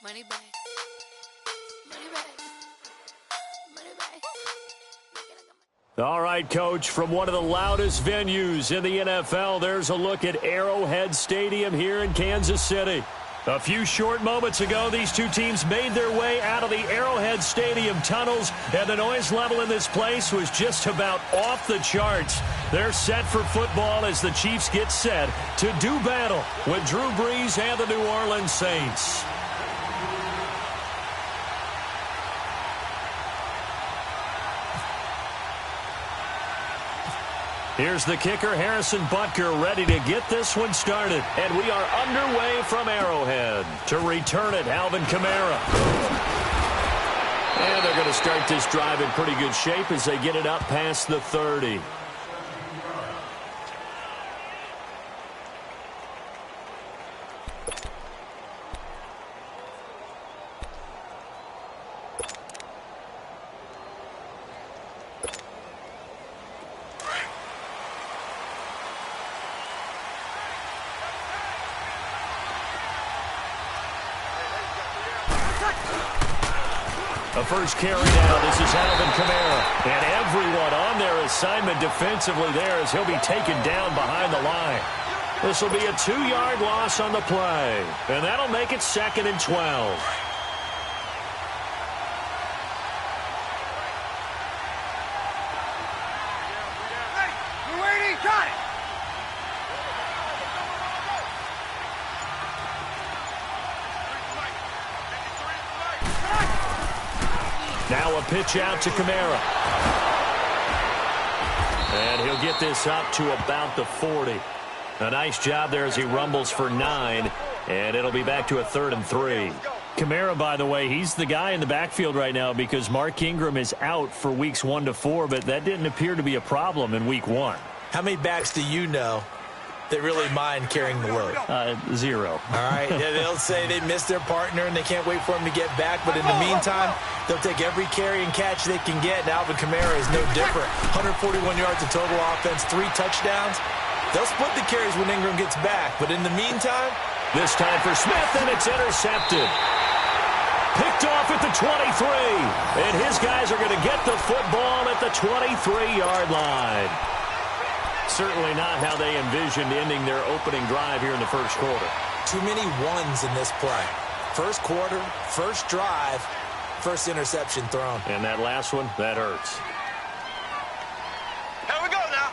Money back. Money back. Money back. All right, Coach, from one of the loudest venues in the NFL, there's a look at Arrowhead Stadium here in Kansas City. A few short moments ago, these two teams made their way out of the Arrowhead Stadium tunnels, and the noise level in this place was just about off the charts. They're set for football as the Chiefs get set to do battle with Drew Brees and the New Orleans Saints. Here's the kicker, Harrison Butker, ready to get this one started. And we are underway from Arrowhead. To return it, Alvin Kamara. And they're going to start this drive in pretty good shape as they get it up past the 30. A first carry now. This is Alvin Kamara. And everyone on their assignment defensively there as he'll be taken down behind the line. This will be a 2-yard loss on the play. And that'll make it 2nd and 12. We're waiting. Got it. Now a pitch out to Kamara. And he'll get this up to about the 40. A nice job there as he rumbles for 9. And it'll be back to a 3rd and 3. Kamara, by the way, he's the guy in the backfield right now because Mark Ingram is out for weeks 1 to 4, but that didn't appear to be a problem in week 1. How many backs do you know that really mind carrying the load? 0. All right, they'll say they miss their partner and they can't wait for him to get back, but in the meantime, they'll take every carry and catch they can get, and Alvin Kamara is no different. 141 yards of total offense, 3 touchdowns. They'll split the carries when Ingram gets back, but in the meantime, this time for Smith, and it's intercepted. Picked off at the 23, and his guys are going to get the football at the 23-yard line. Certainly not how they envisioned ending their opening drive here in the first quarter. Too many ones in this play. First quarter, first drive, first interception thrown. And that last one, that hurts. Here we go now.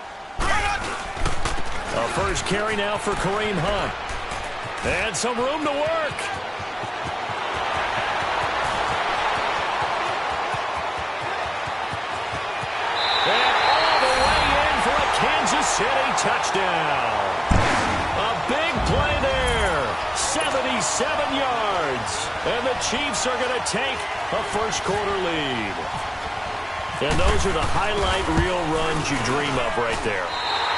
A first carry now for Kareem Hunt. And some room to work. And all the way in for a Kansas City touchdown. A big play there. 77 yards. And the Chiefs are going to take a first quarter lead. And those are the highlight reel runs you dream of right there.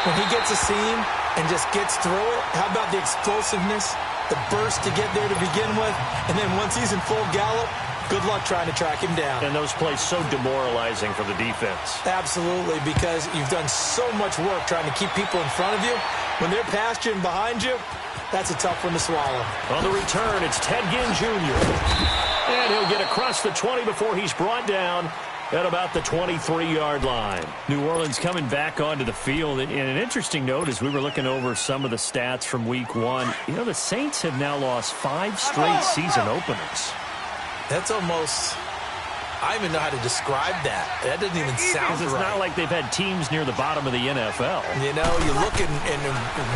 When he gets a seam and just gets through it, how about the explosiveness, the burst to get there to begin with, and then once he's in full gallop, good luck trying to track him down. And those plays so demoralizing for the defense. Absolutely, because you've done so much work trying to keep people in front of you. When they're past you and behind you, that's a tough one to swallow. On the return, it's Ted Ginn Jr. And he'll get across the 20 before he's brought down at about the 23-yard line. New Orleans coming back onto the field. And an interesting note as we were looking over some of the stats from week 1, you know, the Saints have now lost 5 straight season openers. That's almost, I don't even know how to describe that. That doesn't even sound right. It's not like they've had teams near the bottom of the NFL. You know, you look and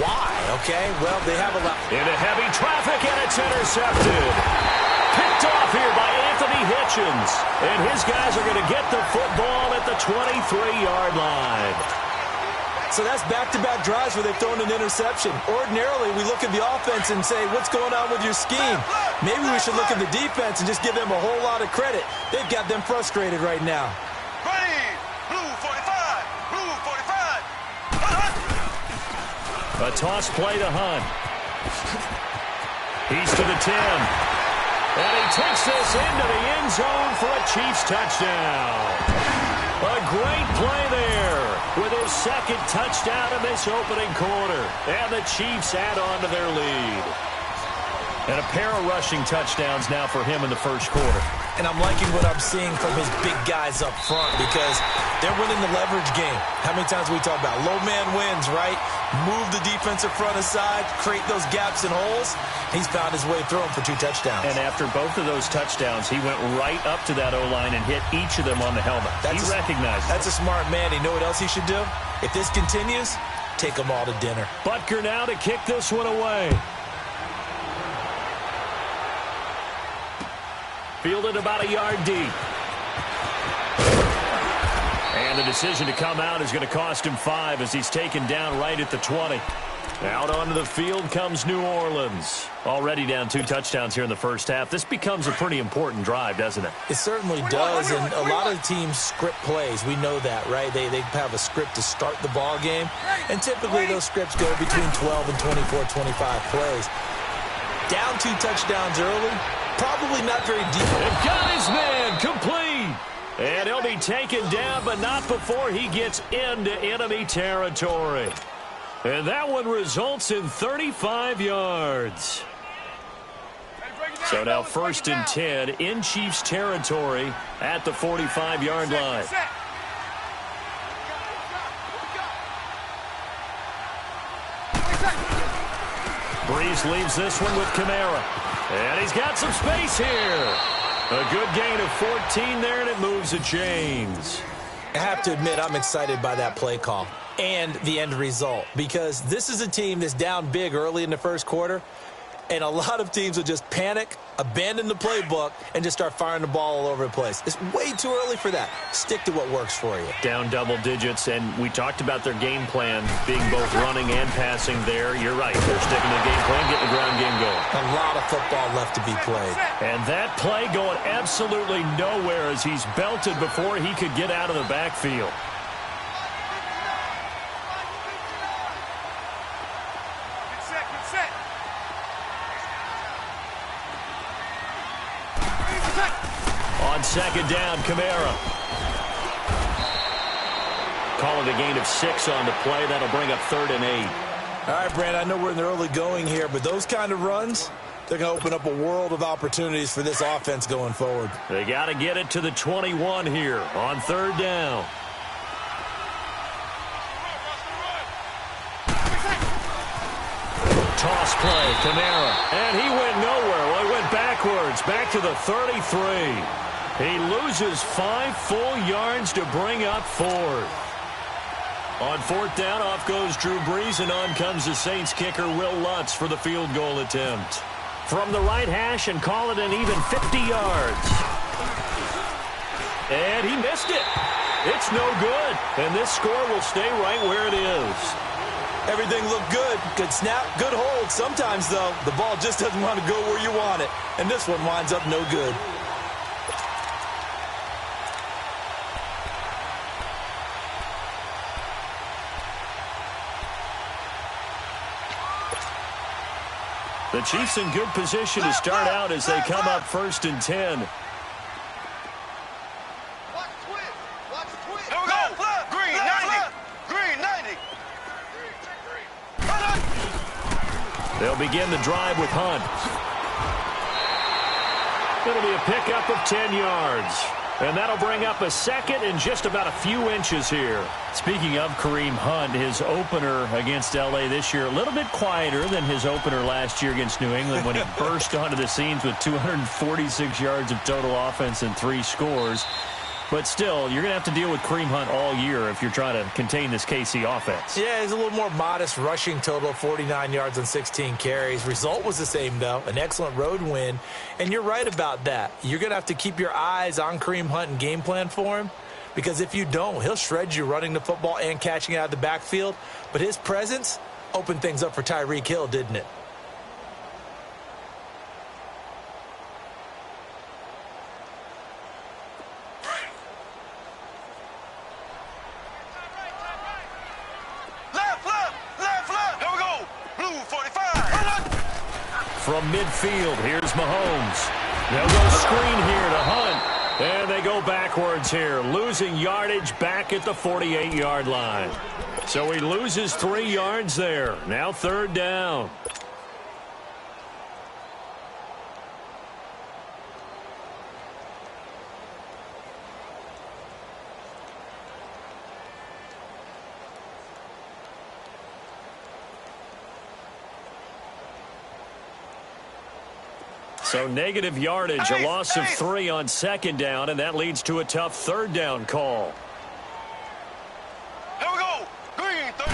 why, okay? Well, they have a lot. Into heavy traffic, and it's intercepted. Picked off here by Anthony Hitchens. And his guys are going to get the football at the 23-yard line. So that's back-to-back drives where they've thrown an interception. Ordinarily, we look at the offense and say, what's going on with your scheme? Maybe we should look at the defense and just give them a whole lot of credit. They've got them frustrated right now. Ready. Blue 45. Blue 45. A toss play to Hunt. He's to the 10. And he takes this into the end zone for a Chiefs touchdown. A great play there with his 2nd touchdown in this opening quarter. And the Chiefs add on to their lead. And a pair of rushing touchdowns now for him in the first quarter. And I'm liking what I'm seeing from his big guys up front because they're winning the leverage game. How many times we talk about low man wins, right? Move the defensive front aside, create those gaps and holes. He's found his way through them for 2 touchdowns. And after both of those touchdowns, he went right up to that O-line and hit each of them on the helmet. He recognizes it. That's a smart man. You know what else he should do? If this continues, take them all to dinner. Butker now to kick this one away. Fielded about a yard deep. And the decision to come out is going to cost him 5 as he's taken down right at the 20. Out onto the field comes New Orleans. Already down 2 touchdowns here in the first half. This becomes a pretty important drive, doesn't it? It certainly does, and a lot of teams script plays. We know that, right? They have a script to start the ball game, and typically those scripts go between 12 and 24, 25 plays. Down 2 touchdowns early, probably not very deep. They've got his man complete. And he'll be taken down, but not before he gets into enemy territory. And that one results in 35 yards. So now 1st and 10 in Chiefs territory at the 45-yard line. Breeze leaves this one with Kamara. And he's got some space here. A good gain of 14 there, and it moves the chains. I have to admit, I'm excited by that play call and the end result because this is a team that's down big early in the first quarter, and a lot of teams will just panic, abandon the playbook, and just start firing the ball all over the place. It's way too early for that. Stick to what works for you. Down double digits, and we talked about their game plan being both running and passing there. You're right. They're sticking to the game plan, getting the ground game going. A lot of football left to be played. And that play going absolutely nowhere as he's belted before he could get out of the backfield. On 2nd down, Kamara. Call it a gain of 6 on the play. That'll bring up 3rd and 8. All right, Brand, I know we're in the early going here, but those kind of runs, they're going to open up a world of opportunities for this offense going forward. They got to get it to the 21 here on 3rd down. Toss play, Kamara. And he went nowhere. Well, he went backwards, back to the 33. He loses 5 full yards to bring up 4th. On 4th down, off goes Drew Brees, and on comes the Saints kicker, Will Lutz, for the field goal attempt. From the right hash, and call it an even 50 yards. And he missed it. It's no good. And this score will stay right where it is. Everything looked good. Good snap, good hold. Sometimes, though, the ball just doesn't want to go where you want it. And this one winds up no good. The Chiefs in good position to start out as they come up 1st and 10. Here we go. Green 90. Green 90. They'll begin the drive with Hunt. It'll be a pickup of 10 yards. And that'll bring up a 2nd and just about a few inches here. Speaking of Kareem Hunt, his opener against L.A. this year, a little bit quieter than his opener last year against New England when he burst onto the scenes with 246 yards of total offense and 3 scores. But still, you're going to have to deal with Kareem Hunt all year if you're trying to contain this KC offense. Yeah, he's a little more modest rushing total, 49 yards and 16 carries. Result was the same, though, an excellent road win. And you're right about that. You're going to have to keep your eyes on Kareem Hunt and game plan for him, because if you don't, he'll shred you running the football and catching it out of the backfield. But his presence opened things up for Tyreek Hill, didn't it? From midfield, here's Mahomes. They'll go screen here to Hunt. And they go backwards here, losing yardage back at the 48-yard line. So he loses 3 yards there. Now 3rd down. So negative yardage, a loss of 3 on second down, and that leads to a tough third down call. Here we go. Green, 30.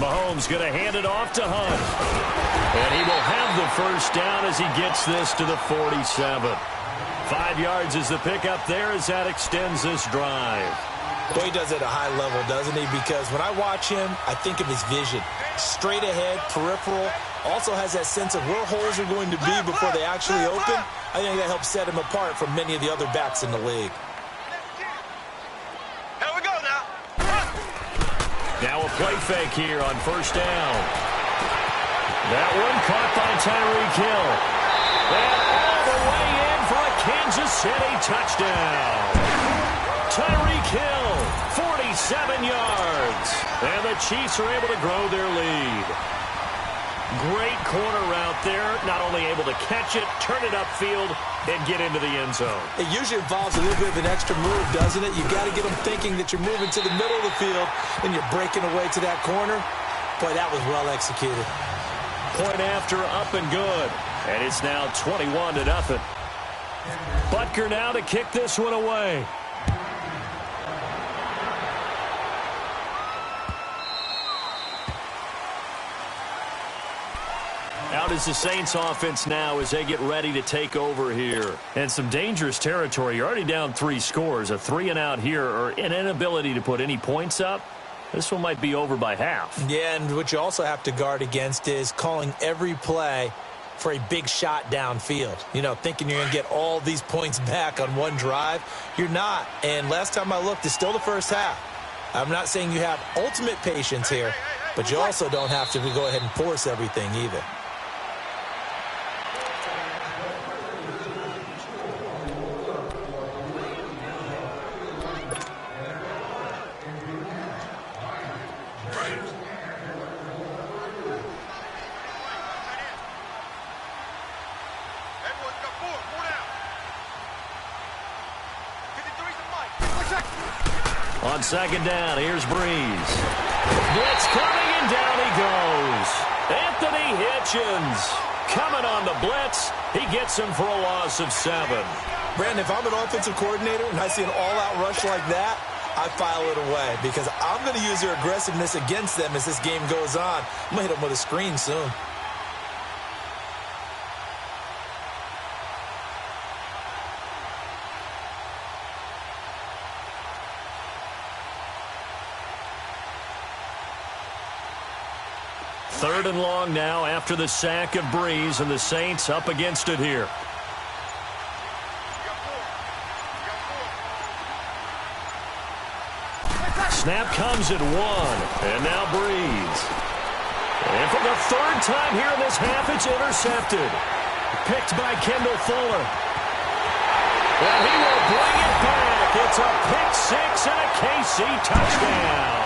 Mahomes going to hand it off to Hunt. And he will have the first down as he gets this to the 47. 5 yards is the pickup there as that extends this drive. Boy, he does it at a high level, doesn't he? Because when I watch him, I think of his vision. Straight ahead, peripheral. Also has that sense of where holes are going to be before they actually open. I think that helps set him apart from many of the other backs in the league. Here we go now. Now a play fake here on first down. That one caught by Tyreek Hill. And all the way in for a Kansas City touchdown. Tyreek Hill, 47 yards. And the Chiefs are able to grow their lead. Great corner route there. Not only able to catch it, turn it upfield, and get into the end zone. It usually involves a little bit of an extra move, doesn't it? You got to get them thinking that you're moving to the middle of the field and you're breaking away to that corner. Boy, that was well executed. Point after, up and good. And it's now 21-0. Butker now to kick this one away. Out is the Saints offense now as they get ready to take over here. And some dangerous territory. You're already down 3 scores. A 3-and-out here or an inability to put any points up. This one might be over by half. Yeah, and what you also have to guard against is calling every play for a big shot downfield. You know, thinking you're going to get all these points back on one drive. You're not. And last time I looked, it's still the first half. I'm not saying you have ultimate patience here, but you also don't have to go ahead and force everything either. On second down, here's Breeze. Blitz coming, and down he goes. Anthony Hitchens coming on the blitz. He gets him for a loss of 7. Brandon, if I'm an offensive coordinator and I see an all-out rush like that, I file it away because I'm going to use their aggressiveness against them as this game goes on. I'm going to hit them with a screen soon. Third and long now after the sack of Breeze, and the Saints up against it here. Snap comes at 1, and now Breeze. And for the third time here in this half, it's intercepted. Picked by Kendall Fuller. And he will bring it back. It's a pick 6 and a KC touchdown.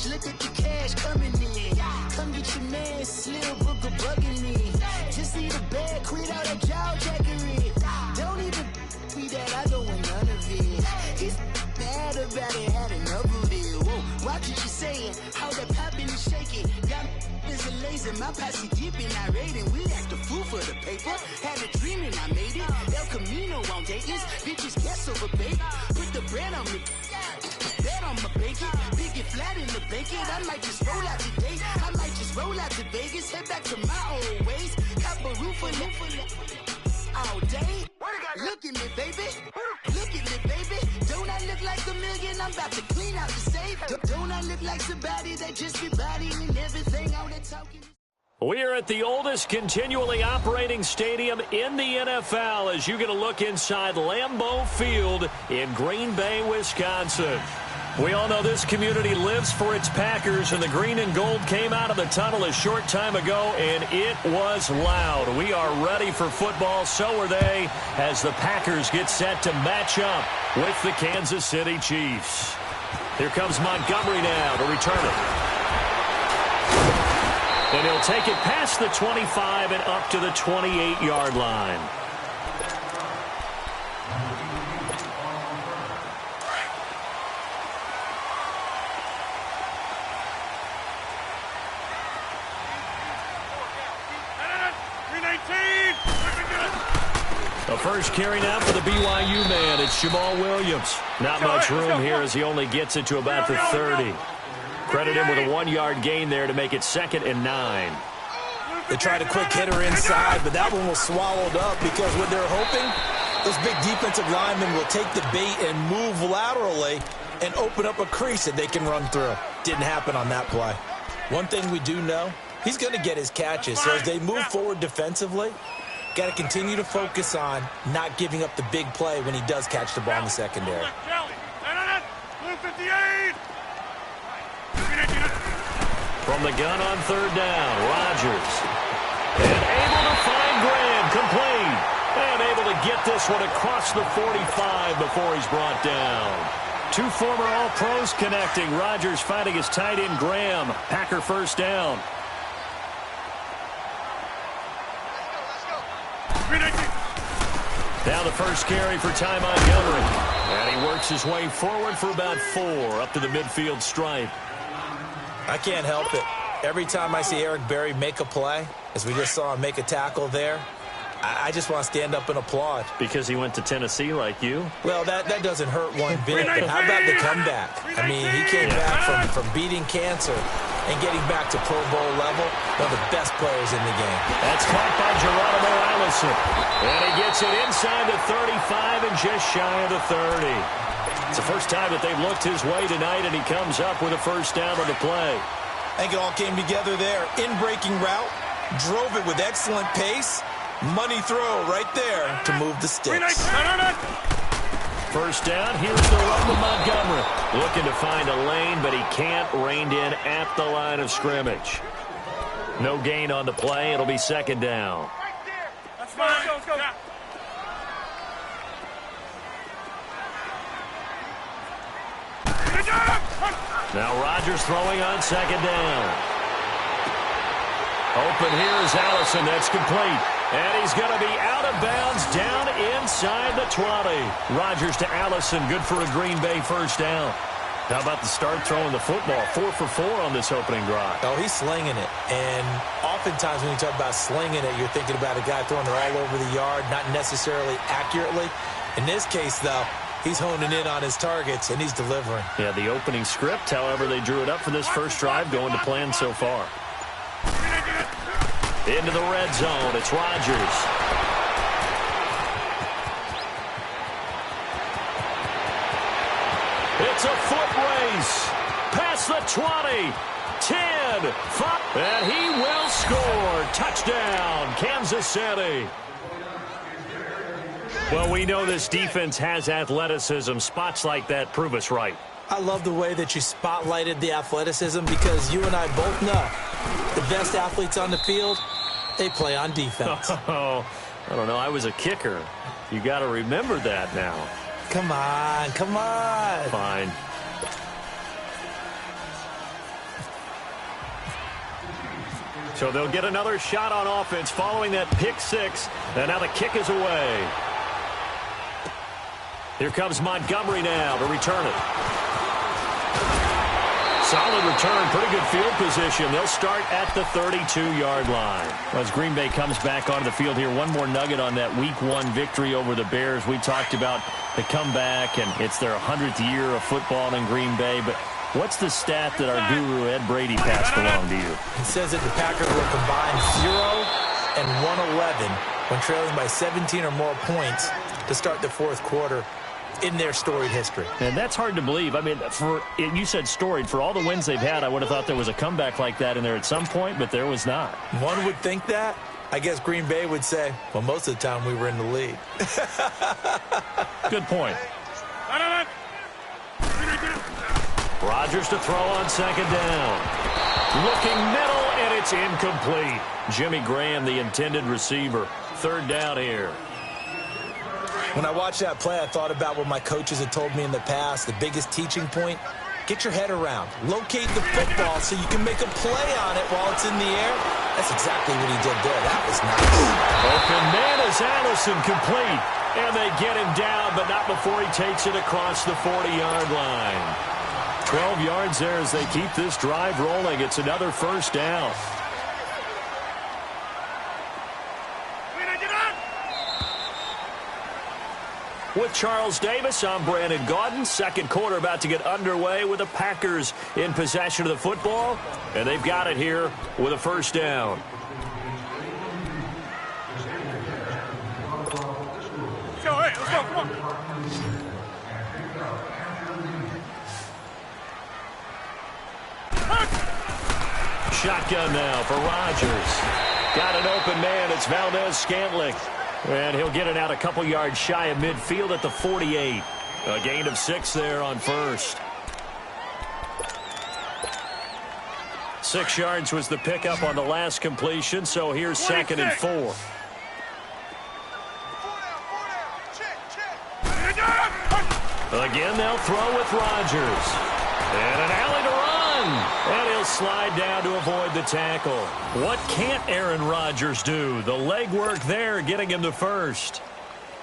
Look at the cash coming in. Come get your man, Slim Booker bugging me. Just need a bag, quit all that jaw jackery. Don't even be that, I don't want none of it. He's mad about it, had enough of it. Whoa, watch what you saying, how that poppin' and shaking. Got is a lazy, my posse dipping, I raiding. We act a fool for the paper. Had a dream and I made it. El Camino on Dayton's, bitches guess over bait. Put the bread on me. Bet on my bacon, big it flat in the bacon. I might just roll out today. I might just roll out to Vegas, head back to my old ways. Cop a roof all day. Look at me, baby. Look at me, baby. Don't I look like a million? I'm about to clean out the safe. Don't I look like somebody that just be bodying and everything? All that talking. We are at the oldest continually operating stadium in the NFL as you get a look inside Lambeau Field in Green Bay, Wisconsin. We all know this community lives for its Packers, and the green and gold came out of the tunnel a short time ago, and it was loud. We are ready for football, so are they, as the Packers get set to match up with the Kansas City Chiefs. Here comes Montgomery now to return it. And he'll take it past the 25 and up to the 28-yard line. The first carry now for the BYU man. It's Jamal Williams. Not much room here as he only gets it to about the 30. Credit him with a 1-yard gain there to make it 2nd and 9. They tried a quick hitter inside, but that one was swallowed up because what they're hoping, those big defensive linemen will take the bait and move laterally and open up a crease that they can run through. Didn't happen on that play. One thing we do know, he's going to get his catches. So as they move forward defensively, got to continue to focus on not giving up the big play when he does catch the ball in the secondary. From the gun on 3rd down, Rodgers. And able to find Graham, complete. And able to get this one across the 45 before he's brought down. Two former All-Pros connecting. Rodgers finding his tight end, Graham. Packer first down. Now the first carry for Ty Montgomery. And he works his way forward for about 4 up to the midfield stripe. I can't help it. Every time I see Eric Berry make a play, as we just saw him make a tackle there, I just want to stand up and applaud. Because he went to Tennessee like you? Well, that doesn't hurt one bit. But how about the comeback? I mean, he came back from beating cancer and getting back to Pro Bowl level. One of the best players in the game. That's caught by Geronimo Allison. And he gets it inside the 35 and just shy of the 30. It's the first time that they've looked his way tonight, and he comes up with a first down on the play. I think it all came together there. In-breaking route, drove it with excellent pace. Money throw right there to move the sticks. First down, here's the run to Montgomery. Looking to find a lane, but he can't. Reined in at the line of scrimmage. No gain on the play. It'll be 2nd down. Let's go, let's go. Now Rodgers throwing on 2nd down. Open here is Allison. That's complete. And he's going to be out of bounds down inside the 20. Rodgers to Allison. Good for a Green Bay first down. How about the start throwing the football? 4 for 4 on this opening drive. Oh, he's slinging it. And oftentimes when you talk about slinging it, you're thinking about a guy throwing it all over the yard, not necessarily accurately. In this case, though, he's honing in on his targets, and he's delivering. Yeah, the opening script, however, they drew it up for this first drive, going to plan so far. Into the red zone, it's Rodgers. It's a foot race. Past the 20, 10, 5, and he will score. Touchdown, Kansas City. Well, we know this defense has athleticism. Spots like that prove us right. I love the way that you spotlighted the athleticism because you and I both know the best athletes on the field, they play on defense. Oh, I don't know. I was a kicker. You got to remember that now. Come on, come on. Fine. So they'll get another shot on offense following that pick 6. And now the kick is away. Here comes Montgomery now to return it. Solid return, pretty good field position. They'll start at the 32-yard line. As Green Bay comes back onto the field here, one more nugget on that Week 1 victory over the Bears. We talked about the comeback, and it's their 100th year of football in Green Bay. But what's the stat that our guru Ed Brady passed along to you? He says that the Packers were combined 0 and 111 when trailing by 17 or more points to start the fourth quarter. in their storied history. And that's hard to believe. I mean, you said storied. For all the wins they've had, I would have thought there was a comeback like that in there at some point, but there was not. One would think that. I guess Green Bay would say, well, most of the time we were in the lead. Good point. Rodgers to throw on second down. Looking middle, and it's incomplete. Jimmy Graham, the intended receiver. Third down here. When I watched that play, I thought about what my coaches had told me in the past. The biggest teaching point, get your head around. Locate the football so you can make a play on it while it's in the air. That's exactly what he did there. That was nice. Open man is Allison, complete. And they get him down, but not before he takes it across the 40-yard line. 12 yards there as they keep this drive rolling. It's another first down. With Charles Davis, I'm Brandon Gaudin. Second quarter about to get underway with the Packers in possession of the football. And they've got it here with a first down. Let's go, hey, let's go, come on. Shotgun now for Rodgers. Got an open man. It's Valdez-Scantling. And he'll get it out a couple yards shy of midfield at the 48. A gain of 6 there on first. 6 yards was the pickup on the last completion, so here's second and 4. Again, they'll throw with Rodgers. And an alley to run. And he'll slide down to avoid the tackle. What can't Aaron Rodgers do? The legwork there getting him to first.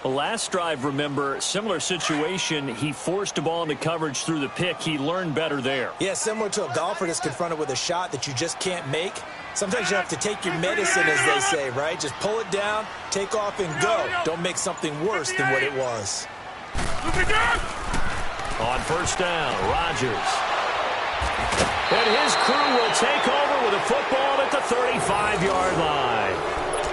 The last drive, remember, similar situation. He forced a ball into coverage through the pick. He learned better there. Yeah, similar to a golfer that's confronted with a shot that you just can't make. Sometimes you have to take your medicine, as they say, right? Just pull it down, take off, and go. Don't make something worse than what it was. On first down, Rodgers. And his crew will take over with a football at the 35-yard line.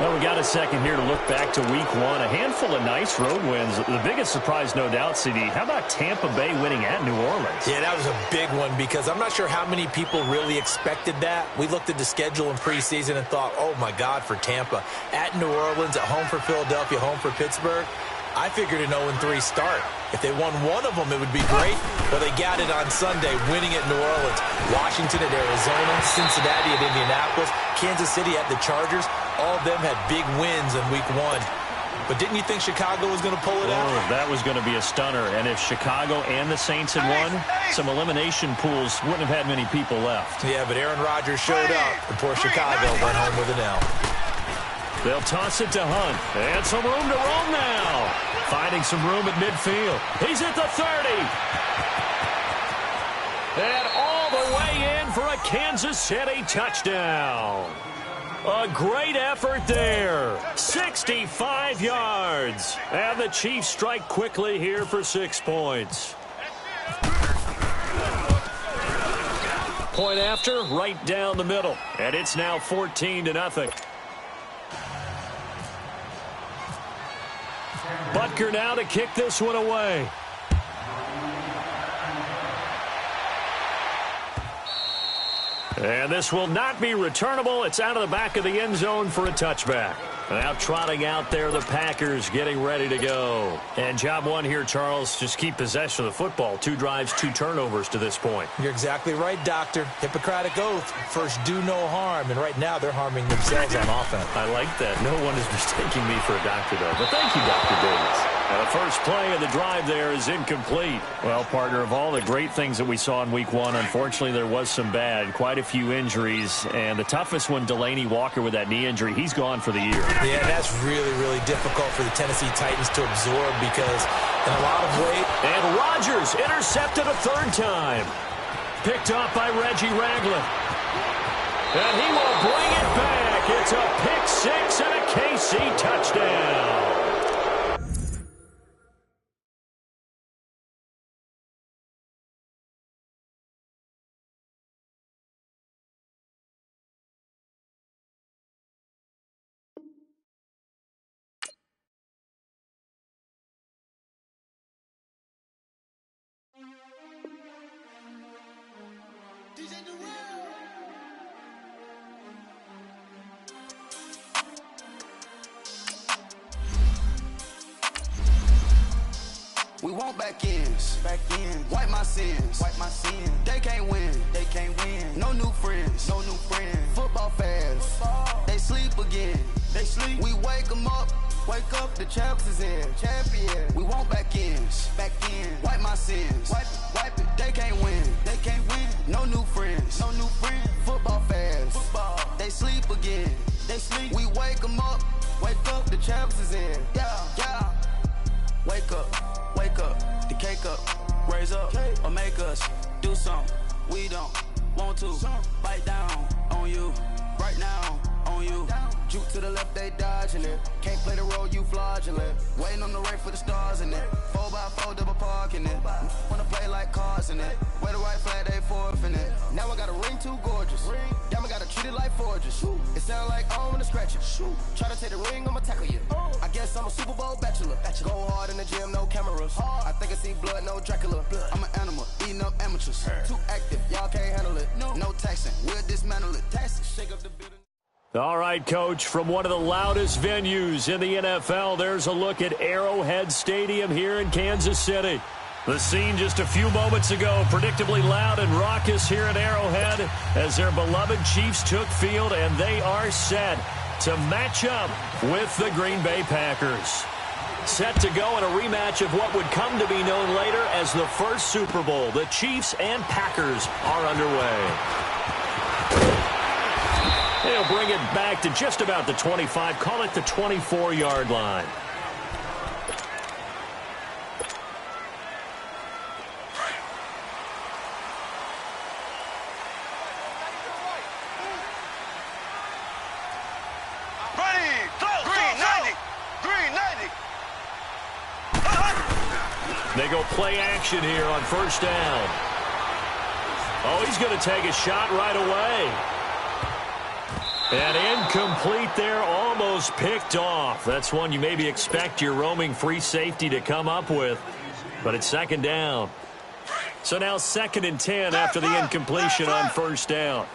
Well, we got a second here to look back to week 1. A handful of nice road wins. The biggest surprise, no doubt, CD. How about Tampa Bay winning at New Orleans? Yeah, that was a big one because I'm not sure how many people really expected that. We looked at the schedule in preseason and thought, oh, my God, for Tampa. At New Orleans, at home for Philadelphia, home for Pittsburgh. I figured an 0-3 start. If they won one of them, it would be great. But they got it on Sunday, winning at New Orleans. Washington at Arizona, Cincinnati at Indianapolis, Kansas City at the Chargers. All of them had big wins in week 1. But didn't you think Chicago was going to pull it out? Oh, that was going to be a stunner. And if Chicago and the Saints had won, some elimination pools wouldn't have had many people left. Yeah, but Aaron Rodgers showed up, and poor Chicago went home with an L. They'll toss it to Hunt. And some room to roam now. Finding some room at midfield. He's at the 30. And all the way in for a Kansas City touchdown. A great effort there. 65 yards. And the Chiefs strike quickly here for 6 points. Point after, right down the middle. And it's now 14-0. Butker now to kick this one away. And this will not be returnable. It's out of the back of the end zone for a touchback. Now trotting out there, the Packers getting ready to go. And job one here, Charles, just keep possession of the football. 2 drives, 2 turnovers to this point. You're exactly right, Doctor. Hippocratic oath. First, do no harm. And right now, they're harming themselves on offense. I like that. No one is mistaking me for a doctor, though. But thank you, Dr. Davis. And the first play of the drive there is incomplete. Well, partner, of all the great things that we saw in week 1, unfortunately, there was some bad. Quite a few injuries. And the toughest one, Delaney Walker with that knee injury. He's gone for the year. Yeah, that's really, really difficult for the Tennessee Titans to absorb because in a lot of weight. And Rodgers intercepted a 3rd time. Picked off by Reggie Ragland. And he will bring it back. It's a pick 6 and a KC touchdown. We want back ends. Back ends. Wipe my sins. Wipe my sins. They can't win. They can't win. No new friends. No new friends. Football fans. Football. They sleep again. They sleep. We wake them up. Wake up, the champs is in. Champion. We want back ends. Back ends. Wipe my sins. Wipe it. Wipe it. They can't win. They can't win. No new friends. No new friends. Football fans. Football. They sleep again. They sleep. We wake them up. Wake up, the champs is in. Yeah, yeah. Wake up, the cake up. Raise up, or make us do something we don't want to. Bite down on you, right now on you. Juke to the left, they dodging it. Can't play the role, you fraudulent. Waiting on the race for the stars in it. 4x4 double parking it. Wanna play like cars in it. Wear the white flag, they forfeit it. Now I got a ring too gorgeous. Damn, I gotta treat it like forges. It sound like I don't wanna scratch it. Try to take the ring, I'ma tackle you. I guess I'm a Super Bowl bachelor. Go hard in the gym, no cameras. I think I see blood, no Dracula. I'm an animal, eating up amateurs. Too active, y'all can't handle it. No taxing, we'll dismantle it. Tax, shake up the building. All right, Coach, from one of the loudest venues in the NFL, there's a look at Arrowhead Stadium here in Kansas City. The scene just a few moments ago, predictably loud and raucous here at Arrowhead as their beloved Chiefs took field, and they are set to match up with the Green Bay Packers. Set to go in a rematch of what would come to be known later as the first Super Bowl. The Chiefs and Packers are underway. They'll bring it back to just about the 25, call it the 24-yard line. Ready, close, green 90, green 90. They go play action here on first down. Oh, he's going to take a shot right away. And incomplete there, almost picked off. That's one you maybe expect your roaming free safety to come up with. But it's second down. So now 2nd and 10 after the incompletion on first down.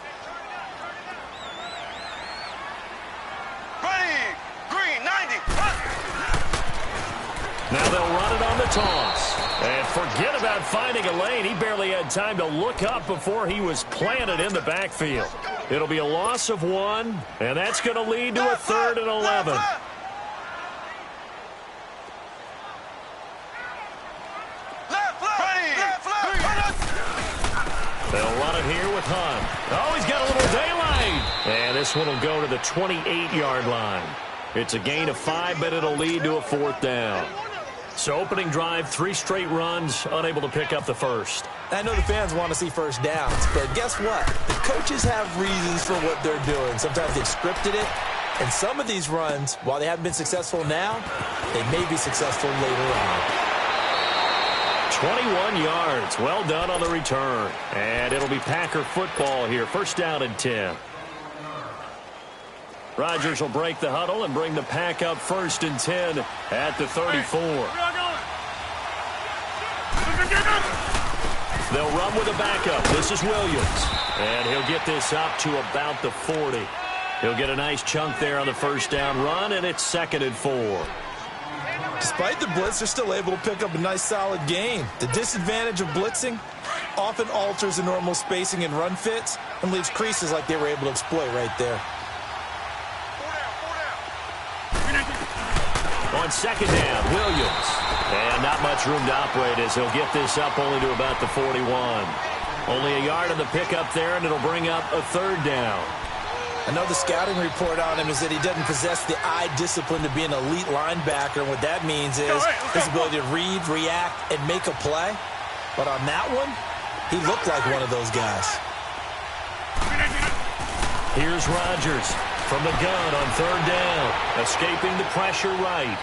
Ready, green 90. Now they'll run it on the toss. And forget about finding a lane. He barely had time to look up before he was planted in the backfield. It'll be a loss of 1, and that's going to lead to a 3rd and 11. They'll run it here with Hunt. Oh, he's got a little daylight. And this one will go to the 28-yard line. It's a gain of 5, but it'll lead to a 4th down. So opening drive, 3 straight runs, unable to pick up the first. I know the fans want to see first downs, but guess what? The coaches have reasons for what they're doing. Sometimes they've scripted it, and some of these runs, while they haven't been successful now, they may be successful later on. 21 yards. Well done on the return. And it'll be Packer football here. First down and 10. Rodgers will break the huddle and bring the Pack up 1st and 10 at the 34. They'll run with a backup. This is Williams. And he'll get this up to about the 40. He'll get a nice chunk there on the first down run, and it's 2nd and 4. Despite the blitz, they're still able to pick up a nice solid gain. The disadvantage of blitzing often alters the normal spacing and run fits and leaves creases like they were able to exploit right there. On second down, Williams. And not much room to operate as he'll get this up only to about the 41. Only a yard on the pickup there, and it'll bring up a 3rd down. Another scouting report on him is that he doesn't possess the eye discipline to be an elite linebacker. And what that means is his ability to read, react, and make a play. But on that one, he looked like one of those guys. Here's Rodgers from the gun on 3rd down. Escaping the pressure right.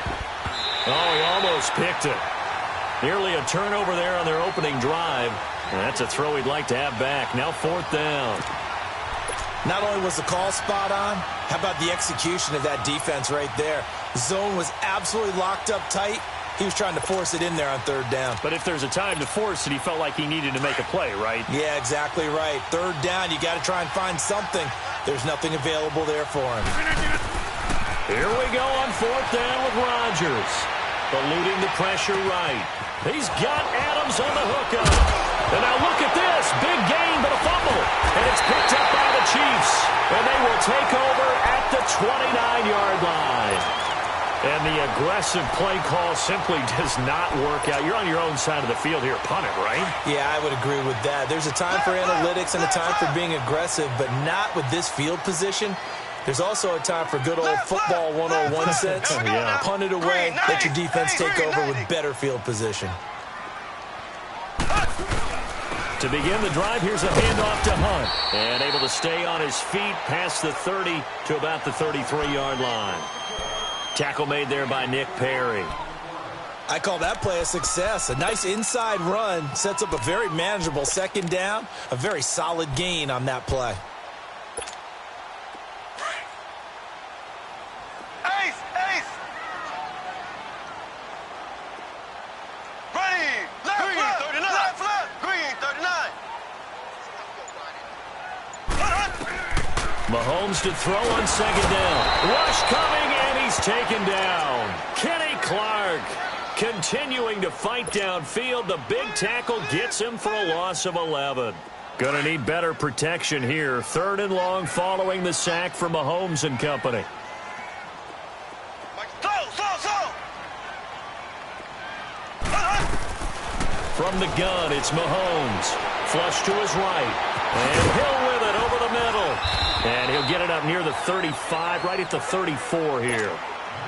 Oh, he almost picked it. Nearly a turnover there on their opening drive. And that's a throw he'd like to have back. Now 4th down. Not only was the call spot on, how about the execution of that defense right there? The zone was absolutely locked up tight. He was trying to force it in there on 3rd down. But if there's a time to force it, he felt like he needed to make a play, right? Yeah, exactly right. 3rd down, you got to try and find something. There's nothing available there for him. Here we go on 4th down with Rodgers. eluding the pressure right. He's got Adams on the hookup. And now look at this. Big gain, but a fumble. And it's picked up by the Chiefs. And they will take over at the 29-yard line. And the aggressive play call simply does not work out. You're on your own side of the field here. Punt it, right? Yeah, I would agree with that. There's a time for analytics and a time for being aggressive, but not with this field position. There's also a time for good old football 101 sense. Yeah. Punt it away, let your defense take over with better field position. To begin the drive, here's a handoff to Hunt. And able to stay on his feet past the 30 to about the 33-yard line. Tackle made there by Nick Perry. I call that play a success. A nice inside run sets up a very manageable second down. A very solid gain on that play. Ace, ace. Ready. Left, green, 39. Left, green, 39. Mahomes to throw on second down. Rush coming, and he's taken down. Kenny Clark continuing to fight downfield. The big tackle gets him for a loss of 11. Going to need better protection here. 3rd and long following the sack from Mahomes and company. From the gun, it's Mahomes. Flush to his right. And Hill with it over the middle. And he'll get it up near the 35, right at the 34 here.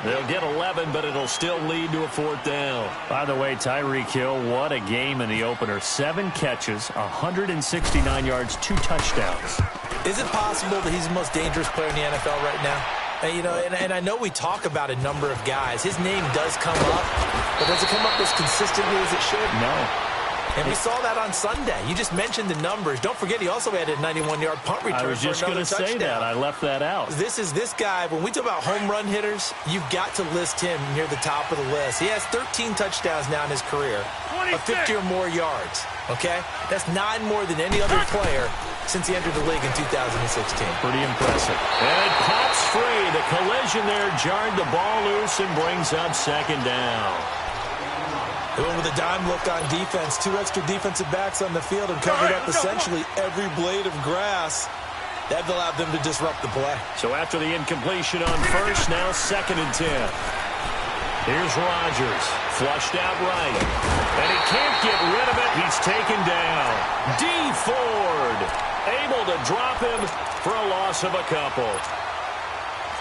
They'll get 11, but it'll still lead to a 4th down. By the way, Tyreek Hill, what a game in the opener. 7 catches, 169 yards, 2 touchdowns. Is it possible that he's the most dangerous player in the NFL right now? And, you know, and I know we talk about a number of guys. His name does come up, but does it come up as consistently as it should? No. And we saw that on Sunday. You just mentioned the numbers. Don't forget, he also had a 91-yard punt return. I was just going to say that. I left that out. This guy, when we talk about home run hitters, you've got to list him near the top of the list. He has 13 touchdowns now in his career, 50 or more yards, okay? That's 9 more than any other player since he entered the league in 2016. Pretty impressive. And it pops free. The collision there jarred the ball loose and brings up second down. They went with a dime look on defense. 2 extra defensive backs on the field and covered up essentially every blade of grass. That allowed them to disrupt the play. So after the incompletion on first, now 2nd and 10. Here's Rodgers, flushed out right. And he can't get rid of it. He's taken down. D. Ford able to drop him for a loss of a couple.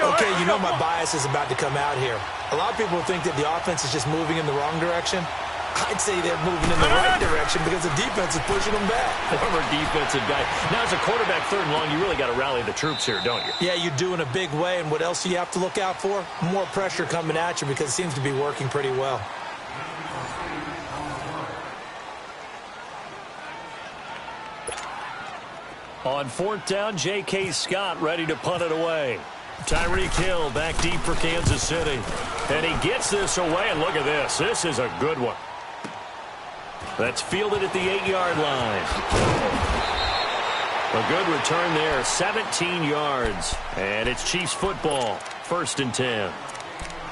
Okay, you know my bias is about to come out here. A lot of people think that the offense is just moving in the wrong direction. I'd say they're moving in the right direction because the defense is pushing them back. Former defensive guy. Now, as a quarterback 3rd and long, you really got to rally the troops here, don't you? Yeah, you do in a big way. And what else do you have to look out for? More pressure coming at you because it seems to be working pretty well. On 4th down, J.K. Scott ready to punt it away. Tyreek Hill back deep for Kansas City. And he gets this away, and look at this. This is a good one. That's fielded at the 8-yard line. A good return there, 17 yards. And it's Chiefs football, 1st and 10.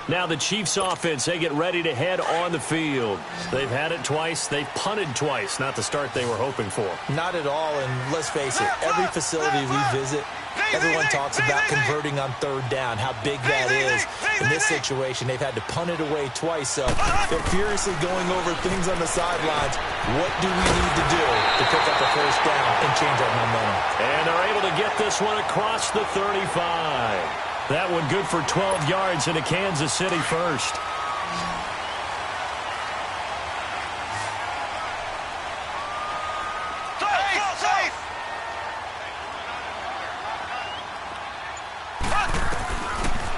Now the Chiefs offense, they get ready to head on the field. They've had it twice. They've punted twice. Not the start they were hoping for. Not at all, and let's face it, every facility we visit, everyone talks about converting on 3rd down, how big that is. In this situation, they've had to punt it away twice, so they're furiously going over things on the sidelines. What do we need to do to pick up a 1st down and change our momentum? And they're able to get this one across the 35. That one good for 12 yards into Kansas City 1st.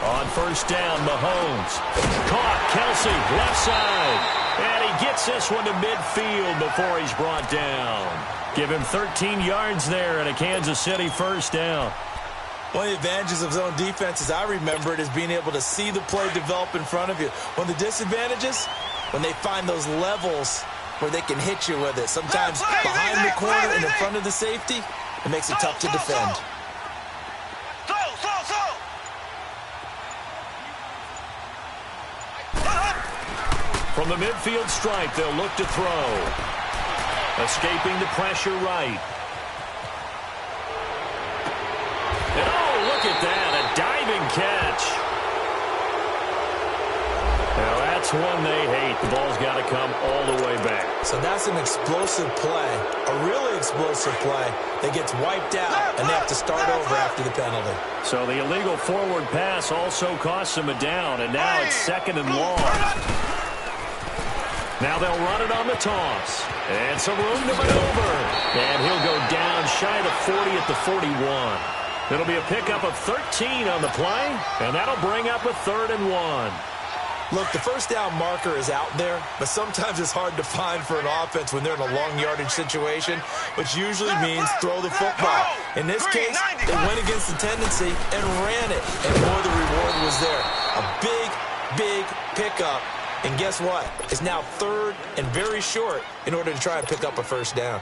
On 1st down, Mahomes. Caught, Kelsey, left side. And he gets this one to midfield before he's brought down. Give him 13 yards there and a Kansas City 1st down. One of the advantages of zone defense, as I remember it, is being able to see the play develop in front of you. One of the disadvantages, when they find those levels where they can hit you with it. Sometimes behind the corner and in front of the safety, it makes it tough to defend. From the midfield stripe, they'll look to throw. Escaping the pressure right. And oh, look at that, a diving catch. Now that's one they hate. The ball's got to come all the way back. So that's an explosive play, a really explosive play that gets wiped out, and they have to start over after the penalty. So the illegal forward pass also costs them a down, and now it's 2nd and long. Now they'll run it on the toss. And some room to maneuver. And he'll go down shy of 40 at the 41. It'll be a pickup of 13 on the play, and that'll bring up a 3rd and 1. Look, the first down marker is out there, but sometimes it's hard to find for an offense when they're in a long yardage situation, which usually means throw the football. In this case, they went against the tendency and ran it, and boy, the reward was there. A big, big pickup, and guess what? It's now 3rd and very short in order to try and pick up a first down.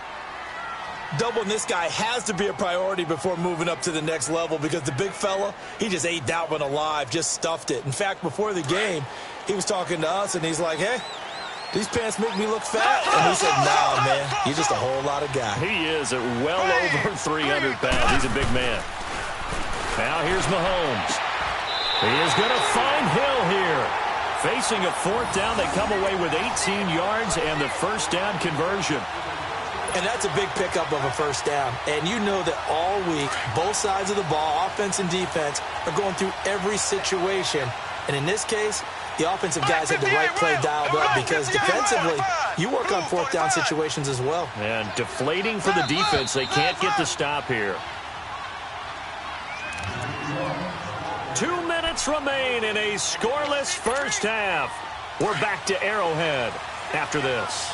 Doubling this guy has to be a priority before moving up to the next level because the big fella, he just ate that one alive, just stuffed it. In fact, before the game, he was talking to us, and he's like, hey, these pants make me look fat. And we said, nah, man, you're just a whole lot of guy. He is at well over 300 pounds. He's a big man. Now here's Mahomes. He is going to find Hill here. Facing a 4th down, they come away with 18 yards and the first down conversion. And that's a big pickup of a first down. And you know that all week, both sides of the ball, offense and defense, are going through every situation. And in this case, the offensive guys had the right play dialed up because defensively, you work on 4th down situations as well. And deflating for the defense. They can't get the stop here. 2 minutes remain in a scoreless first half. We're back to Arrowhead after this.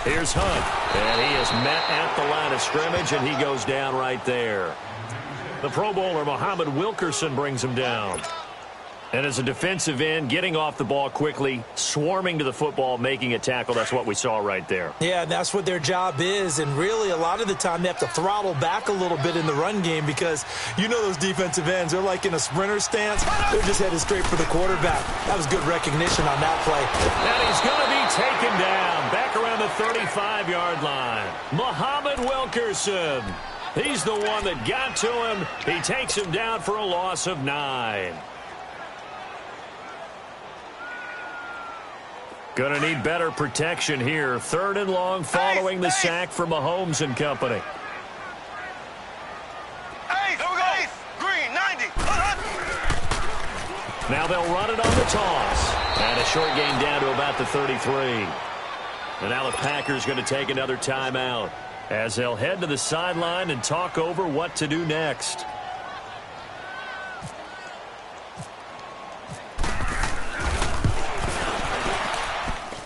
Here's Hunt, and he is met at the line of scrimmage, and he goes down right there. The Pro Bowler, Muhammad Wilkerson, brings him down. And as a defensive end, getting off the ball quickly, swarming to the football, making a tackle, that's what we saw right there. Yeah, and that's what their job is. And really, a lot of the time, they have to throttle back a little bit in the run game because you know those defensive ends, they're like in a sprinter stance. They're just headed straight for the quarterback. That was good recognition on that play. And he's going to be taken down back around the 35-yard line. Muhammad Wilkerson. He's the one that got to him. He takes him down for a loss of 9. Going to need better protection here. 3rd and long following the sack for Mahomes and company. Green, 90. Now they'll run it on the toss. And a short gain down to about the 33. And now the Packers going to take another timeout as they'll head to the sideline and talk over what to do next.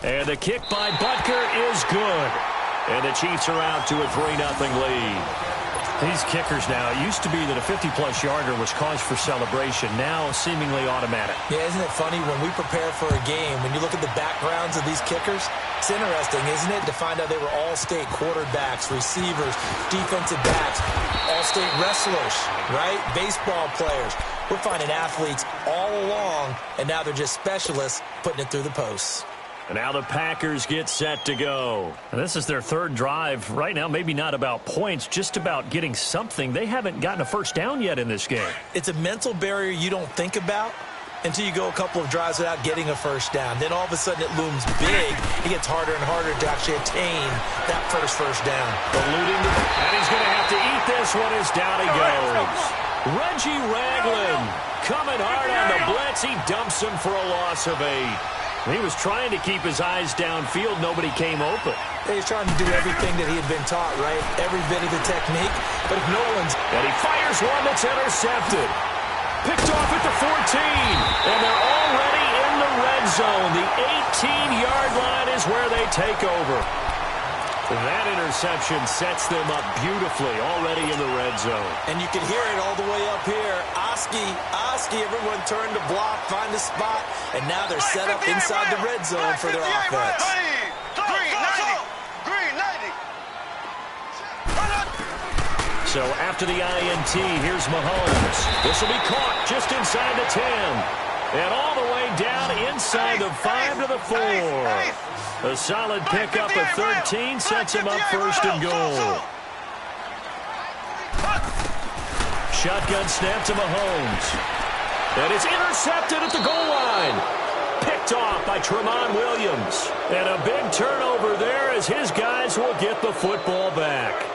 And the kick by Butker is good. And the Chiefs are out to a 3-0 lead. These kickers now, it used to be that a 50-plus yarder was cause for celebration. Now seemingly automatic. Yeah, isn't it funny when we prepare for a game, when you look at the backgrounds of these kickers, it's interesting, isn't it, to find out they were all-state quarterbacks, receivers, defensive backs, all-state wrestlers, right? Baseball players. We're finding athletes all along, and now they're just specialists putting it through the posts. And now the Packers get set to go. And this is their 3rd drive. Right now, maybe not about points, just about getting something. They haven't gotten a first down yet in this game. It's a mental barrier you don't think about until you go a couple of drives without getting a first down. Then all of a sudden it looms big. It gets harder and harder to actually attain that first down. Alluding to, and he's going to have to eat this one as down he goes. Reggie Ragland coming hard on the blitz. He dumps him for a loss of 8. He was trying to keep his eyes downfield. Nobody came open. He's trying to do everything that he had been taught, right? Every bit of the technique. But if no one's... And he fires one that's intercepted. Picked off at the 14. And they're already in the red zone. The 18-yard line is where they take over. That interception sets them up beautifully already in the red zone. And you can hear it all the way up here. Oski, everyone turned to block, find a spot, and now they're set up inside the red zone for their offense. Green 90. So after the INT, here's Mahomes. This will be caught just inside the 10. And all the way down inside the 5 to the 4. A solid pickup of 13 sets him up first and goal. Shotgun snap to Mahomes. And it's intercepted at the goal line. Picked off by Tramon Williams. And a big turnover there as his guys will get the football back.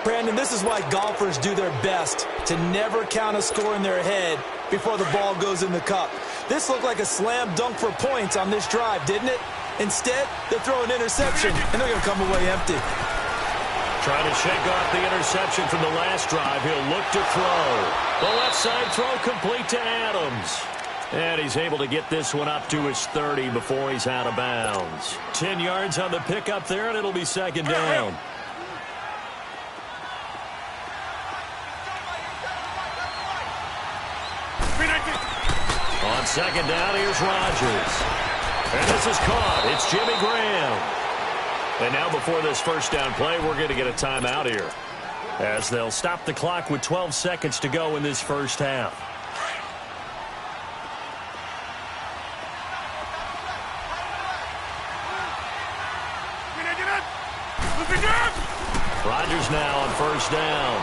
Brandon, this is why golfers do their best to never count a score in their head before the ball goes in the cup. This looked like a slam dunk for points on this drive, didn't it? Instead, they throw an interception, and they're going to come away empty. Trying to shake off the interception from the last drive. He'll look to throw. The left side throw complete to Adams. And he's able to get this one up to his 30 before he's out of bounds. 10 yards on the pickup there, and it'll be second down. On second down, here's Rodgers. And this is caught. It's Jimmy Graham. And now before this first down play, we're going to get a timeout here, as they'll stop the clock with 12 seconds to go in this first half. Rodgers now on first down.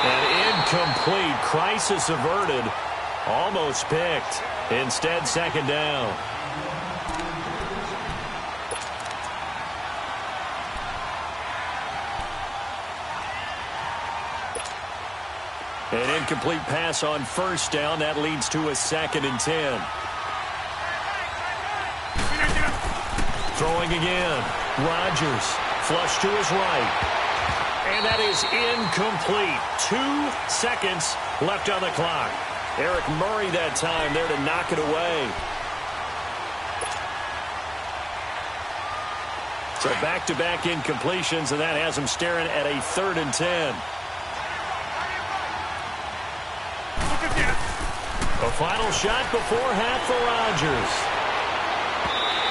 And incomplete. Crisis averted. Almost picked. Instead, second down. An incomplete pass on first down. That leads to a 2nd and 10. Throwing again. Rodgers. Flush to his right. And that is incomplete. 2 seconds left on the clock. Eric Murray that time there to knock it away. So back-to-back incompletions, and that has him staring at a 3rd and 10. A final shot before half for Rodgers.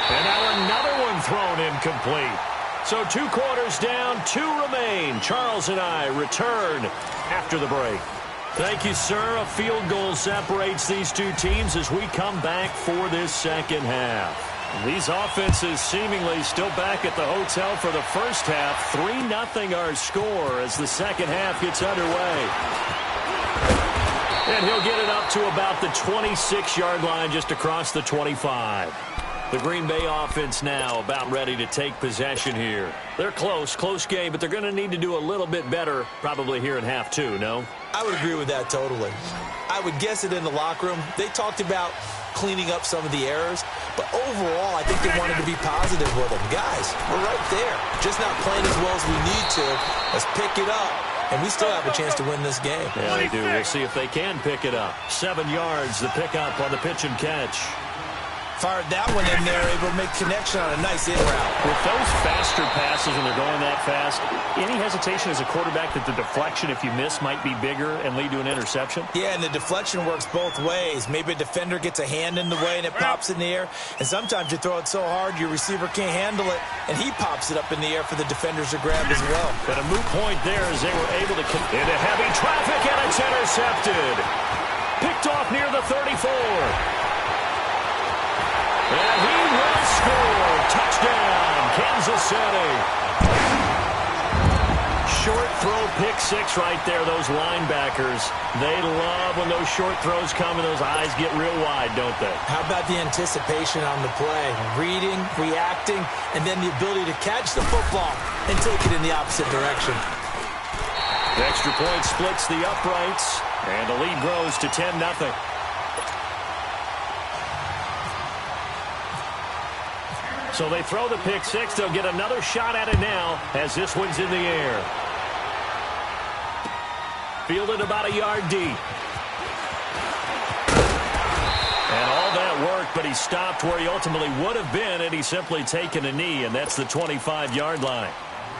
And now another one thrown incomplete. So 2 quarters down, 2 remain. Charles and I return after the break. Thank you, sir. A field goal separates these two teams as we come back for this second half. These offenses seemingly still back at the hotel for the first half. 3-0 our score as the second half gets underway. And he'll get it up to about the 26-yard line just across the 25. The Green Bay offense now about ready to take possession here. They're close game, but they're going to need to do a little bit better probably here in half 2, no? I would agree with that totally. I would guess it in the locker room. They talked about cleaning up some of the errors, but overall, I think they wanted to be positive with them. Guys, we're right there. Just not playing as well as we need to. Let's pick it up, and we still have a chance to win this game. Yeah, they do. We'll see if they can pick it up. 7 yards, the pickup on the pitch and catch. Fired that one in there, able to make connection on a nice in route. With those faster passes when they're going that fast, any hesitation as a quarterback that the deflection, if you miss, might be bigger and lead to an interception? Yeah, and the deflection works both ways. Maybe a defender gets a hand in the way and it pops in the air. And sometimes you throw it so hard your receiver can't handle it, and he pops it up in the air for the defenders to grab as well. But a moot point there as they were able to come into heavy traffic, and it's intercepted. Picked off near the 34. And he will score. Touchdown, Kansas City. Short throw, pick 6 right there. Those linebackers, they love when those short throws come and those eyes get real wide, don't they? How about the anticipation on the play? Reading, reacting, and then the ability to catch the football and take it in the opposite direction. The extra point splits the uprights, and the lead grows to 10-0. So they throw the pick 6. They'll get another shot at it now as this one's in the air. Fielded about a yard deep. And all that work, but he he stopped where he ultimately would have been, and he's simply taken a knee, and that's the 25-yard line.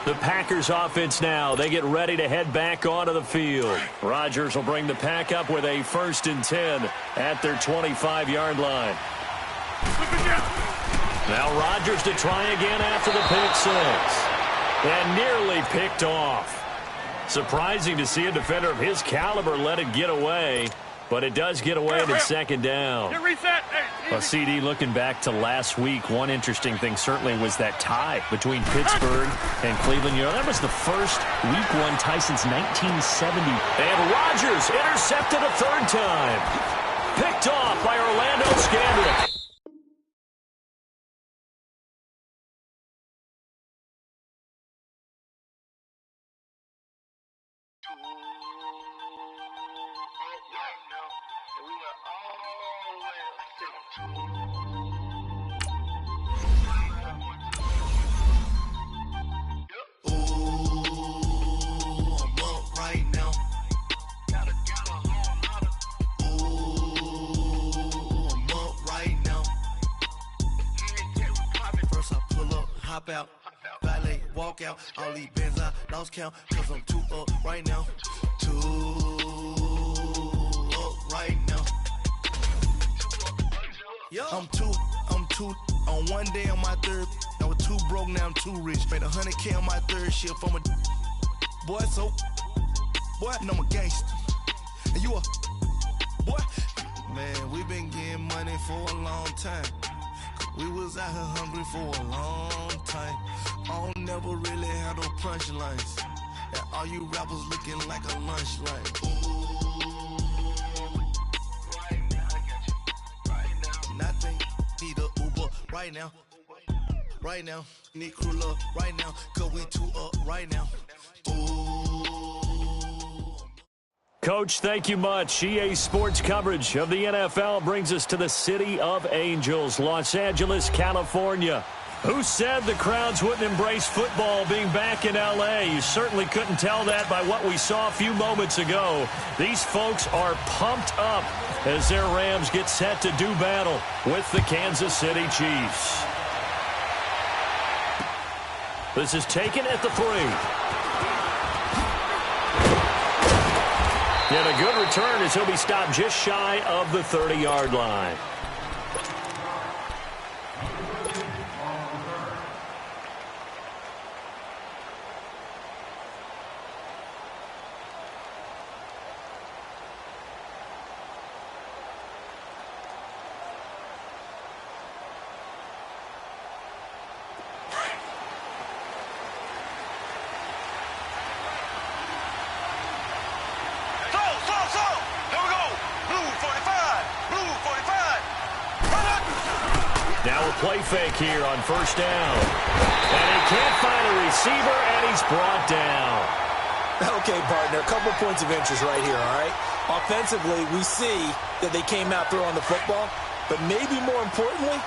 The Packers offense now, they get ready to head back onto the field. Rodgers will bring the pack up with a 1st and 10 at their 25-yard line. Now Rodgers to try again after the pick 6. And nearly picked off. Surprising to see a defender of his caliber let it get away, but it does get away and it's 2nd down. Well, CD, looking back to last week, one interesting thing certainly was that tie between Pittsburgh and Cleveland. You know, that was the first Week 1 tie since 1970. And Rodgers intercepted a 3rd time. Picked off by Orlando Scandrick. Out, valet, walk out, all these bands I lost count, cause I'm 2 up right now, 2 up right now. I'm two on one day on my 3rd. I was 2 broke, now I'm 2 rich. Made 100K on my 3rd shift from a boy, so boy, and I'm a gangster. And you a boy, man, we been getting money for a long time. We was out here hungry for a long time. I don't never really had no punchlines. And all you rappers looking like a lunch line. Right now, I got you. Right now. Nothing. Need a Uber right now. Right now. Need crew love right now. Cause we 2 up right now. Coach, thank you much. EA Sports coverage of the NFL brings us to the City of Angels, Los Angeles, California. Who said the crowds wouldn't embrace football being back in L.A.? You certainly couldn't tell that by what we saw a few moments ago. These folks are pumped up as their Rams get set to do battle with the Kansas City Chiefs. This is taken at the 3. And a good return as he'll be stopped just shy of the 30-yard line. Play fake here on 1st down. And he can't find a receiver, and he's brought down. Okay, partner, a couple points of interest right here, all right? Offensively, we see that they came out throwing the football, but maybe more importantly,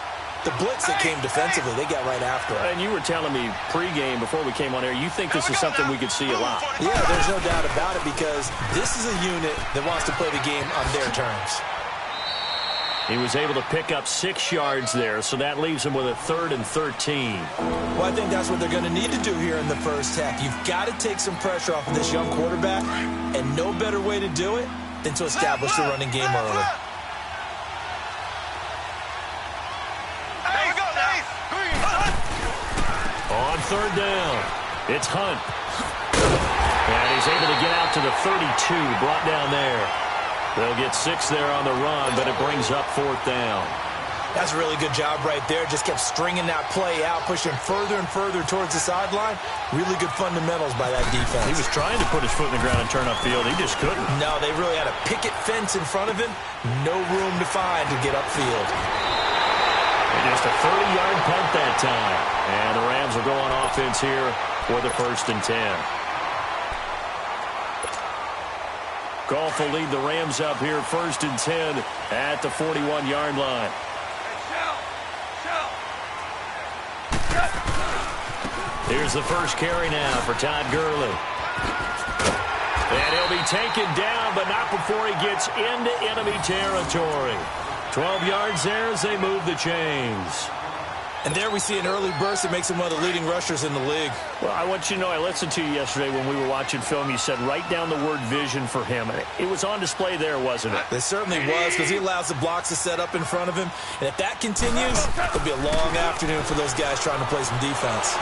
the blitz that came defensively, they got right after it. And you were telling me pregame before we came on air, you think this is something we could see a lot. Yeah, there's no doubt about it because this is a unit that wants to play the game on their terms. He was able to pick up 6 yards there, so that leaves him with a 3rd and 13. Well, I think that's what they're going to need to do here in the first half. You've got to take some pressure off of this young quarterback, and no better way to do it than to establish the running game early. On 3rd down, it's Hunt. And he's able to get out to the 32, brought down there. They'll get 6 there on the run, but it brings up 4th down. That's a really good job right there. Just kept stringing that play out, pushing further and further towards the sideline. Really good fundamentals by that defense. He was trying to put his foot in the ground and turn upfield. He just couldn't. No, they really had a picket fence in front of him. No room to find to get upfield. And just a 30-yard punt that time. And the Rams will go on offense here for the 1st and 10. Goff will lead the Rams up here 1st and 10 at the 41-yard line. Here's the first carry now for Todd Gurley. And he'll be taken down, but not before he gets into enemy territory. 12 yards there as they move the chains. And there we see an early burst that makes him one of the leading rushers in the league. Well, I want you to know, I listened to you yesterday when we were watching film. You said write down the word vision for him. It was on display there, wasn't it? It certainly was, because he allows the blocks to set up in front of him. And if that continues, it'll be a long afternoon for those guys trying to play some defense.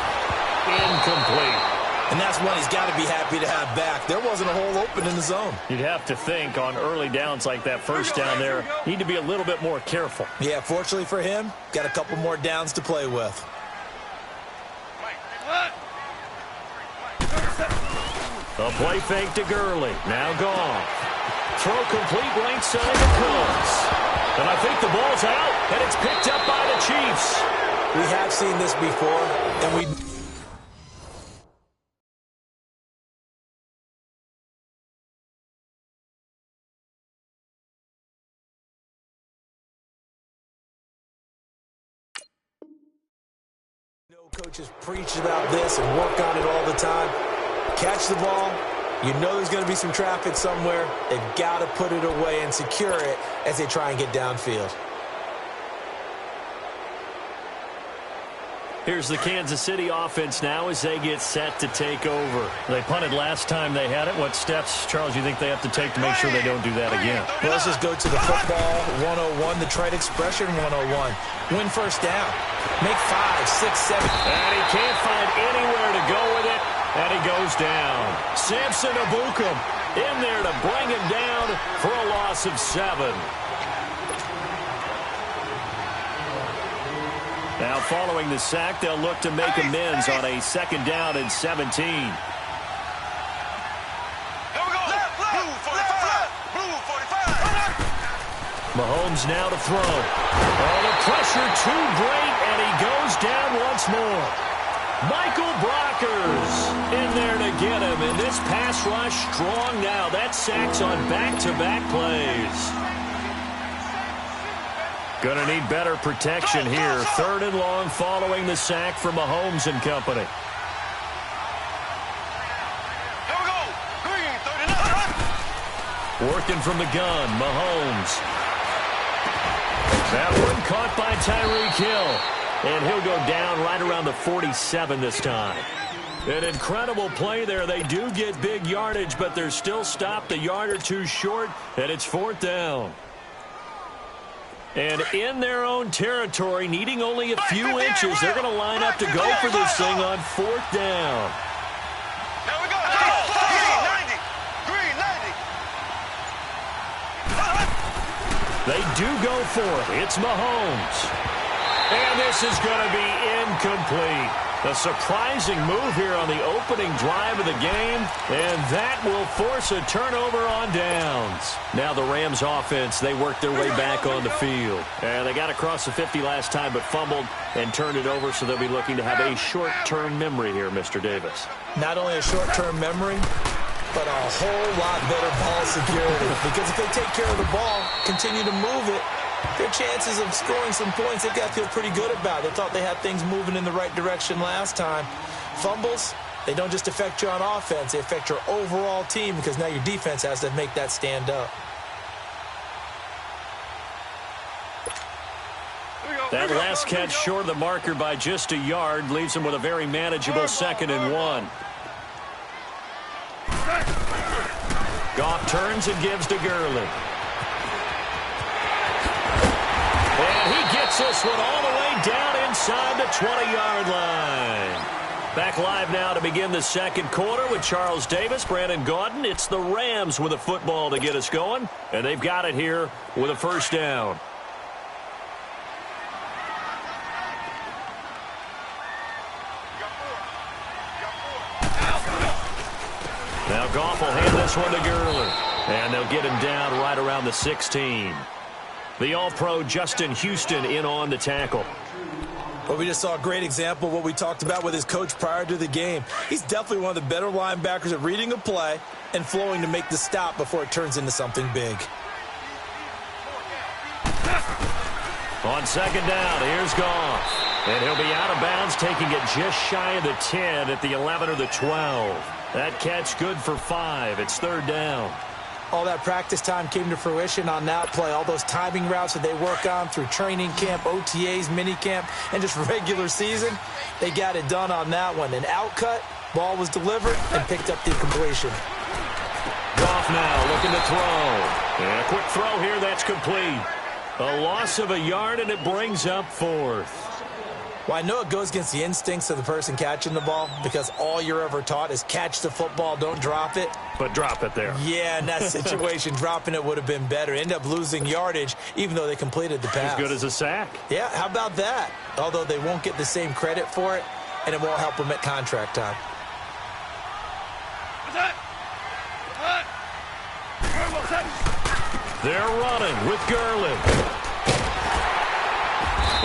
Incomplete. And that's one he's got to be happy to have back. There wasn't a hole open in the zone. You'd have to think on early downs like that first down there, need to be a little bit more careful. Yeah, fortunately for him, got a couple more downs to play with. A play fake to Gurley. Now gone. Throw complete right side to Cooks. And I think the ball's out, and it's picked up by the Chiefs. We have seen this before, and we... Coaches preach about this and work on it all the time. Catch the ball. You know there's going to be some traffic somewhere. They've got to put it away and secure it as they try and get downfield. Here's the Kansas City offense now as they get set to take over. They punted last time they had it. What steps, Charles, you think they have to take to make sure they don't do that again? Well, let's just go to the football 101, the trite expression 101. Win first down. Make 5, 6, 7. And he can't find anywhere to go with it, and he goes down. Samson Abukum in there to bring him down for a loss of 7. Now, following the sack, they'll look to make amends on a second down and 17. Here we go. Blue 45. Blue 45. Mahomes now to throw. Oh, the pressure too great, and he goes down once more. Michael Brockers in there to get him, and this pass rush strong now. That sack's on back-to-back plays. Going to need better protection here. 3rd and long following the sack from Mahomes and company. Here we go. Green 39. Working from the gun, Mahomes. That one caught by Tyreek Hill. And he'll go down right around the 47 this time. An incredible play there. They do get big yardage, but they're still stopped a yard or two short, and it's 4th down. And in their own territory, needing only a few inches, they're going to line up to go for this thing on 4th down. Here we go. Green 90. Green 90. They do go for it. It's Mahomes. And this is going to be incomplete. A surprising move here on the opening drive of the game, and that will force a turnover on downs. Now the Rams offense, they work their way back on the field. And they got across the 50 last time, but fumbled and turned it over, so they'll be looking to have a short-term memory here, Mr. Davis. Not only a short-term memory, but a whole lot better ball security. Because if they take care of the ball, continue to move it, their chances of scoring some points, they've got to feel pretty good about. They thought they had things moving in the right direction last time. Fumbles, they don't just affect you on offense, they affect your overall team because now your defense has to make that stand up. That last catch short of the marker by just a yard leaves him with a very manageable 2nd and 1. Goff turns and gives to Gurley. And he gets this one all the way down inside the 20-yard line. Back live now to begin the 2nd quarter with Charles Davis, Brandon Gaudin. It's the Rams with a football to get us going, and they've got it here with a 1st down. Now Goff will hand this one to Gurley, and they'll get him down right around the 16. The All-Pro Justin Houston in on the tackle. Well, we just saw a great example of what we talked about with his coach prior to the game. He's definitely one of the better linebackers at reading a play and flowing to make the stop before it turns into something big. On 2nd down, here's Goff. And he'll be out of bounds, taking it just shy of the 10 at the 11 or the 12. That catch good for 5. It's 3rd down. All that practice time came to fruition on that play. All those timing routes that they work on through training camp, OTAs, minicamp, and just regular season, they got it done on that one. An outcut, ball was delivered, and picked up the completion. Goff now looking to throw. And a quick throw here, that's complete. A loss of a yard, and it brings up 4th. Well, I know it goes against the instincts of the person catching the ball because all you're ever taught is catch the football, don't drop it. But drop it there. Yeah, in that situation, dropping it would have been better. End up losing yardage, even though they completed the pass. As good as a sack. Yeah, how about that? Although they won't get the same credit for it, and it won't help them at contract time. They're running with Gurley.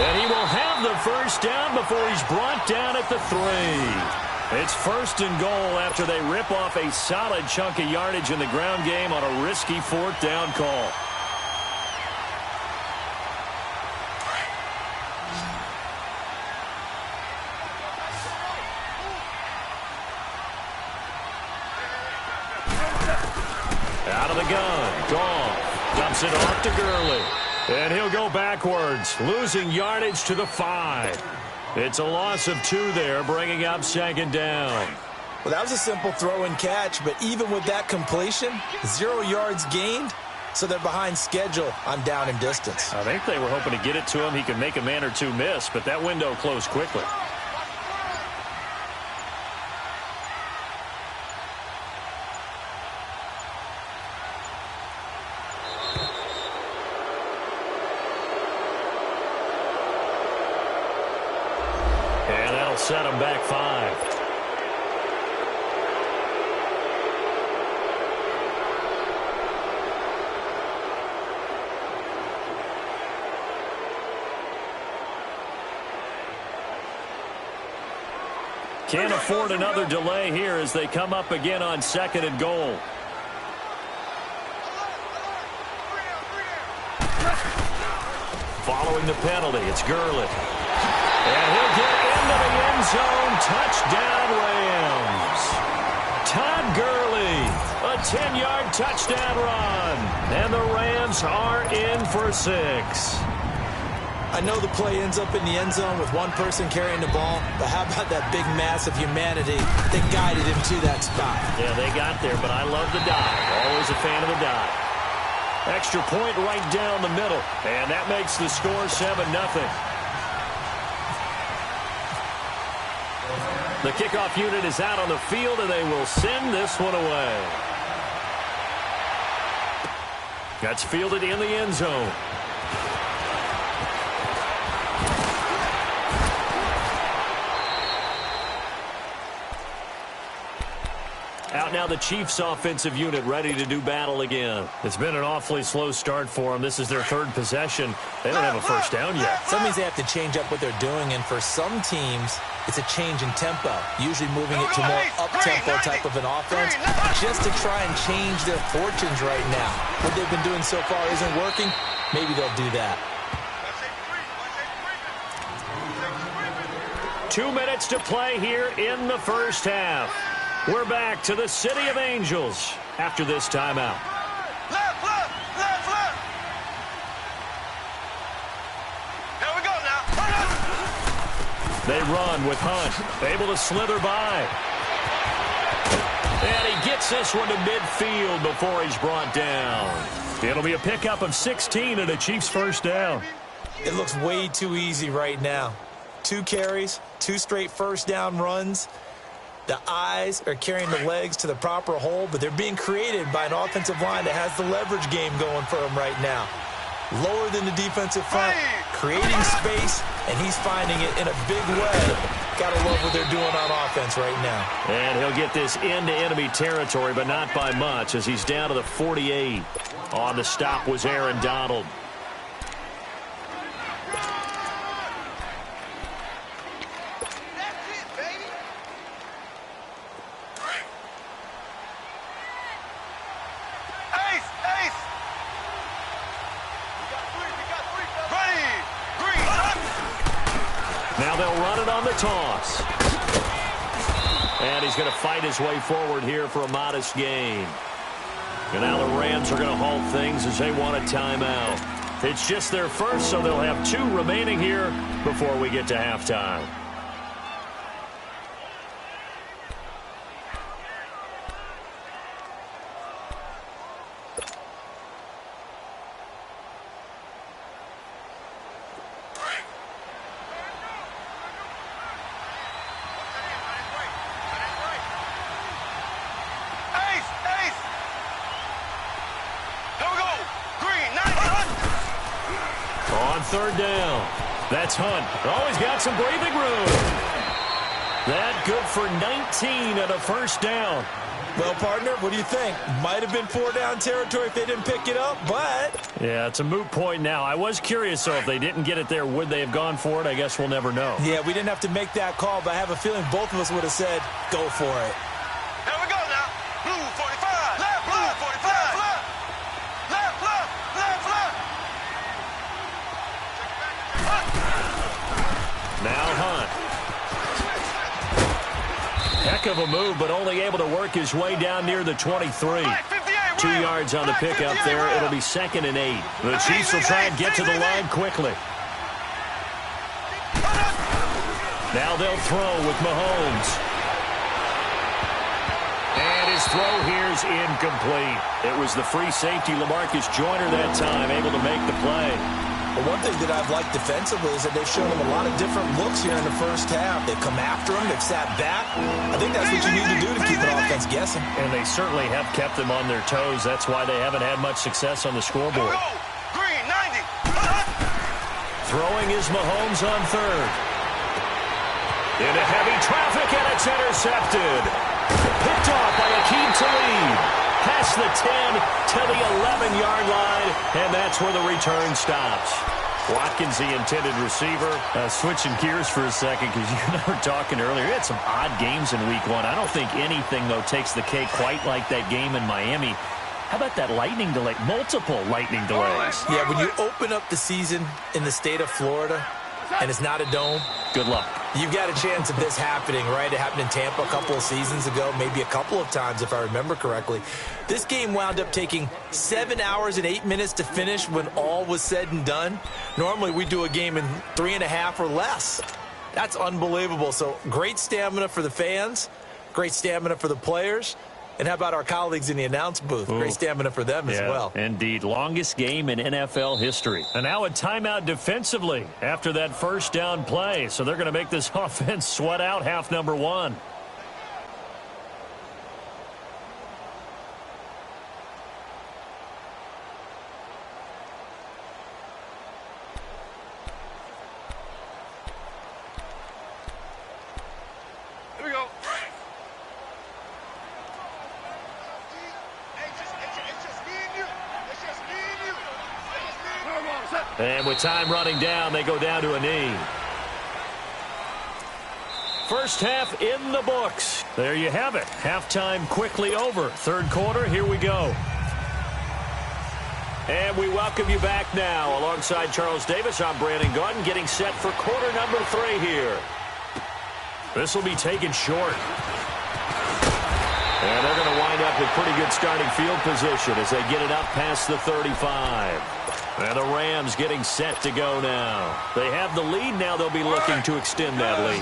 And he will have the first down before he's brought down at the 3. It's 1st and goal after they rip off a solid chunk of yardage in the ground game on a risky 4th down call. Out of the gun. Goff dumps it off to Gurley. And he'll go backwards, losing yardage to the 5. It's a loss of 2 there, bringing up 2nd down. Well, that was a simple throw and catch, but even with that completion, 0 yards gained, so they're behind schedule on down and distance. I think they were hoping to get it to him. He could make a man or two miss, but that window closed quickly. Set him back 5. Can't afford another delay here as they come up again on 2nd and goal. Following the penalty, it's Gurley. And he'll get into the end zone. Touchdown, Rams. Todd Gurley, a 10-yard touchdown run. And the Rams are in for 6. I know the play ends up in the end zone with one person carrying the ball, but how about that big mass of humanity that guided him to that spot? Yeah, they got there, but I love the dive. Always a fan of the dive. Extra point right down the middle, and that makes the score 7-0. The kickoff unit is out on the field, and they will send this one away. That's fielded in the end zone. Out now the Chiefs offensive unit ready to do battle again. It's been an awfully slow start for them. This is their 3rd possession. They don't have a first down yet. So that means they have to change up what they're doing, and for some teams, it's a change in tempo, usually moving it to more up-tempo type of an offense just to try and change their fortunes right now. What they've been doing so far isn't working. Maybe they'll do that. 2 minutes to play here in the first half. We're back to the City of Angels after this timeout. Left, left, left, left. Here we go now. They run with Hunt, able to slither by. And he gets this one to midfield before he's brought down. It'll be a pickup of 16 and a Chiefs first down. It looks way too easy right now. 2 carries, 2 straight first down runs. The eyes are carrying the legs to the proper hole, but they're being created by an offensive line that has the leverage game going for them right now. Lower than the defensive front, creating space, and he's finding it in a big way. Gotta love what they're doing on offense right now. And he'll get this into enemy territory, but not by much, as he's down to the 48. On the stop was Aaron Donald. Now they'll run it on the toss. And he's going to fight his way forward here for a modest gain. And now the Rams are going to halt things as they want a timeout. It's just their first, so they'll have 2 remaining here before we get to halftime. Third down. That's Hunt. Always got some breathing room. That good for 19 and a first down. Well, partner, what do you think? Might have been 4-down territory if they didn't pick it up, but... Yeah, it's a moot point now. I was curious, so if they didn't get it there, would they have gone for it? I guess we'll never know. Yeah, we didn't have to make that call, but I have a feeling both of us would have said, go for it. Here we go now. Blue 45. Left, blue 45. Left, left, left, left, left. Now Hunt. Heck of a move, but only able to work his way down near the 23. 2 yards on the pickup there. It'll be 2nd and 8. The Chiefs will try and get to the line quickly. Now they'll throw with Mahomes. And his throw here's incomplete. It was the free safety, LaMarcus Joyner, that time, able to make the play. But one thing that I've liked defensively is that they've shown them a lot of different looks here in the first half. They've come after them. They've sat back. I think that's what you need to do to keep an offense guessing. And they certainly have kept them on their toes. That's why they haven't had much success on the scoreboard. Green 90. Throwing is Mahomes on third. Into heavy traffic, and it's intercepted. Picked off by Akeem Talib. Past the 10 to the 11-yard line, and that's where the return stops. Watkins, the intended receiver. Switching gears for a second, because you and I were talking earlier. We had some odd games in Week 1. I don't think anything, though, takes the cake quite like that game in Miami. How about that lightning delay? Multiple lightning delays. Yeah, when you open up the season in the state of Florida, and it's not a dome, good luck. You've got a chance of this happening, right? It happened in Tampa a couple of seasons ago, maybe a couple of times if I remember correctly. This game wound up taking 7 hours and 8 minutes to finish when all was said and done. Normally we do a game in 3.5 or less. That's unbelievable. So great stamina for the fans, great stamina for the players. And how about our colleagues in the announce booth? Ooh. Great stamina for them as well. Indeed. Longest game in NFL history. And now a timeout defensively after that first down play. So they're going to make this offense sweat out half number 1. Here we go. And with time running down, they go down to a knee. First half in the books. There you have it. Halftime quickly over. Third quarter, here we go. And we welcome you back now. Alongside Charles Davis, I'm Brandon Gordon, getting set for quarter number 3 here. This will be taken short. And they're going to wind up with pretty good starting field position as they get it up past the 35. And the Rams getting set to go now. They have the lead now. They'll be looking to extend that lead.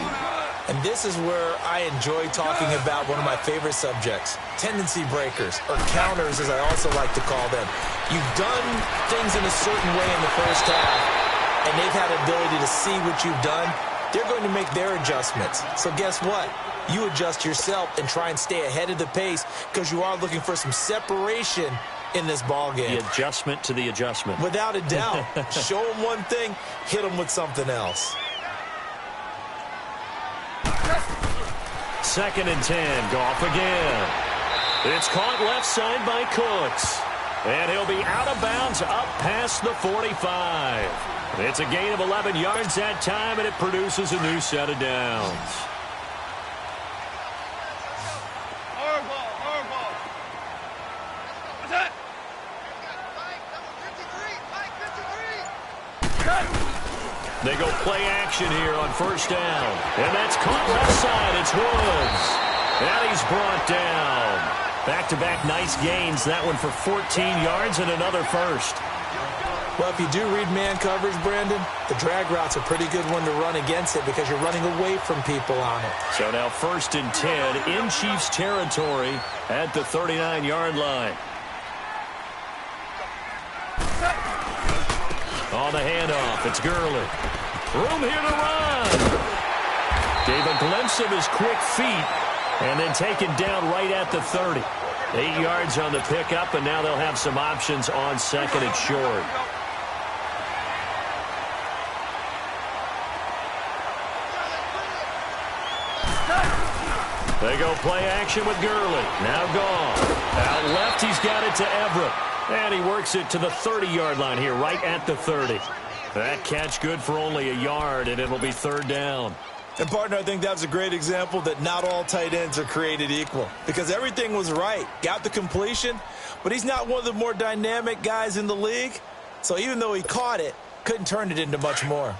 And this is where I enjoy talking about one of my favorite subjects, tendency breakers, or counters as I also like to call them. You've done things in a certain way in the first half, and they've had the ability to see what you've done. They're going to make their adjustments. So guess what? You adjust yourself and try and stay ahead of the pace because you are looking for some separation in this ball game. The adjustment to the adjustment. Without a doubt. Show them one thing, hit them with something else. 2nd and 10. Goff again. It's caught left side by Cooks. And he'll be out of bounds up past the 45. It's a gain of 11 yards that time, and it produces a new set of downs. They go play action here on first down. And that's caught left side. It's Woods. And he's brought down. Back-to-back nice gains. That one for 14 yards and another first. Well, if you do read man coverage, Brandon, the drag route's a pretty good one to run against it because you're running away from people on it. So now 1st and 10 in Chiefs territory at the 39-yard line. On the handoff, it's Gurley. Room here to run. Gave a glimpse of his quick feet and then taken down right at the 30. 8 yards on the pickup, and now they'll have some options on 2nd and short. They go play action with Gurley. Now gone. Out left, he's got it to Everett. And he works it to the 30-yard line here, right at the 30. That catch good for only a yard, and it'll be 3rd down. And, partner, I think that was a great example that not all tight ends are created equal. Because everything was right. Got the completion, but he's not one of the more dynamic guys in the league. So even though he caught it, couldn't turn it into much more.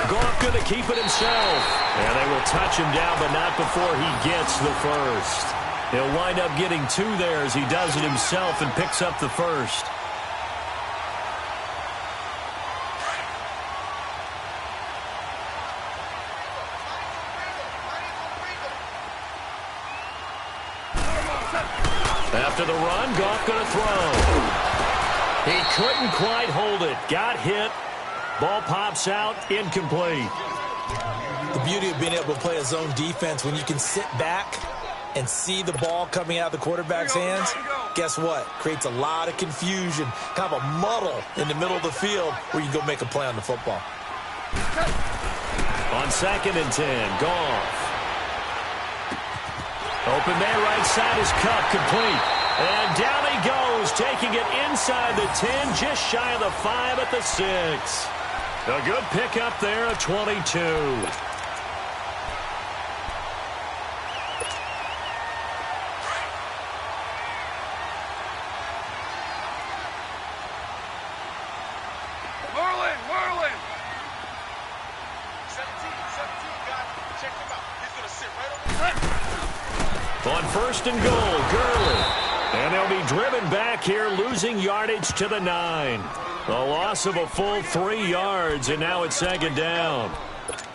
Goff going to keep it himself. And they will touch him down, but not before he gets the first. He'll wind up getting 2 there as he does it himself and picks up the first. After the run, Goff going to throw. He couldn't quite hold it. Got hit. Ball pops out, incomplete. The beauty of being able to play a zone defense when you can sit back and see the ball coming out of the quarterback's hands, guess what? Creates a lot of confusion, kind of a muddle in the middle of the field where you can go make a play on the football. On 2nd and 10, Goff. Open man right side is cut, complete. And down he goes, taking it inside the 10, just shy of the 5 at the 6. A good pickup there at 22. Whirling. 17, guys. Check him out. He's going to sit right over there. On 1st and goal, Gurley. And they'll be driven back here, losing yardage to the 9. A loss of a full 3 yards, and now it's 2nd down.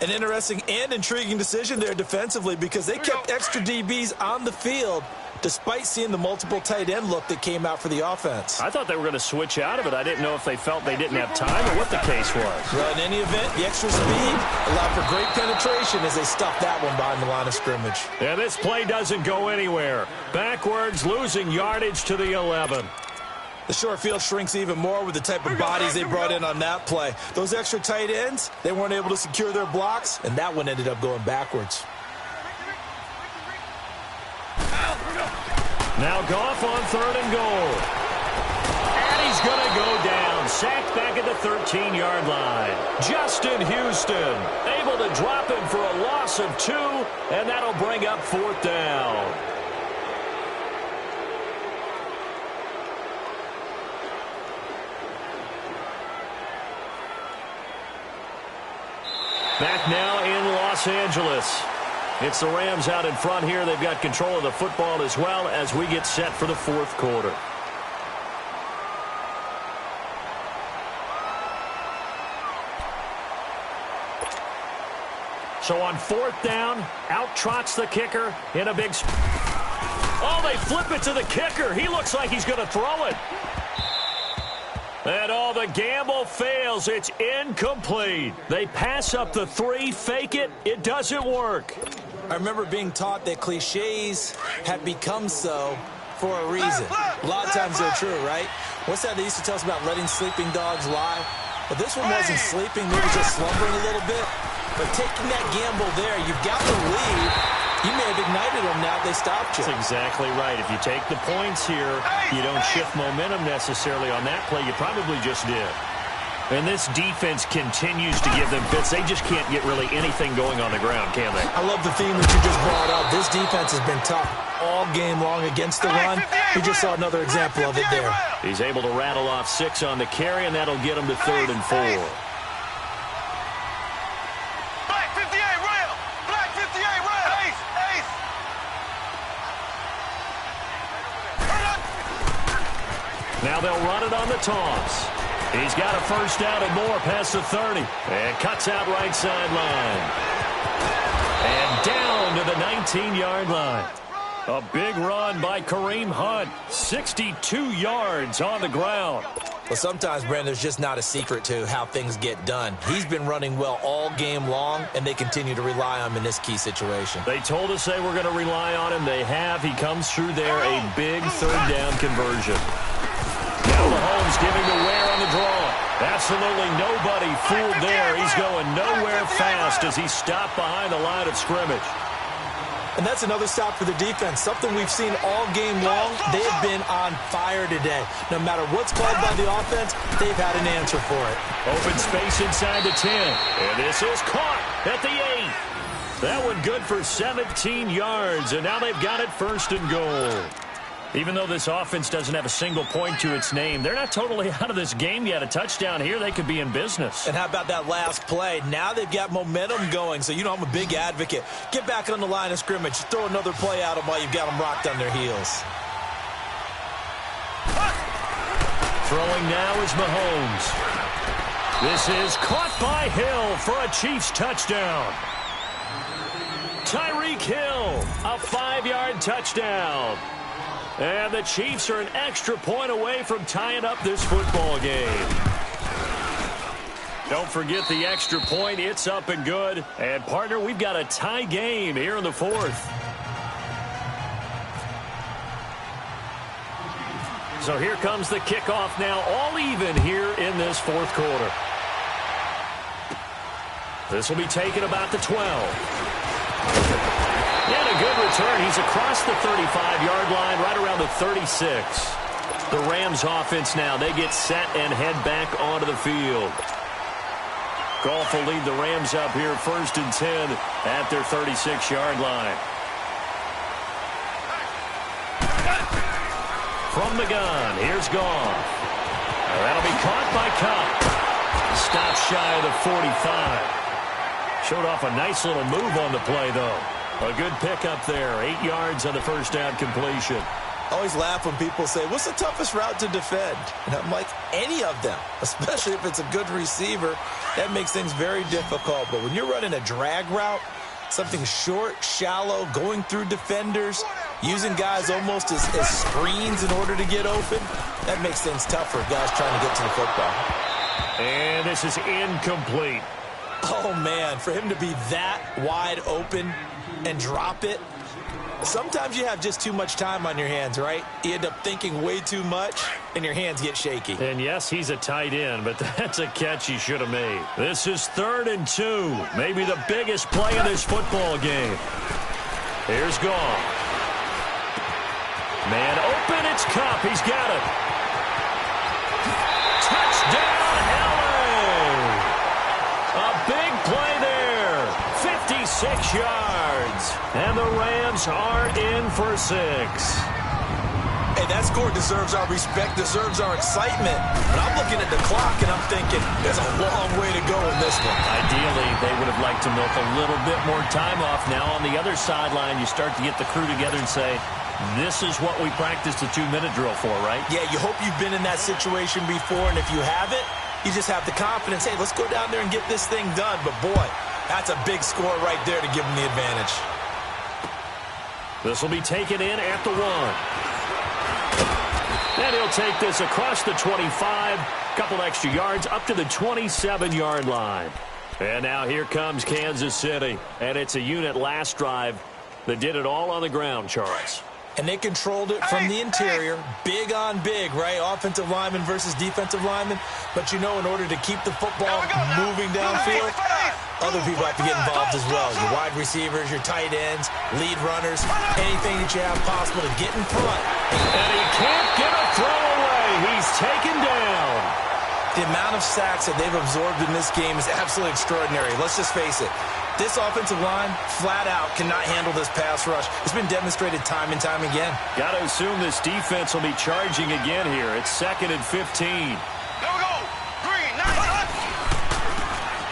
An interesting and intriguing decision there defensively because they kept extra DBs on the field despite seeing the multiple tight end look that came out for the offense. I thought they were going to switch out of it. I didn't know if they felt they didn't have time or what the case was. Well, in any event, the extra speed allowed for great penetration as they stuffed that one behind the line of scrimmage. And this play doesn't go anywhere. Backwards, losing yardage to the 11. The short field shrinks even more with the type of bodies they brought in on that play. Those extra tight ends, they weren't able to secure their blocks, and that one ended up going backwards. Now Goff on 3rd and goal. And he's going to go down. Sacked back at the 13-yard line. Justin Houston able to drop him for a loss of 2, and that'll bring up 4th down. Back now in Los Angeles. It's the Rams out in front here. They've got control of the football as well as we get set for the 4th quarter. So on 4th down, out trots the kicker in a big... Oh, they flip it to the kicker. He looks like he's going to throw it. And all the gamble fails. It's incomplete. They pass up the 3, fake it. It doesn't work. I remember being taught that cliches have become so for a reason. A lot of times they're true, right? What's that they used to tell us about letting sleeping dogs lie? But this one wasn't sleeping, maybe just slumbering a little bit. But taking that gamble there, you've got the lead. You may have ignited them now they stopped you. That's exactly right. If you take the points here, you don't shift momentum necessarily on that play. You probably just did. And this defense continues to give them fits. They just can't get really anything going on the ground, can they? I love the theme that you just brought up. This defense has been tough all game long against the run. We just saw another example of it there. He's able to rattle off 6 on the carry, and that'll get him to 3rd and 4. Now they'll run it on the toss. He's got a first down and more past the 30. And cuts out right sideline. And down to the 19-yard line. A big run by Kareem Hunt. 62 yards on the ground. Well, sometimes, Brandon, there's just not a secret to how things get done. He's been running well all game long, and they continue to rely on him in this key situation. They told us they were going to rely on him. They have. He comes through there, a big third down conversion. Now Mahomes giving the wear on the draw. Absolutely nobody fooled there. He's going nowhere fast as he's stopped behind the line of scrimmage. And that's another stop for the defense, something we've seen all game long. They have been on fire today. No matter what's called by the offense, they've had an answer for it. Open space inside the 10. And this is caught at the 8. That one good for 17 yards, and now they've got it first and goal. Even though this offense doesn't have a single point to its name, they're not totally out of this game yet. A touchdown here, they could be in business. And how about that last play? Now they've got momentum going, so you know I'm a big advocate. Get back on the line of scrimmage. Throw another play at them while you've got them rocked on their heels. Throwing now is Mahomes. This is caught by Hill for a Chiefs touchdown. Tyreek Hill, a 5-yard touchdown. And the Chiefs are an extra point away from tying up this football game. Don't forget the extra point. It's up and good. And, partner, we've got a tie game here in the fourth. So here comes the kickoff now, all even here in this fourth quarter. This will be taken about the 12. And a good return. He's across the 35-yard line, right around the 36. The Rams offense now, they get set and head back onto the field. Goff will lead the Rams up here first and 10 at their 36-yard line. From the gun, here's Goff. That'll be caught by Cup. Stopped shy of the 45. Showed off a nice little move on the play, though. A good pickup there. 8 yards on the first down completion. I always laugh when people say, what's the toughest route to defend? And I'm like, any of them, especially if it's a good receiver. That makes things very difficult. But when you're running a drag route, something short, shallow, going through defenders, using guys almost as screens in order to get open, that makes things tough for guys trying to get to the football. And this is incomplete. Oh, man, for him to be that wide open and drop it. Sometimes you have just too much time on your hands, right? You end up thinking way too much, and your hands get shaky. And, yes, he's a tight end, but that's a catch he should have made. This is 3rd and 2, maybe the biggest play in this football game. Here's Goff. Man open, it's Cup. He's got it. Touchdown, LA! A big play there. 56 yards. And the Rams are in for 6. Hey, that score deserves our respect, deserves our excitement. But I'm looking at the clock, and I'm thinking there's a long way to go in this one. Ideally, they would have liked to milk a little bit more time off. Now, on the other sideline, you start to get the crew together and say, this is what we practiced the 2-minute drill for, right? Yeah, you hope you've been in that situation before, and if you haven't, you just have the confidence, hey, let's go down there and get this thing done. But, boy, that's a big score right there to give them the advantage. This will be taken in at the 1. And he'll take this across the 25, couple extra yards up to the 27-yard line. And now here comes Kansas City. And it's a unit last drive that did it all on the ground, Charles. And they controlled it from the interior, big on big, right? Offensive lineman versus defensive lineman. But, you know, in order to keep the football moving downfield, other people have to get involved as well. Your wide receivers, your tight ends, lead runners, anything that you have possible to get in front. And he can't get a throw away. He's taken down. The amount of sacks that they've absorbed in this game is absolutely extraordinary. Let's just face it. This offensive line, flat out, cannot handle this pass rush. It's been demonstrated time and time again. Got to assume this defense will be charging again here. It's 2nd and 15. There we go. Green, nice.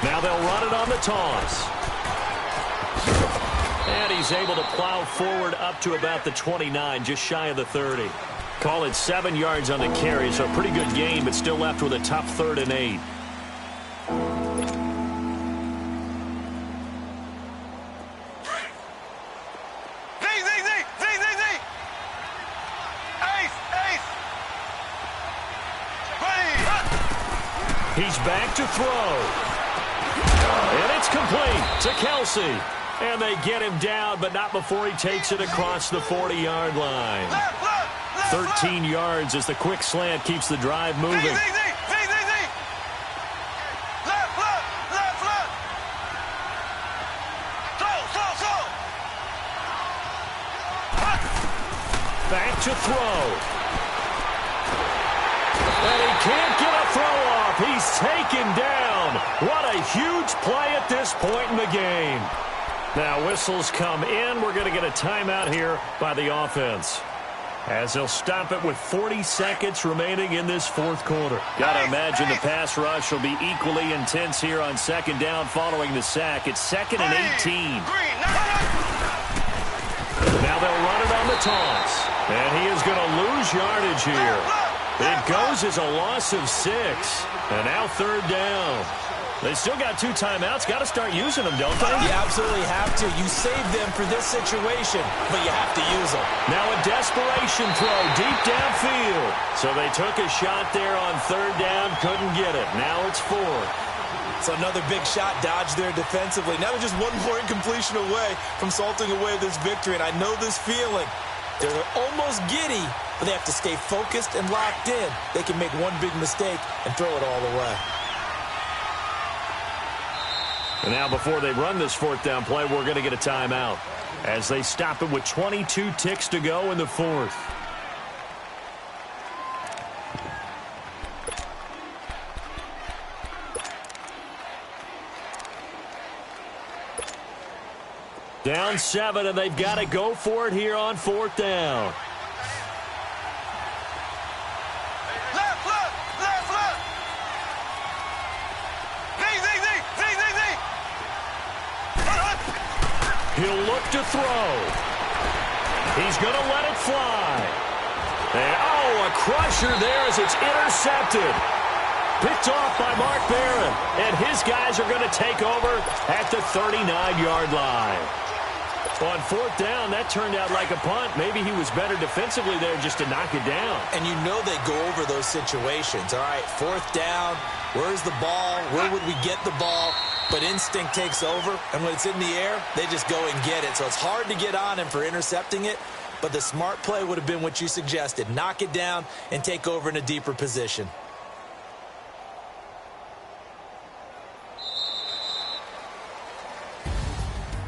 Now they'll run it on the toss. And he's able to plow forward up to about the 29, just shy of the 30. Call it 7 yards on the carry, so a pretty good gain, but still left with a tough 3rd and 8. He's back to throw. And it's complete to Kelsey. And they get him down, but not before he takes it across the 40-yard line. 13 yards as the quick slant keeps the drive moving. Back to throw. And he can't get a throw off. He's taken down. What a huge play at this point in the game. Now whistles come in. We're going to get a timeout here by the offense, as they'll stop it with 40 seconds remaining in this 4th quarter. Got to imagine the pass rush will be equally intense here on 2nd down following the sack. It's 2nd and 18. Now they'll run it on the toss. And he is going to lose yardage here. It goes as a loss of 6. And now 3rd down. They still got 2 timeouts. Got to start using them, don't they? You absolutely have to. You save them for this situation, but you have to use them. Now a desperation throw deep downfield. So they took a shot there on 3rd down. Couldn't get it. Now it's 4th. So another big shot dodged there defensively. Now they're just one more incompletion away from salting away this victory. And I know this feeling. They're almost giddy, but they have to stay focused and locked in. They can make one big mistake and throw it all away. And now before they run this 4th down play, we're going to get a timeout as they stop it with 22 ticks to go in the 4th. Down 7, and they've got to go for it here on 4th down. He'll look to throw. He's going to let it fly. And, a crusher there as it's intercepted. Picked off by Mark Barron. And his guys are going to take over at the 39-yard line. On 4th down, that turned out like a punt. Maybe he was better defensively there just to knock it down. And you know they go over those situations. All right, 4th down, where's the ball? Where would we get the ball? But instinct takes over, and when it's in the air, they just go and get it. So it's hard to get on him for intercepting it, but the smart play would have been what you suggested. Knock it down and take over in a deeper position.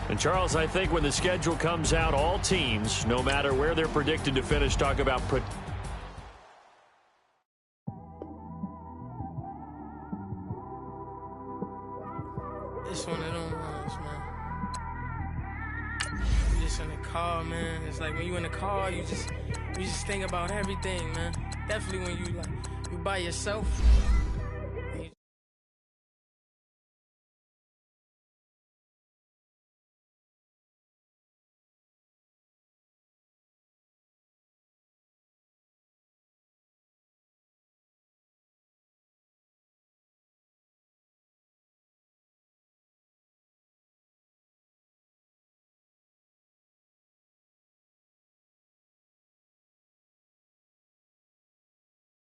And, Charles, I think when the schedule comes out, all teams, no matter where they're predicted to finish, talk about It's one of them ones, man. You just in the car, man. It's like when you in the car, you just think about everything, man. Definitely when you by yourself.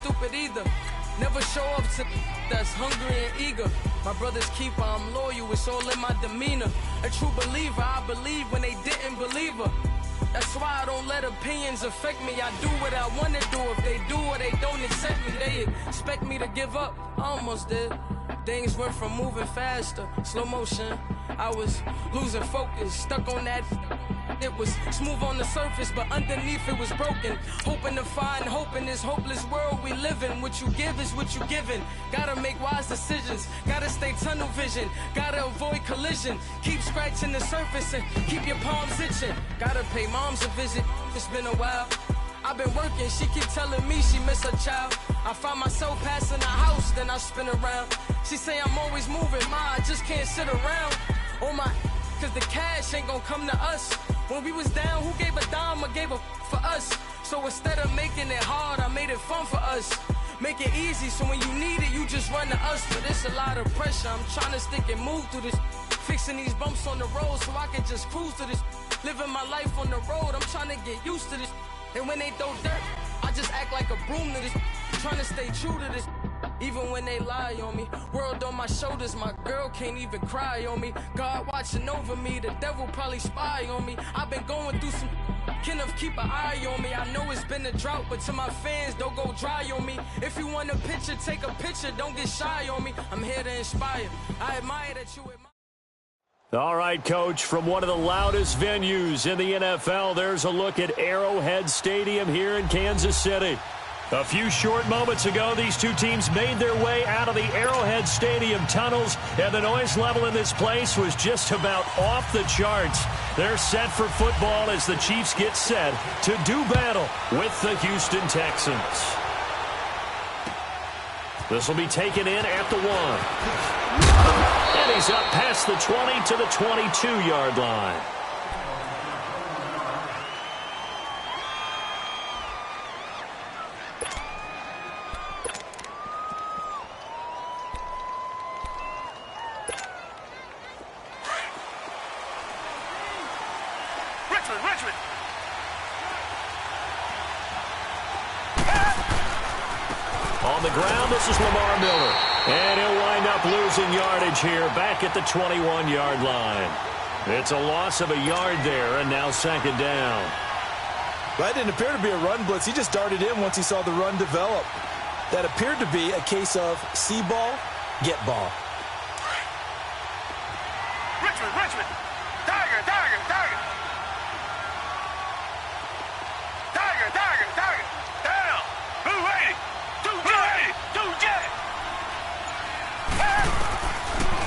Stupid either. Never show up to that's hungry and eager. My brother's keeper, I'm loyal, it's all in my demeanor. A true believer, I believe when they didn't believe her. That's why I don't let opinions affect me. I do what I want to do. If they do or they don't accept me, they expect me to give up. I almost did. Things went from moving faster, slow motion. I was losing focus, stuck on that. It was smooth on the surface, but underneath it was broken. Hoping to find hope in this hopeless world we live in. What you give is what you given. Gotta make wise decisions. Gotta stay tunnel vision. Gotta avoid collision. Keep scratching the surface and keep your palms itching. Gotta pay moms a visit. It's been a while. I've been working, she keep telling me she miss her child. I find myself passing the house, then I spin around. She say I'm always moving, ma, I just can't sit around. Oh my, cause the cash ain't gonna come to us. When we was down, who gave a dime or gave a for us? So instead of making it hard, I made it fun for us. Make it easy, so when you need it, you just run to us. But it's a lot of pressure, I'm trying to stick and move through this. Fixing these bumps on the road so I can just cruise to this. Living my life on the road, I'm trying to get used to this. And when they throw dirt, I just act like a broom to this. Trying to stay true to this. Even when they lie on me, world on my shoulders, my girl can't even cry on me. God watching over me, the devil probably spy on me. I've been going through some, Kenneth keep an eye on me. I know it's been a drought, but to my fans, don't go dry on me. If you want a picture, take a picture, don't get shy on me. I'm here to inspire, I admire that you admire. All right, Coach, from one of the loudest venues in the NFL, there's a look at Arrowhead Stadium here in Kansas City. A few short moments ago, these two teams made their way out of the Arrowhead Stadium tunnels, and the noise level in this place was just about off the charts. They're set for football as the Chiefs get set to do battle with the Houston Texans. This will be taken in at the 1. And he's up past the 20 to the 22-yard line. On the ground, this is Lamar Miller. And he'll wind up losing yardage here back at the 21-yard line. It's a loss of a yard there, and now second down. That didn't appear to be a run blitz. He just darted in once he saw the run develop. That appeared to be a case of see ball, get ball. Richmond. Tiger. Down. 280. 2J.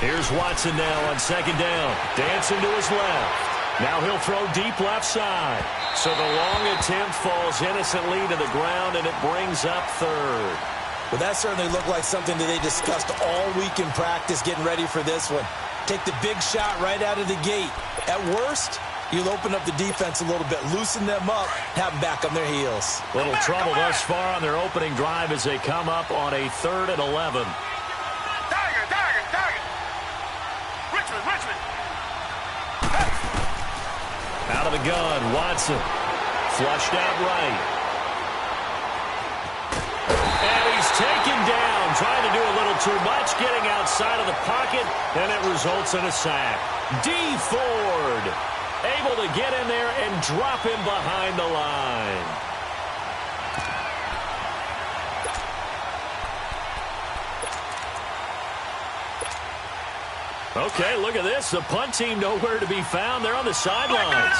Here's Watson now on second down. Dancing to his left. Now he'll throw deep left side. So the long attempt falls innocently to the ground, and it brings up third. Well, that certainly looked like something that they discussed all week in practice getting ready for this one. Take the big shot right out of the gate. At worst, you'll open up the defense a little bit, loosen them up, have them back on their heels. Little trouble thus far on their opening drive as they come up on a 3rd and 11. Tiger. Richmond. Out of the gun, Watson. Flushed out right. And he's taken down, trying to do a little too much, getting outside of the pocket, and it results in a sack. D. Ford able to get in there and drop him behind the line. Okay, look at this. The punt team nowhere to be found. They're on the sidelines.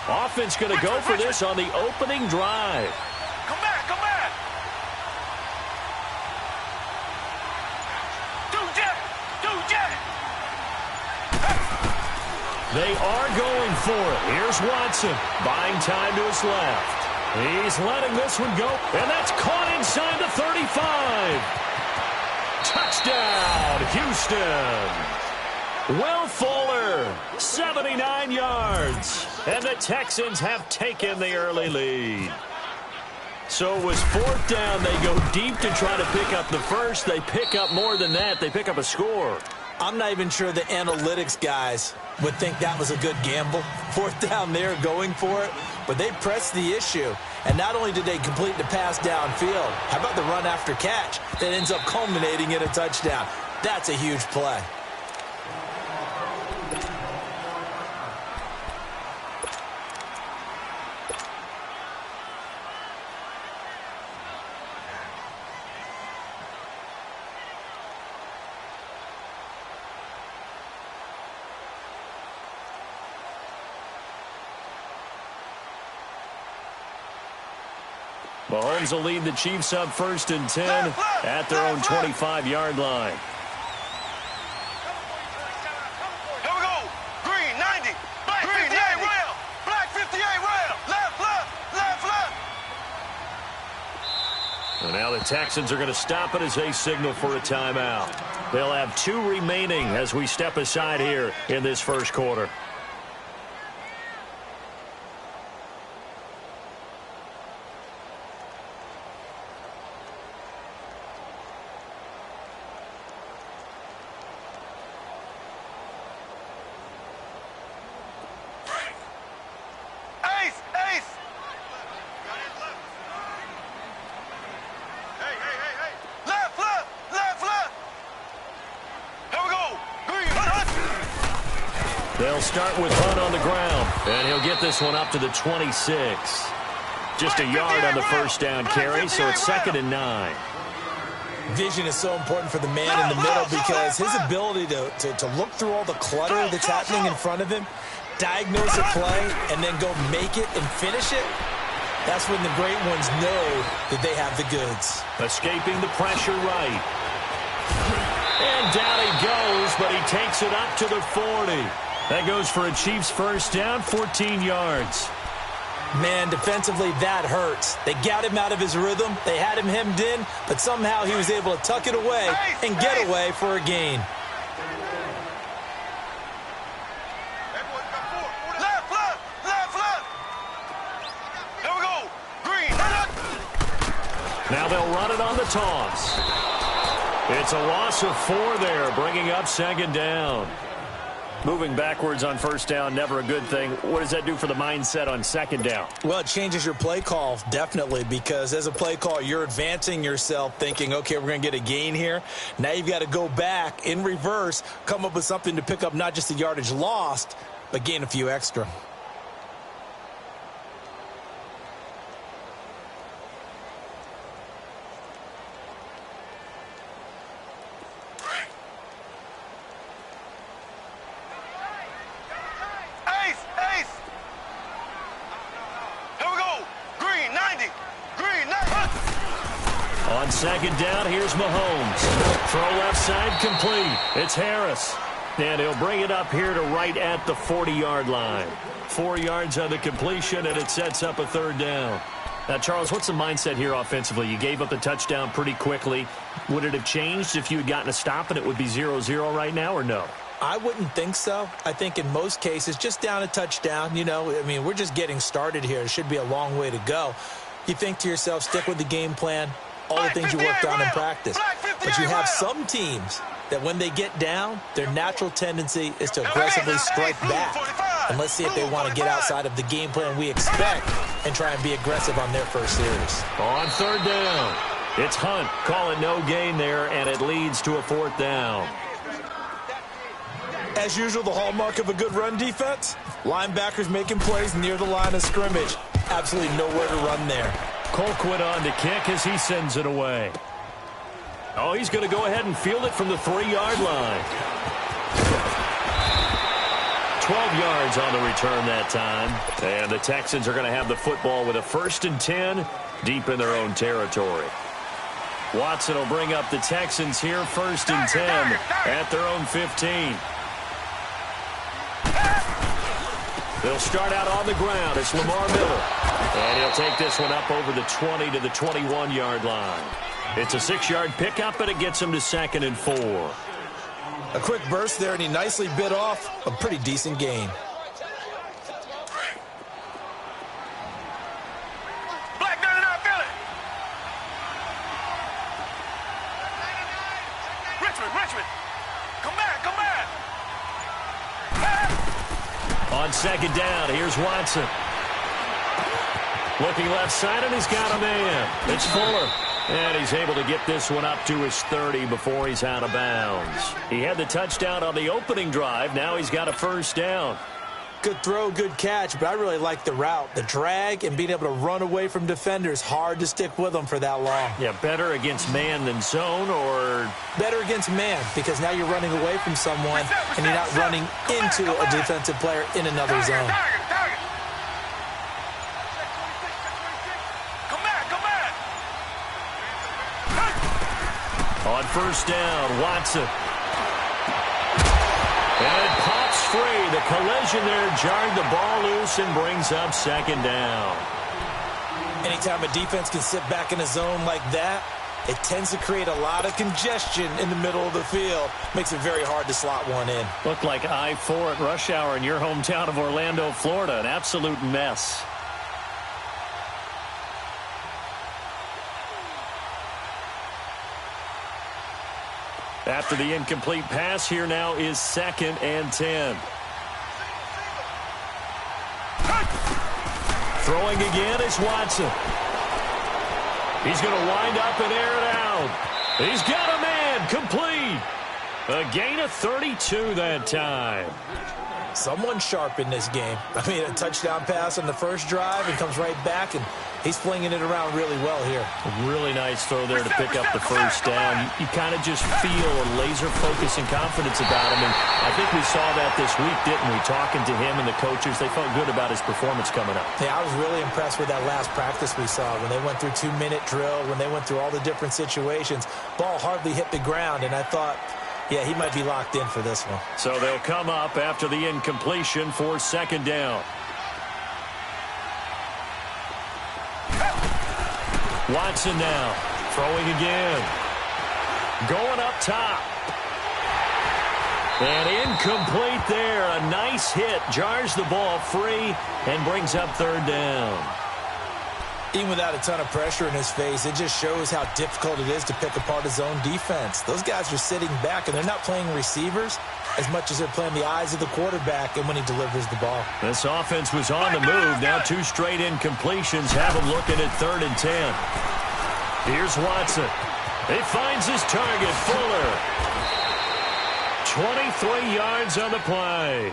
Offense going to go for this on the opening drive. Come back. 2J. They are going for it. Here's Watson, buying time to his left. He's letting this one go, and that's caught inside the 35. Touchdown, Houston. Will Fuller, 79 yards, and the Texans have taken the early lead. So it was 4th down. They go deep to try to pick up the first. They pick up more than that. They pick up a score. I'm not even sure the analytics guys would think that was a good gamble. 4th down there going for it, but they pressed the issue. And not only did they complete the pass downfield, how about the run after catch that ends up culminating in a touchdown? That's a huge play. Mahomes will lead the Chiefs up 1st and 10 at their own 25-yard line. Here we go. Green 90. Black 58 round. Black 58 round. Left. And now the Texans are going to stop it as they signal for a timeout. They'll have 2 remaining as we step aside here in this first quarter. They'll start with Hunt on the ground, and he'll get this one up to the 26. Just a yard on the first down carry, so it's 2nd and 9. Vision is so important for the man in the middle because his ability to look through all the clutter that's happening in front of him, diagnose a play, and then go make it and finish it, that's when the great ones know that they have the goods. Escaping the pressure right. And down he goes, but he takes it up to the 40. That goes for a Chiefs first down, 14 yards. Man, defensively, that hurts. They got him out of his rhythm. They had him hemmed in, but somehow he was able to tuck it away and get away for a gain. Left, left, left, left. Here we go. Green. Now they'll run it on the toss. It's a loss of 4 there, bringing up 2nd down. Moving backwards on first down, never a good thing. What does that do for the mindset on 2nd down? Well, it changes your play call, definitely, because as a play call, you're advancing yourself thinking, okay, we're going to get a gain here. Now you've got to go back in reverse, come up with something to pick up not just the yardage lost, but gain a few extra. On 2nd down, here's Mahomes. Throw left side, complete. It's Harris. And he'll bring it up here to right at the 40-yard line. 4 yards on the completion, and it sets up a 3rd down. Now, Charles, what's the mindset here offensively? You gave up the touchdown pretty quickly. Would it have changed if you had gotten a stop and it would be 0-0 right now, or no? I wouldn't think so. I think in most cases, just down a touchdown, we're just getting started here. It should be a long way to go. You think to yourself, stick with the game plan, all the things you worked on in practice. But you have some teams that when they get down, their natural tendency is to aggressively strike back. And let's see if they want to get outside of the game plan we expect and try and be aggressive on their first series. On 3rd down, it's Hunt calling no gain there, and it leads to a 4th down. As usual, the hallmark of a good run defense, linebackers making plays near the line of scrimmage. Absolutely nowhere to run there. Colquitt on to kick as he sends it away. Oh, he's going to go ahead and field it from the 3-yard line. 12 yards on the return that time. And the Texans are going to have the football with a 1st and 10 deep in their own territory. Watson will bring up the Texans here, 1st and 10 at their own 15. They'll start out on the ground. It's Lamar Miller. And he'll take this one up over the 20 to the 21-yard line. It's a 6-yard pickup, and it gets him to 2nd and 4. A quick burst there, and he nicely bit off a pretty decent gain. Black 99, feel it. Richmond. Come back. On 2nd down, here's Watson. Looking left side, and he's got a man. It's Fuller. And he's able to get this one up to his 30 before he's out of bounds. He had the touchdown on the opening drive. Now he's got a 1st down. Good throw, good catch, but I really like the route. The drag and being able to run away from defenders, hard to stick with them for that long. Yeah, better against man than zone, or? Better against man, because now you're running away from someone and you're not running into a defensive player in another zone. On 1st down, Watson. And it pops free. The collision there jarred the ball loose and brings up 2nd down. Anytime a defense can sit back in a zone like that, it tends to create a lot of congestion in the middle of the field. Makes it very hard to slot one in. Looked like I-4 at rush hour in your hometown of Orlando, Florida. An absolute mess. After the incomplete pass, here now is 2nd and 10. Throwing again is Watson. He's going to wind up and air it out. He's got a man, complete. A gain of 32 that time. Someone's sharp in this game. I mean, a touchdown pass on the first drive and comes right back, and he's flinging it around really well here. A really nice throw there to pick up the first down. You kind of just feel a laser focus and confidence about him, and I think we saw that this week, didn't we? Talking to him and the coaches, they felt good about his performance coming up. Yeah, I was really impressed with that last practice we saw when they went through 2-minute drill, when they went through all the different situations. Ball hardly hit the ground, and I thought, yeah, he might be locked in for this one. So they'll come up after the incompletion for second down. Watson now, throwing again. Going up top. And incomplete there. A nice hit. Jars the ball free and brings up third down. Even without a ton of pressure in his face, it just shows how difficult it is to pick apart his own defense. Those guys are sitting back, and they're not playing receivers as much as they're playing the eyes of the quarterback and when he delivers the ball. This offense was on the move. Now 2 straight incompletions have him looking at 3rd and 10. Here's Watson. He finds his target, Fuller. 23 yards on the play.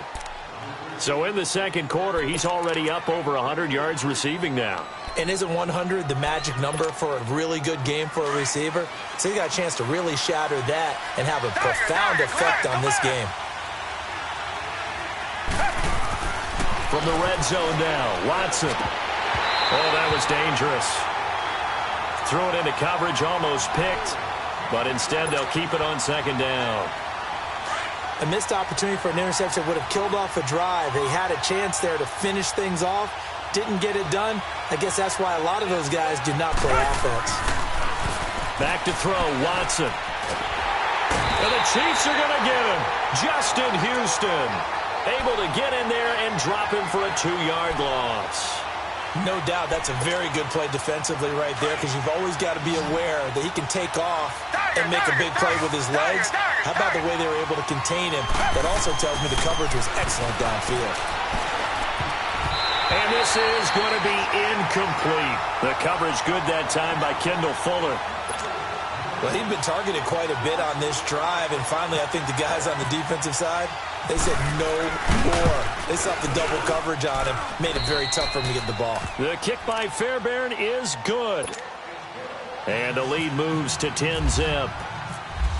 So in the second quarter, he's already up over 100 yards receiving now. And isn't 100 the magic number for a really good game for a receiver? So he got a chance to really shatter that and have a profound effect on this game. From the red zone now, Watson. Oh, that was dangerous. Threw it into coverage, almost picked, but instead they'll keep it on second down. A missed opportunity for an interception would have killed off a drive. They had a chance there to finish things off. Didn't get it done. I guess that's why a lot of those guys do not play offense. Back to throw, Watson. And the Chiefs are going to get him. Justin Houston able to get in there and drop him for a 2-yard loss. No doubt that's a very good play defensively right there, because you've always got to be aware that he can take off and make a big play with his legs. How about the way they were able to contain him? That also tells me the coverage was excellent downfield. And this is going to be incomplete. The coverage good that time by Kendall Fuller. Well, he'd been targeted quite a bit on this drive, and finally I think the guys on the defensive side, they said no more. They stopped the double coverage on him, made it very tough for him to get the ball. The kick by Fairbairn is good. And the lead moves to 10-zip.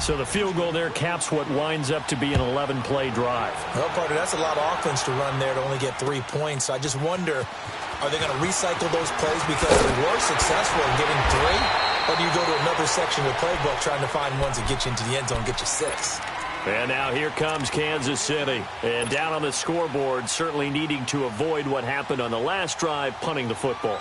So the field goal there caps what winds up to be an 11-play drive. Well, partner, that's a lot of offense to run there to only get 3 points. So I just wonder, are they going to recycle those plays because they were successful in getting 3? Or do you go to another section of the playbook trying to find ones that get you into the end zone and get you 6? And now here comes Kansas City. And down on the scoreboard, certainly needing to avoid what happened on the last drive, punting the football.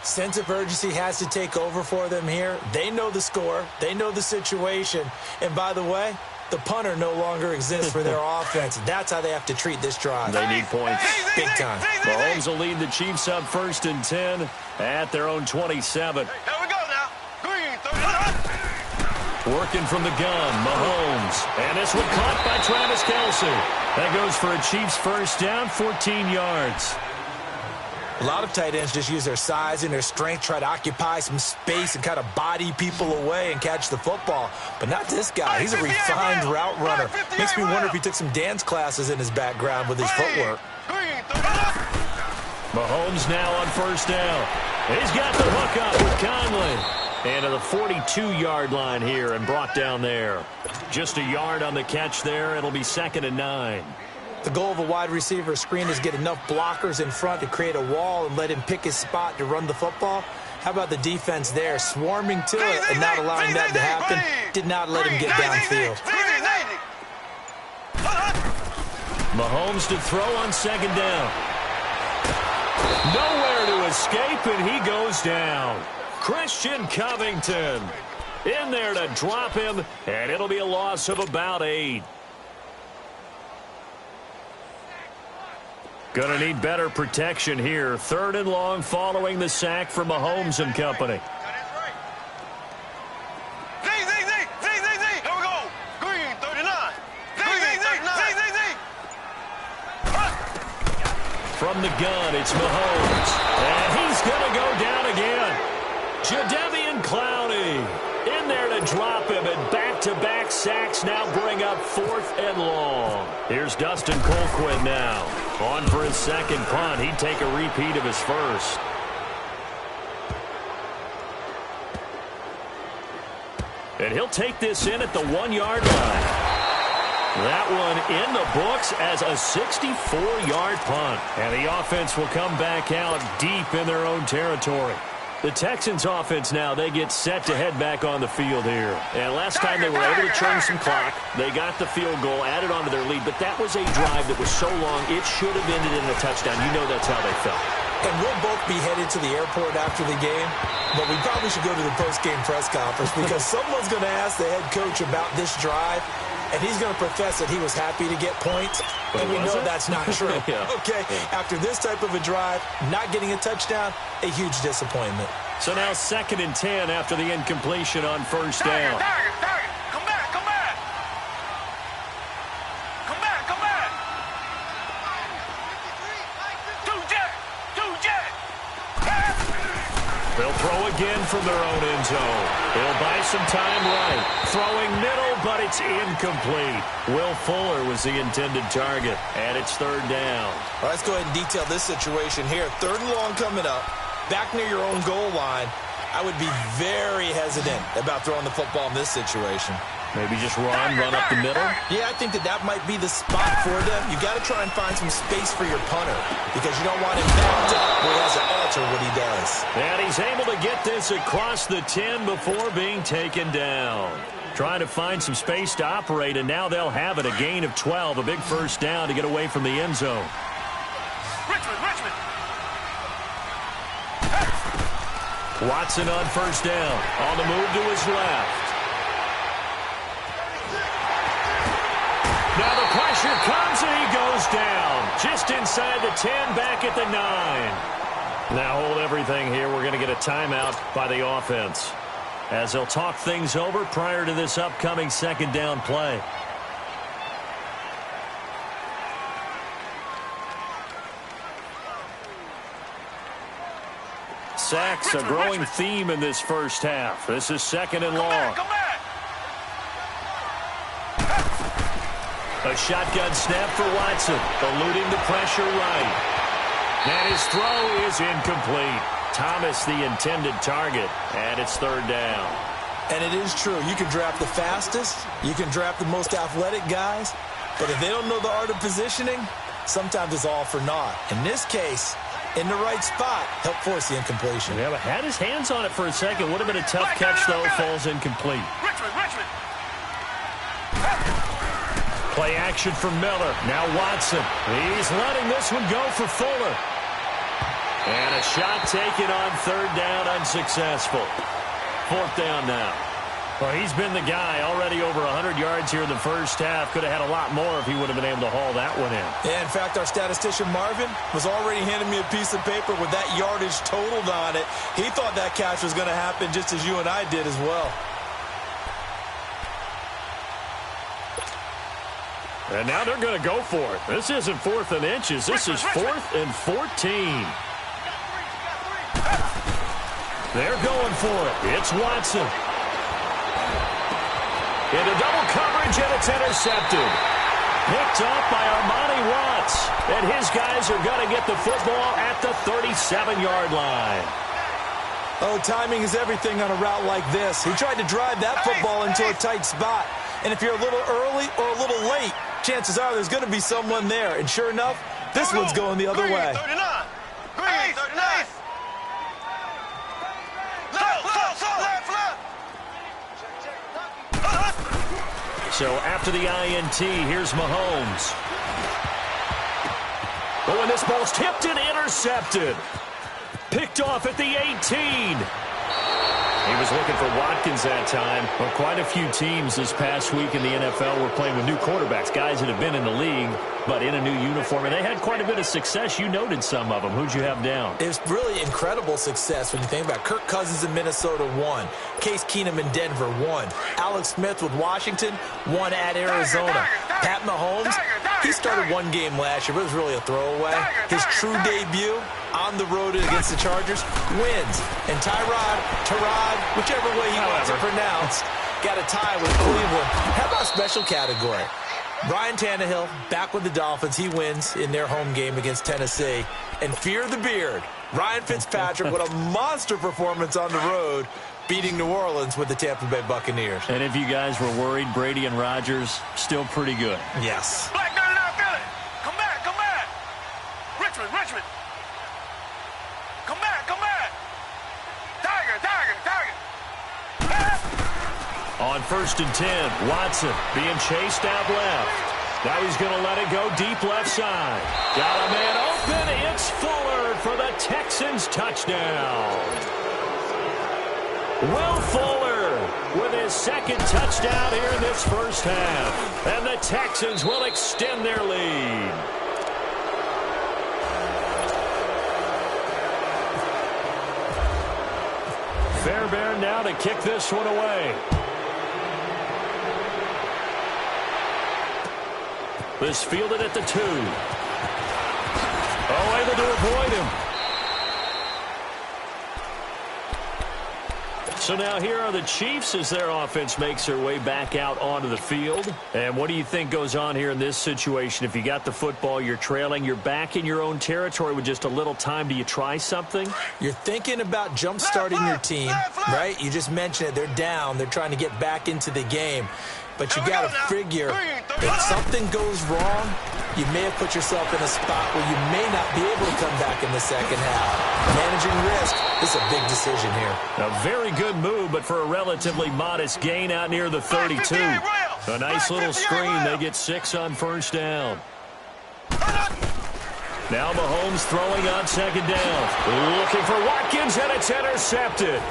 Sense of urgency has to take over for them here. They know the score. They know the situation. And by the way, the punter no longer exists for their offense. That's how they have to treat this drive. They need points. Big time. Mahomes will lead the Chiefs up 1st and 10 at their own 27. Here we go now. Green, 30. Working from the gun, Mahomes. And this one caught by Travis Kelce. That goes for a Chiefs first down, 14 yards. A lot of tight ends just use their size and their strength, try to occupy some space and kind of body people away and catch the football. But not this guy. He's a refined route runner. Makes me wonder if he took some dance classes in his background with his footwork. Mahomes now on first down. He's got the hook up with Conley. And to the 42-yard line here and brought down there. Just a yard on the catch there. It'll be 2nd and 9. The goal of a wide receiver screen is get enough blockers in front to create a wall and let him pick his spot to run the football. How about the defense there, swarming to it and not allowing that to happen? Did not let him get downfield. Mahomes to throw on 2nd down. Nowhere to escape, and he goes down. Christian Covington in there to drop him, and it'll be a loss of about 8. Going to need better protection here. 3rd and long following the sack from Mahomes and company. Here we go. Green, 39. Green, 39. From the gun, it's Mahomes. And he's going to go down again. Jadeveon Clowney in there to drop him, and back-to-back sacks now bring up 4th and long. Here's Dustin Colquitt now. On for his second punt. He'd take a repeat of his first. And he'll take this in at the 1-yard line. That one in the books as a 64-yard punt. And the offense will come back out deep in their own territory. The Texans offense now, they get set to head back on the field here. And last time they were able to churn some clock. They got the field goal, added on to their lead. But that was a drive that was so long, it should have ended in a touchdown. You know that's how they felt. And we'll both be headed to the airport after the game. But we probably should go to the post-game press conference because someone's going to ask the head coach about this drive. And he's going to profess that he was happy to get points. But we know that's not true. Okay, after this type of a drive, not getting a touchdown, a huge disappointment. So now 2nd and 10 after the incompletion on first down. Target. Come back. Come back. Two jet. They'll throw again from their own end zone. They'll buy some time right. Throwing middle, but it's incomplete. Will Fuller was the intended target, and it's 3rd down. All right, let's go ahead and detail this situation here. 3rd and long coming up, back near your own goal line. I would be very hesitant about throwing the football in this situation. Maybe just run up the middle? Yeah, I think that might be the spot for them. You got to try and find some space for your punter because you don't want him backed up where he has to alter what he does. And he's able to get this across the 10 before being taken down. Trying to find some space to operate, and now they'll have it. A gain of 12, a big first down to get away from the end zone. Richmond. Watson on first down. On the move to his left. Now the pressure comes, and he goes down. Just inside the 10, back at the 9. Now hold everything here. We're going to get a timeout by the offense, as they'll talk things over prior to this upcoming 2nd down play. Sacks, a growing theme in this first half. This is 2nd and long. Come back. A shotgun snap for Watson, eluding the pressure right. And his throw is incomplete. Thomas the intended target, and it's 3rd down. And it is true. You can draft the fastest. You can draft the most athletic guys. But if they don't know the art of positioning, sometimes it's all for naught. In this case, in the right spot, help force the incompletion. Yeah, but had his hands on it for a second. Would have been a tough catch, though. Falls incomplete. Richmond. Play action from Miller. Now Watson. He's letting this one go for Fuller. And a shot taken on 3rd down, unsuccessful. 4th down now. Well, he's been the guy, already over 100 yards here in the first half. Could have had a lot more if he would have been able to haul that one in. Yeah, in fact, our statistician Marvin was already handing me a piece of paper with that yardage totaled on it. He thought that catch was going to happen just as you and I did as well. And now they're going to go for it. This isn't 4th and inches. This is 4th and 14. They're going for it. It's Watson. Into double coverage, and it's intercepted. Picked off by Armani Watts. And his guys are going to get the football at the 37-yard line. Oh, timing is everything on a route like this. He tried to drive that football into a tight spot. And if you're a little early or a little late, chances are there's going to be someone there. And sure enough, this one's going the other way. 39. Green, 39. So after the INT, here's Mahomes. Oh, and this ball's tipped and intercepted. Picked off at the 18. He was looking for Watkins that time. Well, quite a few teams this past week in the NFL were playing with new quarterbacks, guys that have been in the league, but in a new uniform. And they had quite a bit of success. You noted some of them. Who'd you have down? It's really incredible success when you think about it. Kirk Cousins in Minnesota, 1. Case Keenum in Denver, 1. Alex Smith with Washington, 1 at Arizona. Pat Mahomes, he started one game last year, but it was really a throwaway. His true debut on the road against the Chargers, wins. And Tyrod, whichever way he wants it pronounced, got a tie with Cleveland. How about special category? Ryan Tannehill back with the Dolphins. He wins in their home game against Tennessee. And fear the beard, Ryan Fitzpatrick, what a monster performance on the road, beating New Orleans with the Tampa Bay Buccaneers. And if you guys were worried, Brady and Rodgers, still pretty good. Yes. Black 99 Philly. Come back, come back. Richmond. Come back. Tiger. On 1st and 10, Watson being chased out left. Now he's going to let it go deep left side. Got a man open. It's Fuller for the Texans touchdown. Will Fuller with his second touchdown here in this first half. And the Texans will extend their lead. Fairbairn now to kick this one away. This fielded at the 2. Oh, able to avoid him. So now here are the Chiefs as their offense makes their way back out onto the field. And what do you think goes on here in this situation? If you got the football, you're trailing, you're back in your own territory with just a little time. Do you try something? You're thinking about jump-starting your team, right? You just mentioned it. They're down. They're trying to get back into the game. But you got to figure if something goes wrong, you may have put yourself in a spot where you may not be able to come back in the second half. Managing risk, this is a big decision here. A very good move, but for a relatively modest gain out near the 32. A nice little screen. They get 6 on first down. Now Mahomes throwing on second down. Looking for Watkins, and it's intercepted.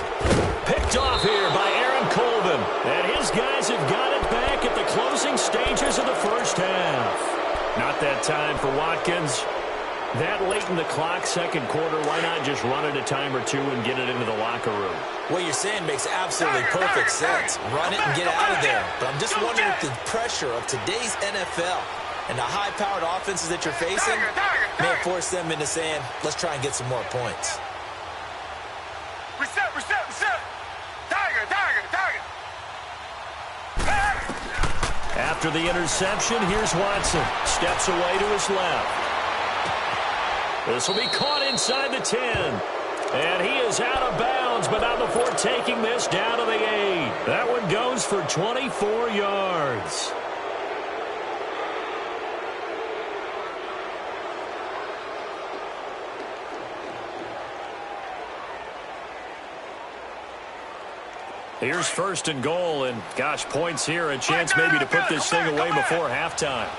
Picked off here by Aaron Colvin. And his guys have got it back at the closing stages of the first half. Not that time for Watkins. That late in the clock, second quarter, why not just run it a time or two and get it into the locker room? What you're saying makes absolutely perfect sense. Run it and get out of there. But I'm just wondering if the pressure of today's NFL and the high-powered offenses that you're facing may force them into saying, let's try and get some more points. Reset. Tiger. After the interception, here's Watson. Steps away to his left. This will be caught inside the 10. And he is out of bounds, but not before taking this down to the 8. That one goes for 24 yards. Here's 1st and goal, and gosh, points here, a chance maybe to put this thing away before halftime.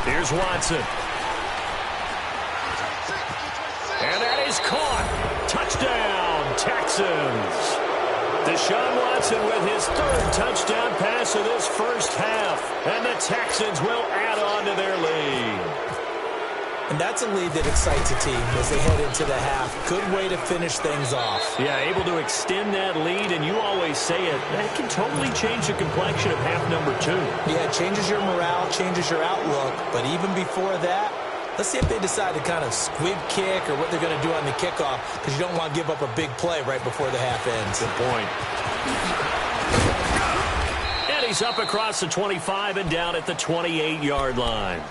Here's Watson. And that is caught. Touchdown, Texans. Deshaun Watson with his 3rd touchdown pass of this first half, and the Texans will add on to their lead. And that's a lead that excites a team as they head into the half. Good way to finish things off. Yeah, able to extend that lead, and you always say it, that can totally change the complexion of half number 2. Yeah, it changes your morale, changes your outlook. But even before that, let's see if they decide to kind of squib kick or what they're going to do on the kickoff, because you don't want to give up a big play right before the half ends. Good point. And he's up across the 25 and down at the 28-yard line.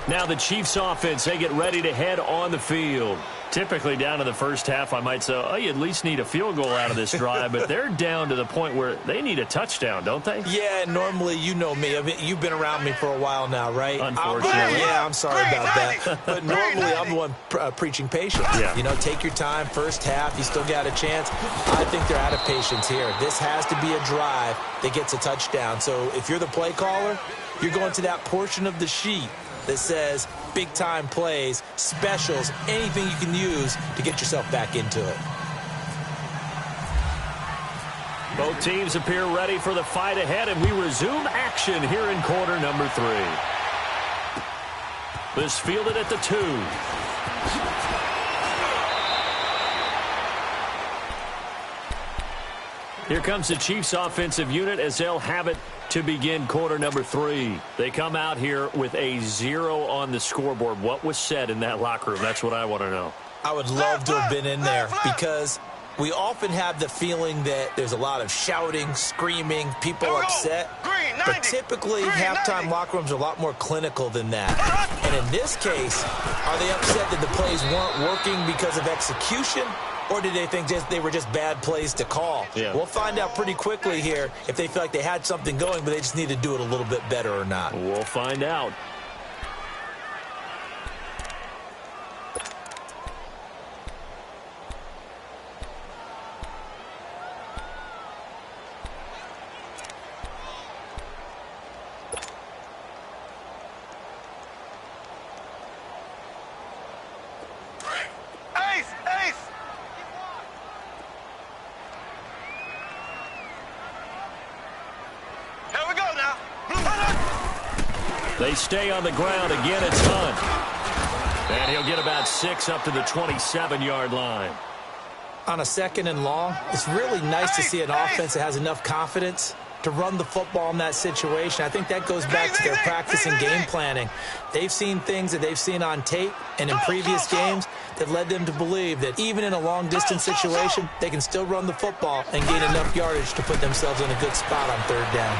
Now the Chiefs offense, they get ready to head on the field. Typically down to the first half, I might say, oh, you at least need a field goal out of this drive, but they're down to the point where they need a touchdown, don't they? Yeah, normally, you know me. You've been around me for a while now, right? Unfortunately. I'm sorry about that. But normally, I'm the one preaching patience. Yeah. You know, take your time. First half, you still got a chance. I think they're out of patience here. This has to be a drive that gets a touchdown. So if you're the play caller, you're going to that portion of the sheet that says big-time plays, specials, anything you can use to get yourself back into it. Both teams appear ready for the fight ahead, and we resume action here in quarter number 3. This fielded at the 2. Here comes the Chiefs offensive unit as they'll have it to begin quarter number 3. They come out here with a 0 on the scoreboard. What was said in that locker room? That's what I want to know. I would love to have been in there because We often have the feeling that there's a lot of shouting, screaming, people upset. But typically, halftime locker rooms are a lot more clinical than that. And in this case, are they upset that the plays weren't working because of execution? Or did they think they were just bad plays to call? Yeah. We'll find out pretty quickly here if they feel like they had something going, but they just need to do it a little bit better or not. We'll find out. They stay on the ground. Again, it's Hunt. And he'll get about 6 up to the 27-yard line. On a 2nd and long, it's really nice to see an offense that has enough confidence to run the football in that situation. I think that goes back to their practice and game planning. They've seen things that they've seen on tape and in previous games that led them to believe that even in a long-distance situation, they can still run the football and gain enough yardage to put themselves in a good spot on 3rd down.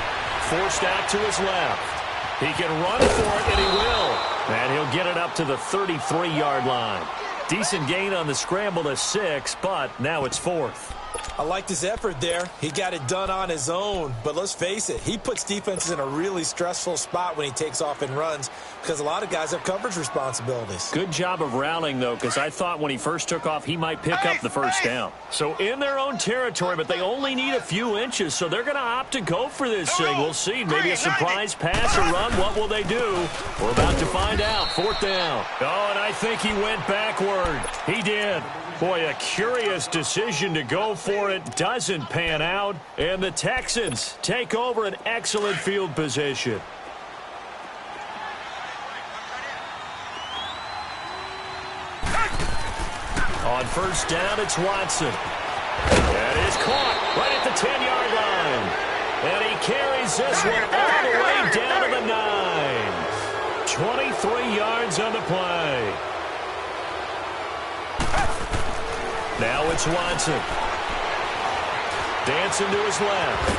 Forced out to his left. He can run for it, and he will. And he'll get it up to the 33-yard line. Decent gain on the scramble to 6, but now it's 4th. I liked his effort there. He got it done on his own. But let's face it, he puts defenses in a really stressful spot when he takes off and runs because a lot of guys have coverage responsibilities. Good job of rallying, though, because I thought when he first took off, he might pick up the first down. So in their own territory, but they only need a few inches, so they're going to opt to go for this thing. We'll see. Maybe a surprise pass or run. What will they do? We're about to find out. 4th down. Oh, and I think he went backward. He did. Boy, a curious decision to go for it. Doesn't pan out. And the Texans take over an excellent field position. On 1st down, it's Watson. That is caught right at the 10-yard line. And he carries this one all the way down to the 9. 23 yards on the play. Now it's Watson. Dancing to his left.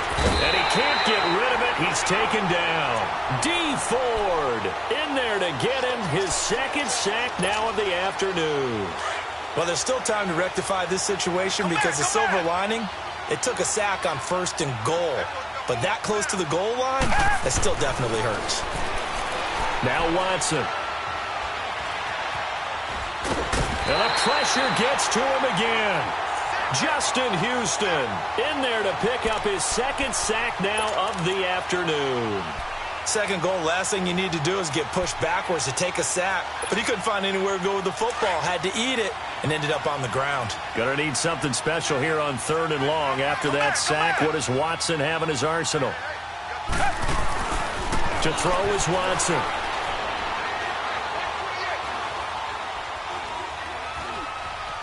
And he can't get rid of it. He's taken down. D. Ford in there to get him his 2nd sack now of the afternoon. Well, there's still time to rectify this situation because the silver lining, it took a sack on 1st and goal. But that close to the goal line, that still definitely hurts. Now Watson. And the pressure gets to him again. Justin Houston in there to pick up his 2nd sack now of the afternoon. 2nd goal, last thing you need to do is get pushed backwards to take a sack. But he couldn't find anywhere to go with the football. Had to eat it and ended up on the ground. Gonna need something special here on 3rd and long. After that sack, what does Watson have in his arsenal? To throw is Watson.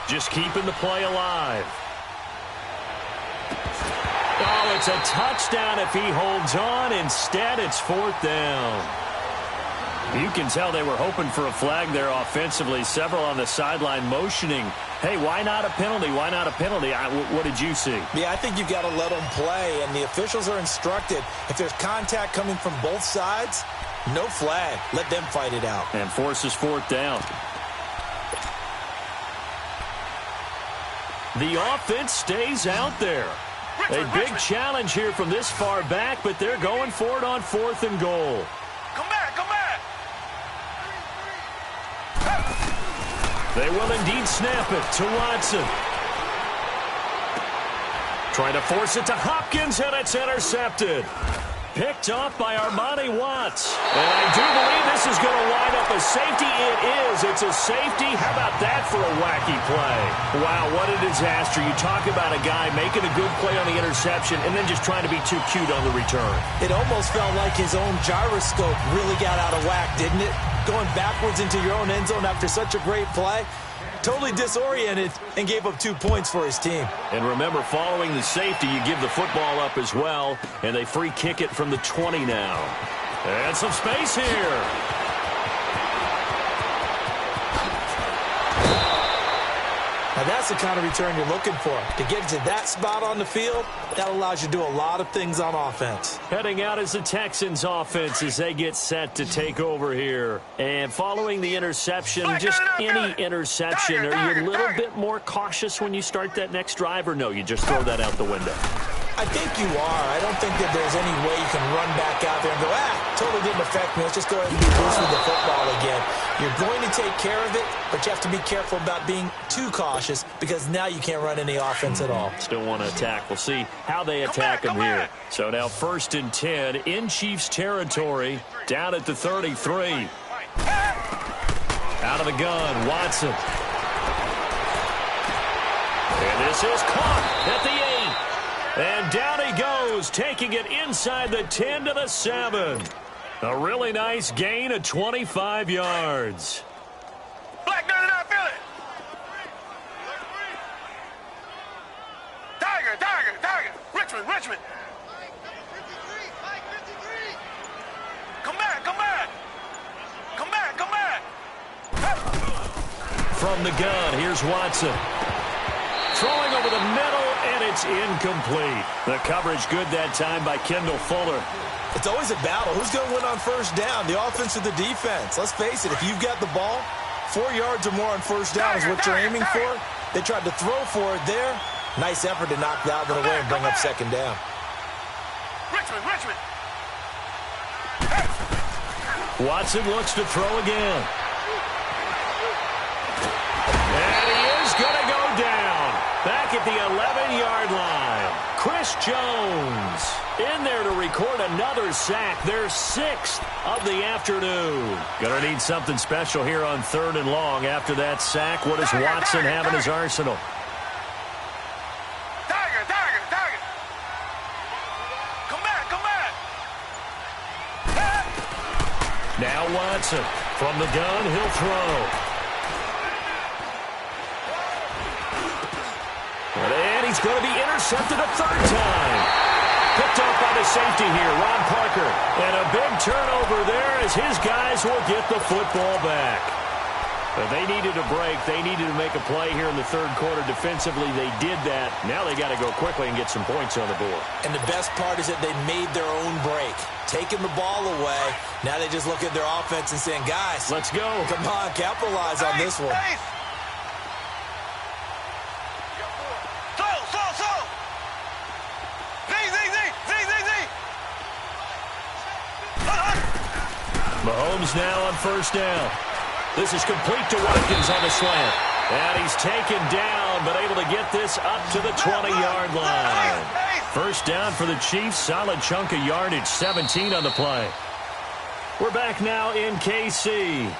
Just keeping the play alive. Oh, it's a touchdown if he holds on. Instead, it's 4th down. You can tell they were hoping for a flag there offensively. Several on the sideline motioning. Hey, why not a penalty? Why not a penalty? What did you see? Yeah, I think you've got to let them play, and the officials are instructed. If there's contact coming from both sides, no flag. Let them fight it out. And forces 4th down. The offense stays out there. A big challenge here from this far back, but they're going for it on 4th and goal. Come back, come back. They will indeed snap it to Watson. Trying to force it to Hopkins, and it's intercepted. Picked off by Armani Watts. And I do believe this is going to wind up a safety. It is. It's a safety. How about that for a wacky play? Wow, what a disaster. You talk about a guy making a good play on the interception and then just trying to be too cute on the return. It almost felt like his own gyroscope really got out of whack, didn't it? Going backwards into your own end zone after such a great play. Totally disoriented and gave up 2 points for his team. And remember, following the safety, you give the football up as well, and they free kick it from the 20 now. And some space here. Now that's the kind of return you're looking for. To get to that spot on the field, that allows you to do a lot of things on offense. Heading out is the Texans offense as they get set to take over here. And following the interception, just any interception, are you a little bit more cautious when you start that next drive, or no, you just throw that out the window? I think you are. I don't think that there's any way you can run back out there and go, totally didn't affect me. Let's just go ahead and be loose with the football again. You're going to take care of it, but you have to be careful about being too cautious because now you can't run any offense at all. Still want to attack. We'll see how they attack him here. So now 1st and 10 in Chiefs territory, down at the 33. Out of the gun, Watson. And this is caught at the 8. And down he goes, taking it inside the 10 to the 7. A really nice gain of 25 yards. Black 99, feel it. Tiger. Richmond. Come back. From the gun, here's Watson. Throwing over the middle, and it's incomplete. The coverage good that time by Kendall Fuller. It's always a battle. Who's going to win on 1st down, the offense or the defense? Let's face it, if you've got the ball, 4 yards or more on 1st down is what you're aiming for. They tried to throw for it there. Nice effort to knock that one away and bring up 2nd down. Richmond. Watson looks to throw again. And he is going to go down. Back at the 11-yard line. Chris Jones in there to record another sack. Their 6th of the afternoon. Going to need something special here on 3rd and long. After that sack, what does Watson have in his arsenal? Tiger. Come back. Now Watson. From the gun, he'll throw. And he's going to be intercepted a 3rd time. Picked off by the safety here, Ron Parker. And a big turnover there as his guys will get the football back. But they needed a break. They needed to make a play here in the 3rd quarter. Defensively, they did that. Now they got to go quickly and get some points on the board. And the best part is that they made their own break. Taking the ball away. Now they just look at their offense and saying, guys, let's go. Come on, capitalize on this one. Mahomes now on 1st down. This is complete to Watkins on the slant. And he's taken down, but able to get this up to the 20-yard line. 1st down for the Chiefs. Solid chunk of yardage, 17 on the play. We're back now in KC.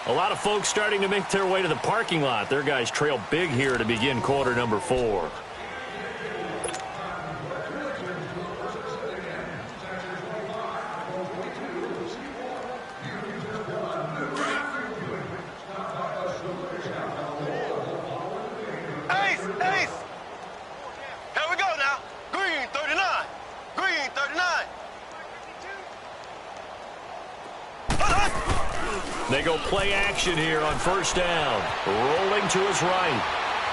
A lot of folks starting to make their way to the parking lot. Their guys trail big here to begin quarter number 4. They go play action here on 1st down. Rolling to his right.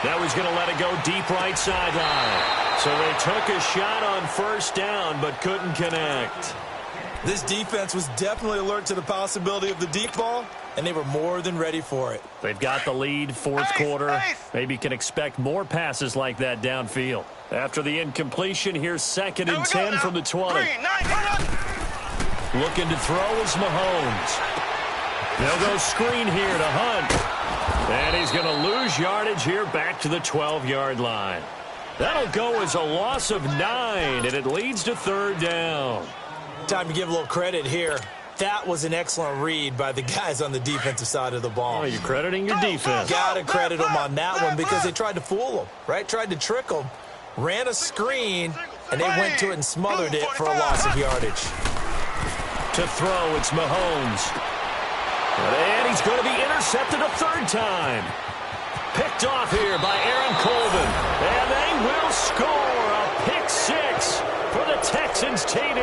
Now he's going to let it go deep right sideline. So they took a shot on 1st down but couldn't connect. This defense was definitely alert to the possibility of the deep ball, and they were more than ready for it. They've got the lead, 4th quarter. Maybe can expect more passes like that downfield. After the incompletion, here's 2nd and 10 from the 20. Looking to throw is Mahomes. They'll go screen here to Hunt. And he's going to lose yardage here back to the 12-yard line. That'll go as a loss of 9, and it leads to 3rd down. Time to give a little credit here. That was an excellent read by the guys on the defensive side of the ball. Oh, you're crediting your defense. Got to credit them on that one because they tried to fool them, right? Tried to trick them. Ran a screen, and they went to it and smothered it for a loss of yardage. To throw, it's Mahomes. And he's going to be intercepted a 3rd time. Picked off here by Aaron Colvin. And they will score a pick 6 for the Texans TD.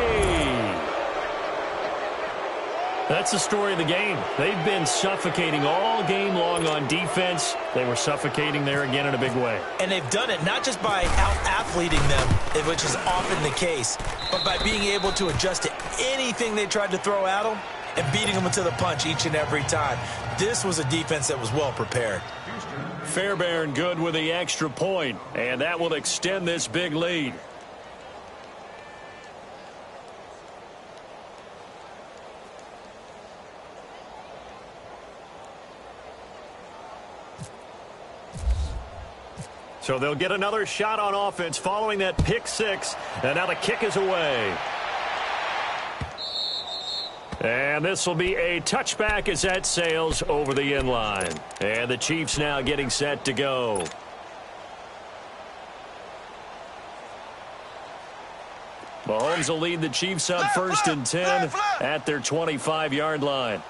That's the story of the game. They've been suffocating all game long on defense. They were suffocating there again in a big way. And they've done it not just by out-athleting them, which is often the case, but by being able to adjust to anything they tried to throw at them and beating them to the punch each and every time. This was a defense that was well prepared. Fairbairn good with the extra point, and that will extend this big lead. So they'll get another shot on offense following that pick six, and now the kick is away. And this will be a touchback as that sails over the end line. And the Chiefs now getting set to go. Mahomes will lead the Chiefs up first and 10 at their 25-yard line.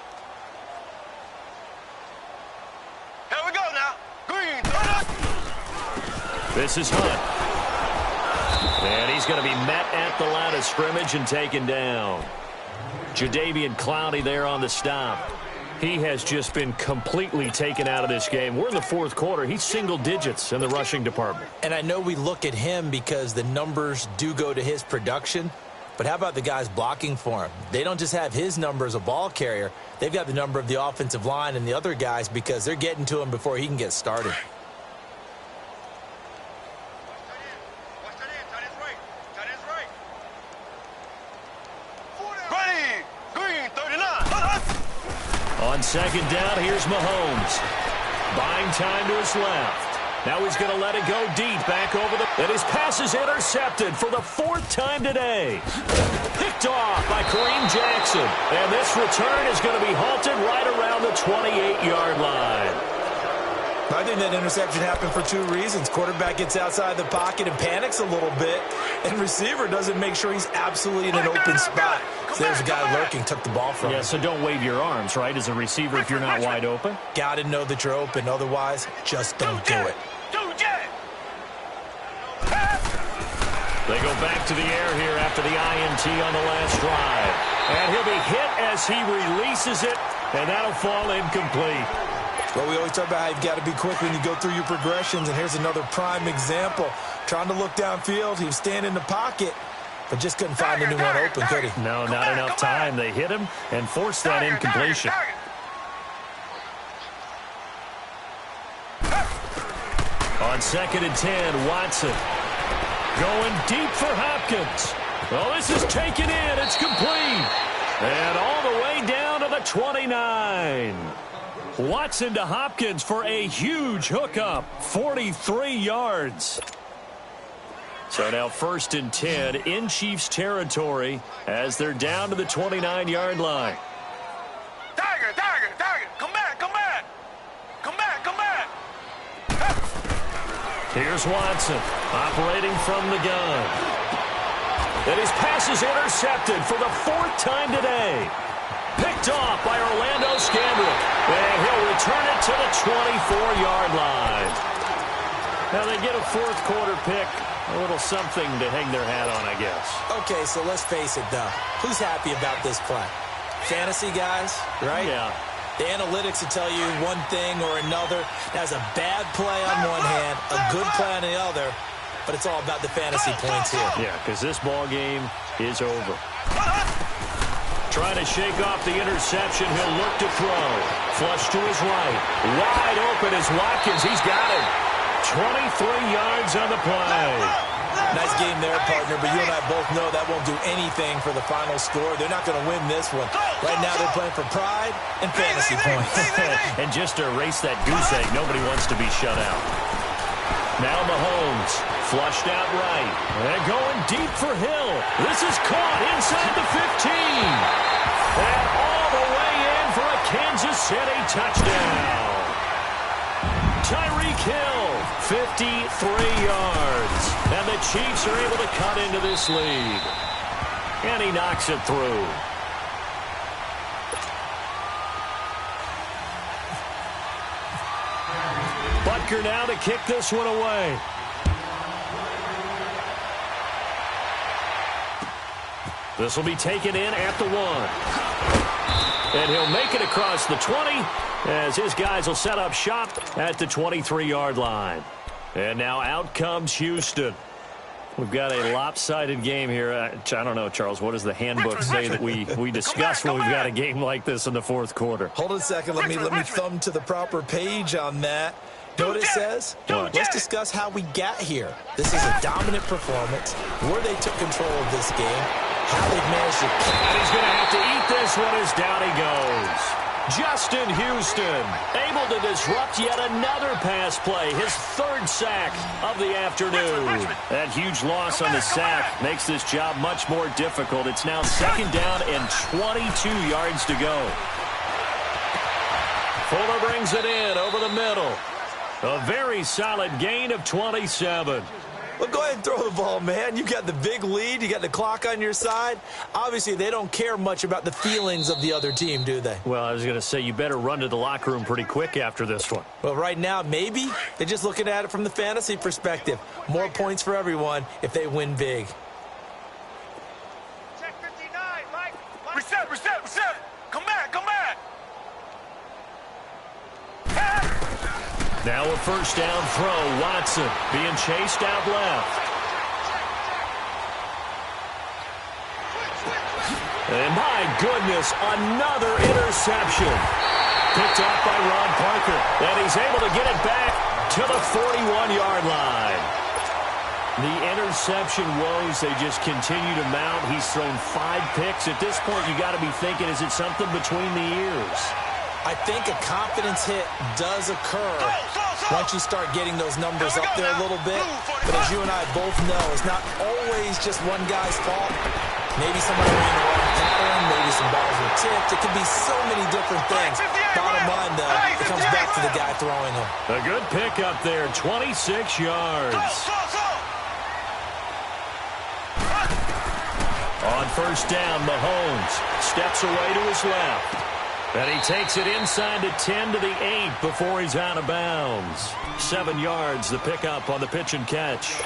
Here we go now. Green. This is Hunt. And he's going to be met at the line of scrimmage and taken down. Jadeveon Clowney there on the stop. He has just been completely taken out of this game. We're in the fourth quarter. He's single digits in the rushing department. And I know we look at him because the numbers do go to his production, but how about the guys blocking for him? They don't just have his number as a ball carrier. They've got the number of the offensive line and the other guys because they're getting to him before he can get started. On second down, here's Mahomes. Buying time to his left. Now he's going to let it go deep back over the... And his pass is intercepted for the fourth time today. Picked off by Kareem Jackson. And this return is going to be halted right around the 28-yard line. I think that interception happened for two reasons. Quarterback gets outside the pocket and panics a little bit, and receiver doesn't make sure he's absolutely in an open spot. So there's a guy lurking, took the ball from him. Yeah, so don't wave your arms, right, as a receiver if you're not wide open? Got to know that you're open. Otherwise, just don't do it. They go back to the air here after the INT on the last drive. And he'll be hit as he releases it, and that'll fall incomplete. Well, we always talk about how you've got to be quick when you go through your progressions, and here's another prime example. Trying to look downfield, he was standing in the pocket, but just couldn't find anyone open, could he? No, not enough time. They hit him and forced that incompletion. On second and 10, Watson going deep for Hopkins. Well, this is taken in. It's complete. And all the way down to the 29. Watson to Hopkins for a huge hookup, 43 yards. So now first and 10 in Chiefs territory as they're down to the 29-yard line. Tiger, come back. Here's Watson operating from the gun. And his pass is intercepted for the fourth time today. Picked off by Orlando Scandrick. And he'll return it to the 24-yard line. Now they get a fourth quarter pick. A little something to hang their hat on, I guess. Okay, so let's face it, though. Who's happy about this play? Fantasy guys, right? Yeah. The analytics will tell you one thing or another. That's a bad play on one hand, a good play on the other, but it's all about the fantasy points here. Yeah, because this ball game is over. Trying to shake off the interception. He'll look to throw. Flush to his right. Wide open is Watkins. He's got it. 23 yards on the play. Nice game there, partner, but you and I both know that won't do anything for the final score. They're not going to win this one. Right now they're playing for pride and fantasy points. And just to erase that goose egg, nobody wants to be shut out. Now Mahomes, flushed out right. And going deep for Hill. This is caught inside the 15. And all the way in for a Kansas City touchdown. Tyreek Hill, 53 yards. And the Chiefs are able to cut into this lead. And he knocks it through. Butker now to kick this one away. This will be taken in at the 1. And he'll make it across the 20 as his guys will set up shop at the 23-yard line. And now out comes Houston. We've got a lopsided game here. I don't know, Charles, what does the handbook say that we discuss when we've got a game like this in the fourth quarter? Hold on a second. Let me thumb to the proper page on that. Know what it says? Let's discuss how we got here. This is a dominant performance, where they took control of this game, how they've managed to... And he's going to have to eat this one as down he goes. Justin Houston able to disrupt yet another pass play, his third sack of the afternoon. That huge loss on the sack makes this job much more difficult. It's now second down and 22 yards to go. Fuller brings it in over the middle. A very solid gain of 27. Well, go ahead and throw the ball, man. You got the big lead. You got the clock on your side. Obviously, they don't care much about the feelings of the other team, do they? Well, I was going to say, you better run to the locker room pretty quick after this one. Well, right now, maybe. They're just looking at it from the fantasy perspective. More points for everyone if they win big. Check 59, Mike. Reset. Come back. Now a first down throw. Watson being chased out left. And my goodness, another interception. Picked off by Ron Parker. And he's able to get it back to the 41-yard line. The interception woes, they just continue to mount. He's thrown 5 picks. At this point, you got to be thinking, is it something between the ears? I think a confidence hit does occur once you start getting those numbers up there a little bit. But as you and I both know, it's not always just one guy's fault. Maybe somebody ran the wrong pattern. Maybe some balls were tipped. It could be so many different things. Bottom line, though, it comes back to the guy throwing them. A good pickup there, 26 yards. On first down, Mahomes steps away to his left. And he takes it inside the 10 to the 8 before he's out of bounds. 7 yards, the pickup on the pitch and catch.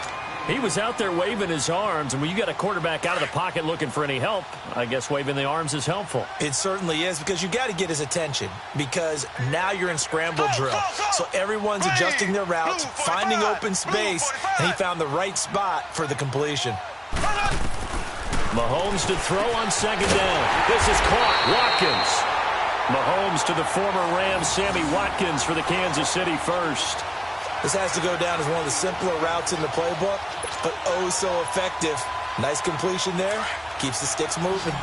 He was out there waving his arms, and when you got a quarterback out of the pocket looking for any help, I guess waving the arms is helpful. It certainly is, because you got to get his attention, because now you're in scramble drill. So everyone's adjusting their routes, finding open space, and he found the right spot for the completion. Mahomes to throw on second down. This is caught. Watkins. Mahomes to the former Rams, Sammy Watkins, for the Kansas City first. This has to go down as one of the simpler routes in the playbook, but oh so effective. Nice completion there. Keeps the sticks moving.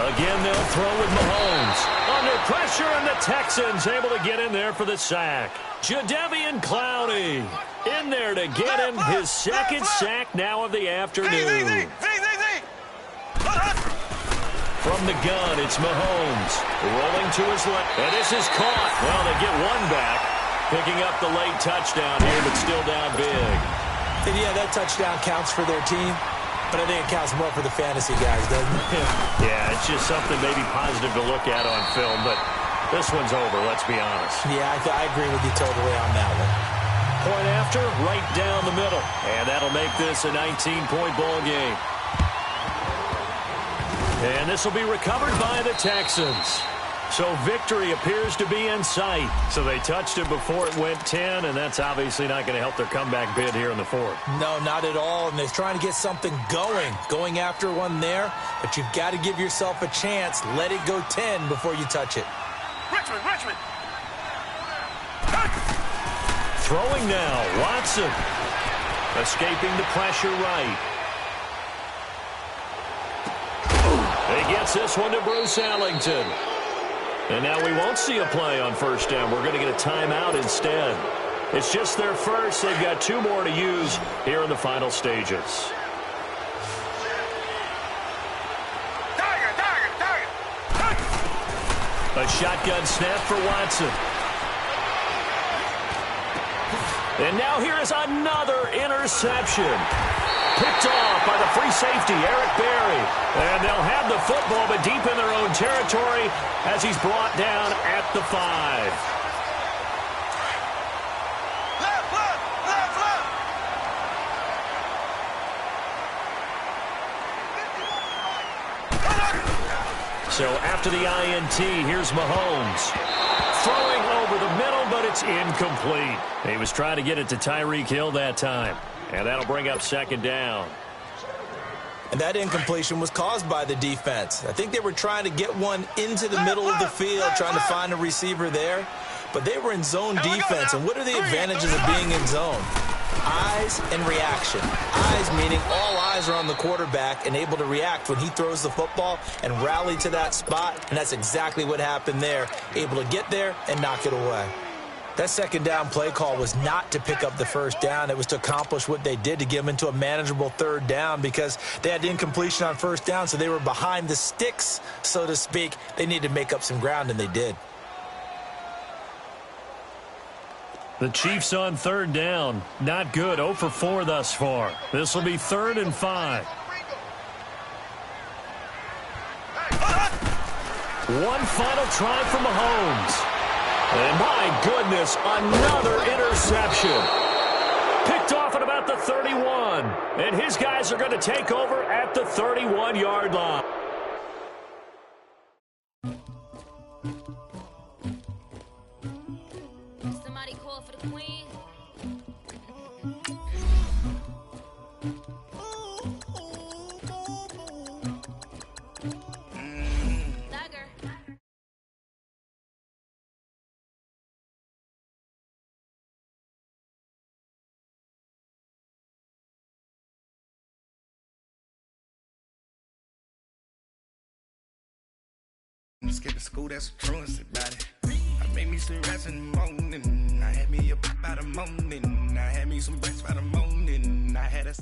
Again, they'll throw with Mahomes. Under pressure, and the Texans able to get in there for the sack. Jadeveon Clowney in there to get him his second sack now of the afternoon. From the gun, it's Mahomes rolling to his left. And this is caught. Well, they get one back, picking up the late touchdown here, but still down big. And yeah, that touchdown counts for their team, but I think it counts more for the fantasy guys, doesn't it? Yeah, it's just something maybe positive to look at on film, but this one's over, let's be honest. Yeah, I agree with you totally on that one. Point after, right down the middle. And that'll make this a 19-point ball game. And this will be recovered by the Texans. So victory appears to be in sight. So they touched it before it went 10, and that's obviously not going to help their comeback bid here in the fourth. No, not at all. And they're trying to get something going after one there. But you've got to give yourself a chance. Let it go 10 before you touch it. Richmond. Throwing now, Watson. Escaping the pressure right. He gets this one to Bruce Ellington. And now we won't see a play on first down. We're going to get a timeout instead. It's just their first. They've got 2 more to use here in the final stages. A shotgun snap for Watson. And now here is another interception. Picked off by the free safety, Eric Berry. And they'll have the football, but deep in their own territory as he's brought down at the 5. So after the INT, here's Mahomes. Throwing over the middle, but it's incomplete. He was trying to get it to Tyreek Hill that time. And that'll bring up second down. And that incompletion was caused by the defense. I think they were trying to get one into the middle of the field, trying to find a receiver there. But they were in zone defense. And what are the advantages of being in zone? Eyes and reaction. Eyes meaning all eyes are on the quarterback and able to react when he throws the football and rally to that spot. And that's exactly what happened there. Able to get there and knock it away. That second down play call was not to pick up the first down. It was to accomplish what they did, to get them into a manageable third down, because they had incompletion on first down, so they were behind the sticks, so to speak. They needed to make up some ground, and they did. The Chiefs on third down. Not good. 0 for 4 thus far. This will be 3rd and 5. One final try for Mahomes. And my goodness, another interception. Picked off at about the 31. And his guys are going to take over at the 31-yard line. Somebody call for the queen. Skip to school, that's a truancy about it. I made me some rest in the morning. I had me up by the morning. I had me some breakfast by the morning. I had a...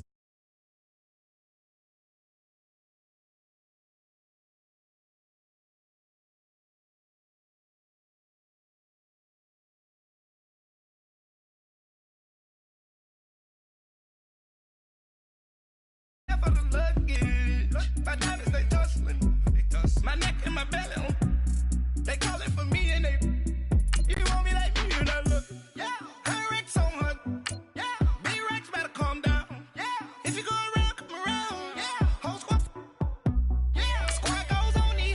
For the luggage, my diamonds they tussling. My neck and my belly on. They calling for me and they. If you want me like me, you not look. Yeah, her Rex on her. Yeah, B-Rex better calm down. Yeah, if you go around, come around. Yeah, whole squad. Yeah, squad goes on me.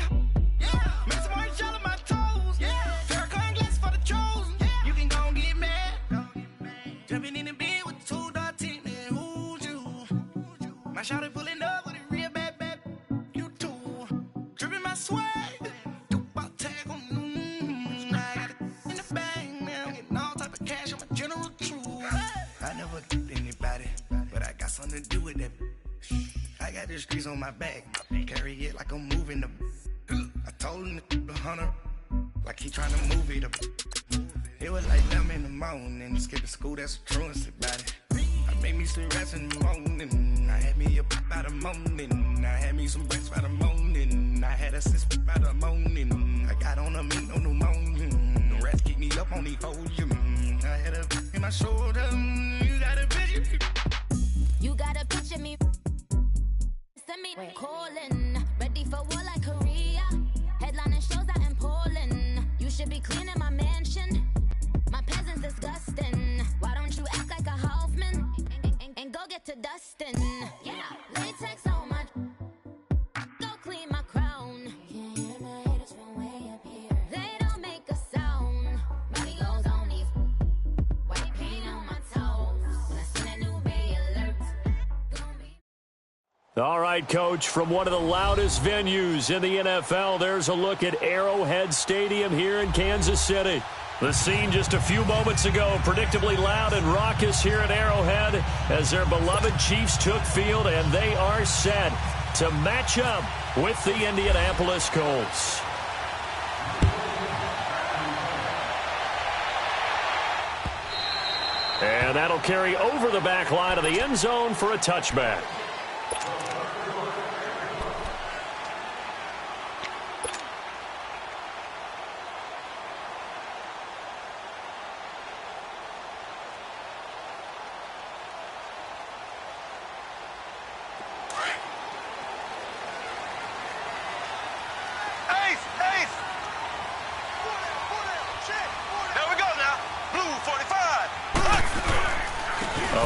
Yeah, make some orange gel on my toes. Yeah, Farrakhan glass for the chosen. Yeah, you can go and get mad. Jumping in the bed with the 2 dot team and who's you? My shawty pulling up with a real bad. You too. Dripping my swag. Something to do with that. I got the streets on my back. Carry it like I'm moving the. I told him the hunter like he trying to move it up. It was like them in the morning. Skip to school, that's a truancy about it. I made me some rest in the morning. I had me up by the morning. I had me some breakfast by the morning. I had a sister by the morning. I got on a meat, no pneumonia. The rats keep me up on the podium. I had a in my shoulder. You got a bitch. You got a picture me. Send me calling. Ready for war like Korea. Headlining shows out in Poland. You should be cleaning my mansion. My peasants disgusting. Why don't you act like a Hoffman and go get to dustin'? Yeah, latex on my. Go clean my crown. Can't hear my haters from way up here. They don't make a sound. Money goes on these. White paint on my toes. When I see that new Bay alert. All right, Coach, from one of the loudest venues in the NFL, there's a look at Arrowhead Stadium here in Kansas City. The scene just a few moments ago, predictably loud and raucous here at Arrowhead as their beloved Chiefs took field, and they are set to match up with the Indianapolis Colts. And that'll carry over the back line of the end zone for a touchback.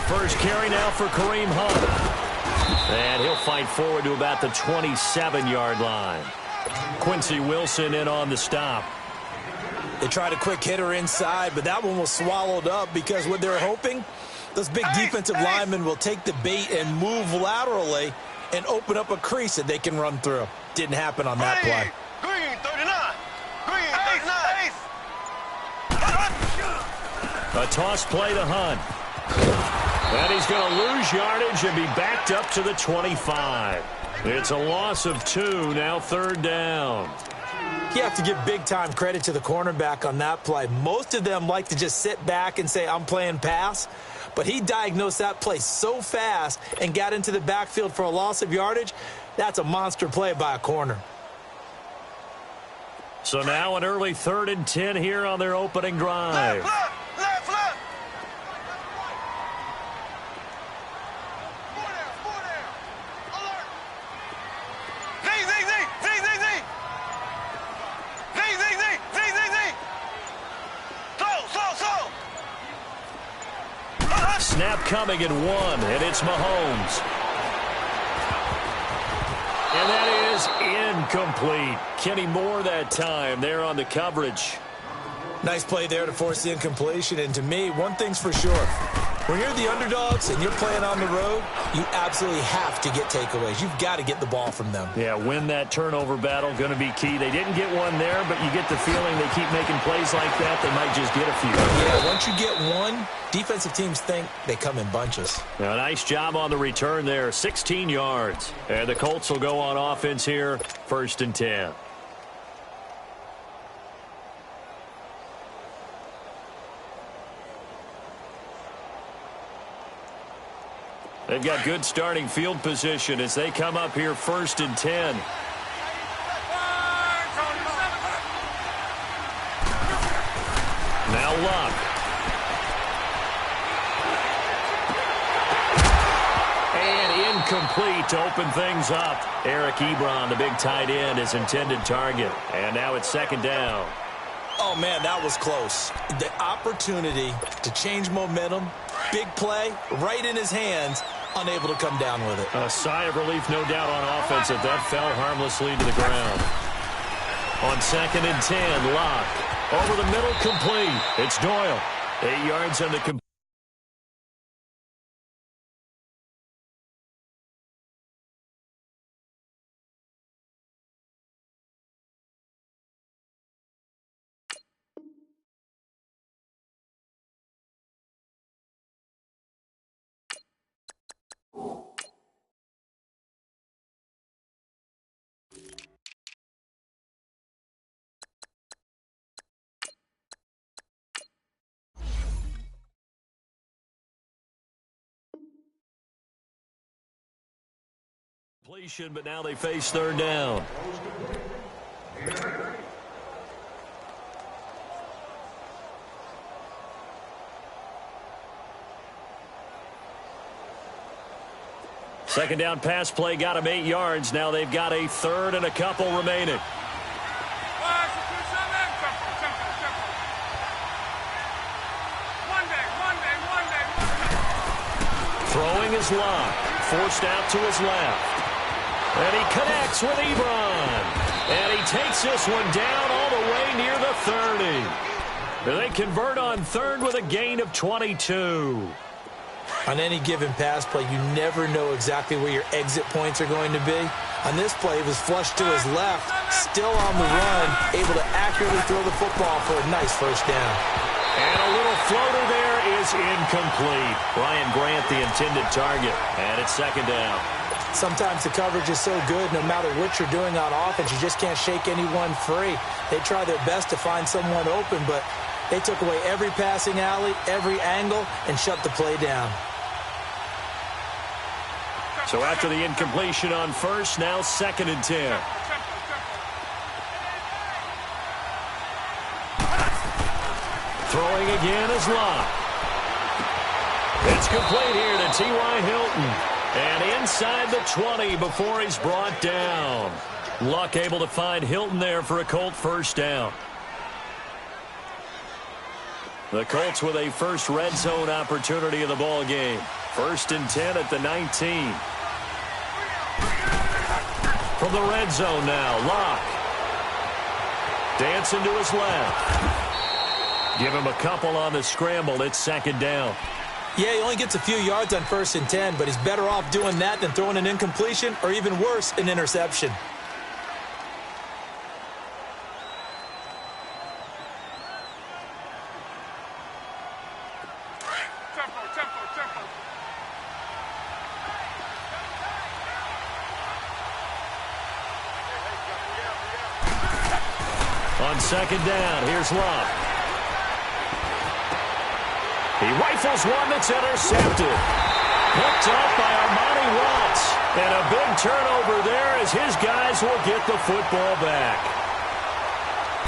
First carry now for Kareem Hunt. And he'll fight forward to about the 27-yard line. Quincy Wilson in on the stop. They tried a quick hitter inside, but that one was swallowed up because what they're hoping, those big defensive linemen will take the bait and move laterally and open up a crease that they can run through. Didn't happen on that play. Green 39. Green 39. A toss play to Hunt. And he's going to lose yardage and be backed up to the 25. It's a loss of 2, now 3rd down. You have to give big-time credit to the cornerback on that play. Most of them like to just sit back and say, I'm playing pass. But he diagnosed that play so fast and got into the backfield for a loss of yardage. That's a monster play by a corner. So now an early 3rd and 10 here on their opening drive. Left. Snap coming at 1, and it's Mahomes. And that is incomplete. Kenny Moore that time there on the coverage. Nice play there to force the incompletion. And to me, one thing's for sure. When you're the underdogs and you're playing on the road, you absolutely have to get takeaways. You've got to get the ball from them. Yeah, win that turnover battle, going to be key. They didn't get one there, but you get the feeling they keep making plays like that, they might just get a few. Yeah, once you get one, defensive teams think they come in bunches. Now, nice job on the return there, 16 yards. And the Colts will go on offense here, 1st and 10. They've got good starting field position as they come up here 1st and 10. Now Luck. And incomplete to open things up. Eric Ebron, the big tight end, his intended target. And now it's 2nd down. Oh, man, that was close. The opportunity to change momentum, big play, right in his hands, unable to come down with it. A sigh of relief, no doubt, on offense if that fell harmlessly to the ground. On 2nd and 10, Locke. Over the middle, complete. It's Doyle. 8 yards on the complete. Completion, but now they face 3rd down. Second down pass play got him 8 yards. Now they've got a 3rd and a couple remaining. Throwing is Locke. Forced out to his left. And he connects with Ebron. And he takes this one down all the way near the 30. They convert on 3rd with a gain of 22. On any given pass play, you never know exactly where your exit points are going to be. On this play, it was flushed to his left, still on the run, able to accurately throw the football for a nice 1st down. And a little floater there is incomplete. Ryan Grant, the intended target, and it's 2nd down. Sometimes the coverage is so good, no matter what you're doing on offense, you just can't shake anyone free. They try their best to find someone open, but they took away every passing alley, every angle, and shut the play down. So after the incompletion on 1st, now 2nd and 10. Throwing again is Locke. It's complete here to T.Y. Hilton. And inside the 20 before he's brought down. Luck able to find Hilton there for a Colt 1st down. The Colts with a first red zone opportunity of the ball game. 1st and 10 at the 19. From the red zone now, Locke. Dancing to his left. Give him a couple on the scramble. It's second down. Yeah, he only gets a few yards on 1st and 10, but he's better off doing that than throwing an incompletion or even worse, an interception. On second down, here's Locke. He rifles one that's intercepted. Picked up by Armani Watts. And a big turnover there as his guys will get the football back.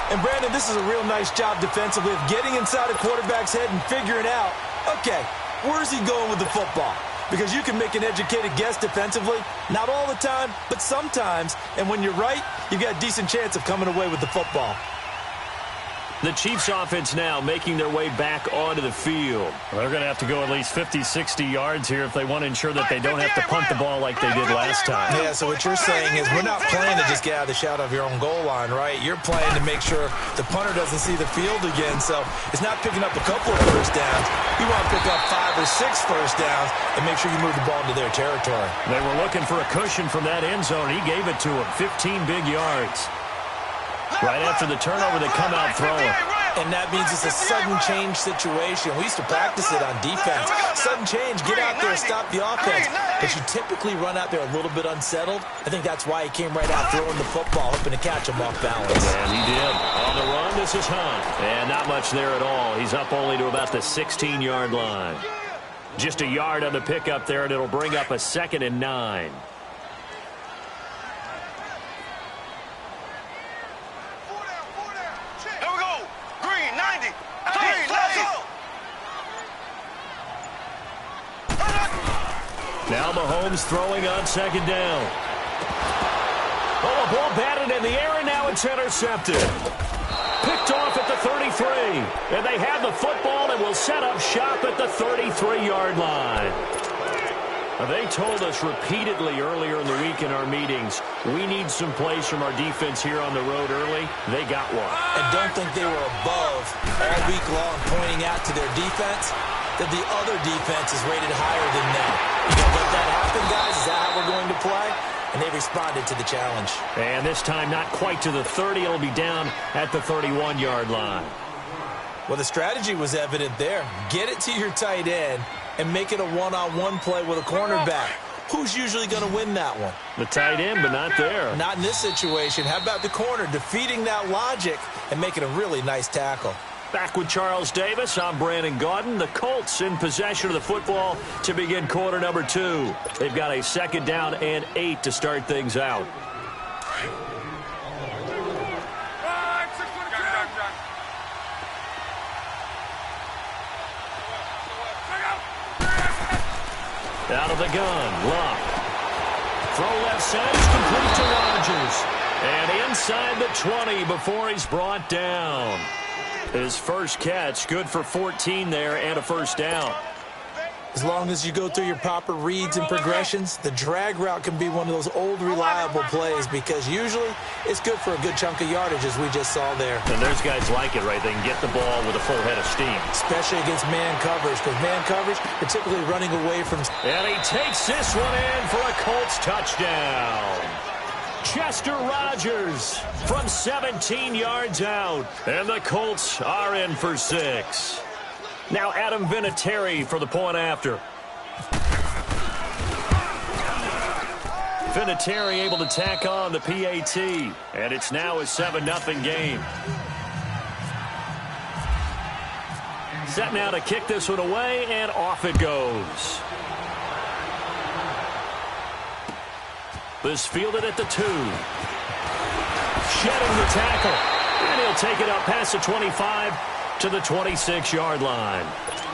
And, Brandon, this is a real nice job defensively of getting inside a quarterback's head and figuring out, okay, where's he going with the football? Because you can make an educated guess defensively, not all the time, but sometimes. And when you're right, you've got a decent chance of coming away with the football. The Chiefs offense now making their way back onto the field. Well, they're going to have to go at least 50, 60 yards here if they want to ensure that they don't have to punt the ball like they did last time. Yeah, so what you're saying is we're not playing to just get out of the shadow of your own goal line, right? You're playing to make sure the punter doesn't see the field again. So it's not picking up a couple of first downs. You want to pick up 5 or 6 first downs and make sure you move the ball into their territory. They were looking for a cushion from that end zone. He gave it to him, 15 big yards. Right after the turnover, they come out throwing. And that means it's a sudden change situation. We used to practice it on defense. Sudden change, get out there, stop the offense. But you typically run out there a little bit unsettled. I think that's why he came right out throwing the football, hoping to catch him off balance. And he did. On the run, this is Hunt. And not much there at all. He's up only to about the 16-yard line. Just a yard on the pickup there, and it'll bring up a 2nd and 9. Now Mahomes throwing on second down. Oh, a ball batted in the air, and now it's intercepted. Picked off at the 33. And they have the football and will set up shop at the 33-yard line. Now, they told us repeatedly earlier in the week in our meetings, we need some plays from our defense here on the road early. They got one. And don't think they were above all week long pointing out to their defense that the other defense is rated higher than them. You gonna let that happen, guys? Is that how we're going to play? And they responded to the challenge. And this time not quite to the 30. It'll be down at the 31-yard line. Well, the strategy was evident there. Get it to your tight end and make it a one-on-one play with a cornerback. Who's usually going to win that one? The tight end, but not there. Not in this situation. How about the corner defeating that logic and making a really nice tackle? Back with Charles Davis, I'm Brandon Gaudin. The Colts in possession of the football to begin quarter number 2. They've got a 2nd down and 8 to start things out. Out of the gun, Locke. Throw left side, complete to Rodgers. And inside the 20 before he's brought down. His first catch, good for 14 there and a first down. As long as you go through your proper reads and progressions, the drag route can be one of those old reliable plays because usually it's good for a good chunk of yardage as we just saw there. And there's guys like it, right? They can get the ball with a full head of steam. Especially against man coverage because man coverage, particularly running away from... And he takes this one in for a Colts touchdown. Chester Rogers from 17 yards out. And the Colts are in for 6. Now Adam Vinatieri for the point after. Vinatieri able to tack on the PAT. And it's now a 7-0 game. Set now to kick this one away, and off it goes. This fielded at the 2. Shedding the tackle. And he'll take it up past the 25 to the 26-yard line.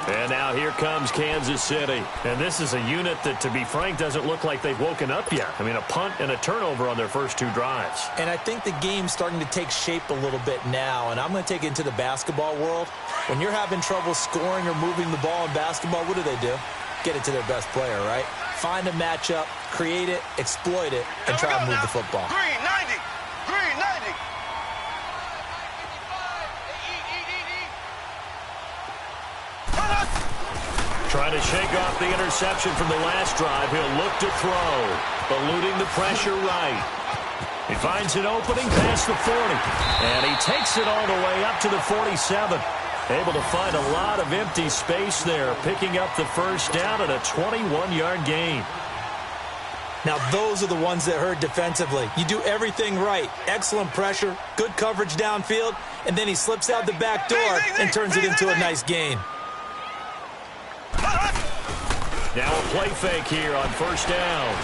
And now here comes Kansas City. And this is a unit that, to be frank, doesn't look like they've woken up yet. I mean, a punt and a turnover on their first 2 drives. And I think the game's starting to take shape a little bit now. And I'm going to take it into the basketball world. When you're having trouble scoring or moving the ball in basketball, what do? Get it to their best player, right? find a matchup, create it, exploit it, and try to move the football. Green 90. Green 90. Trying to shake off the interception from the last drive. He'll look to throw, eluding the pressure right. He finds an opening past the 40, and he takes it all the way up to the 47. Able to find a lot of empty space there, picking up the first down and a 21-yard gain. Now, those are the ones that hurt defensively. You do everything right. Excellent pressure, good coverage downfield, and then he slips out the back door and turns it into a nice gain. Now a play fake here on first down.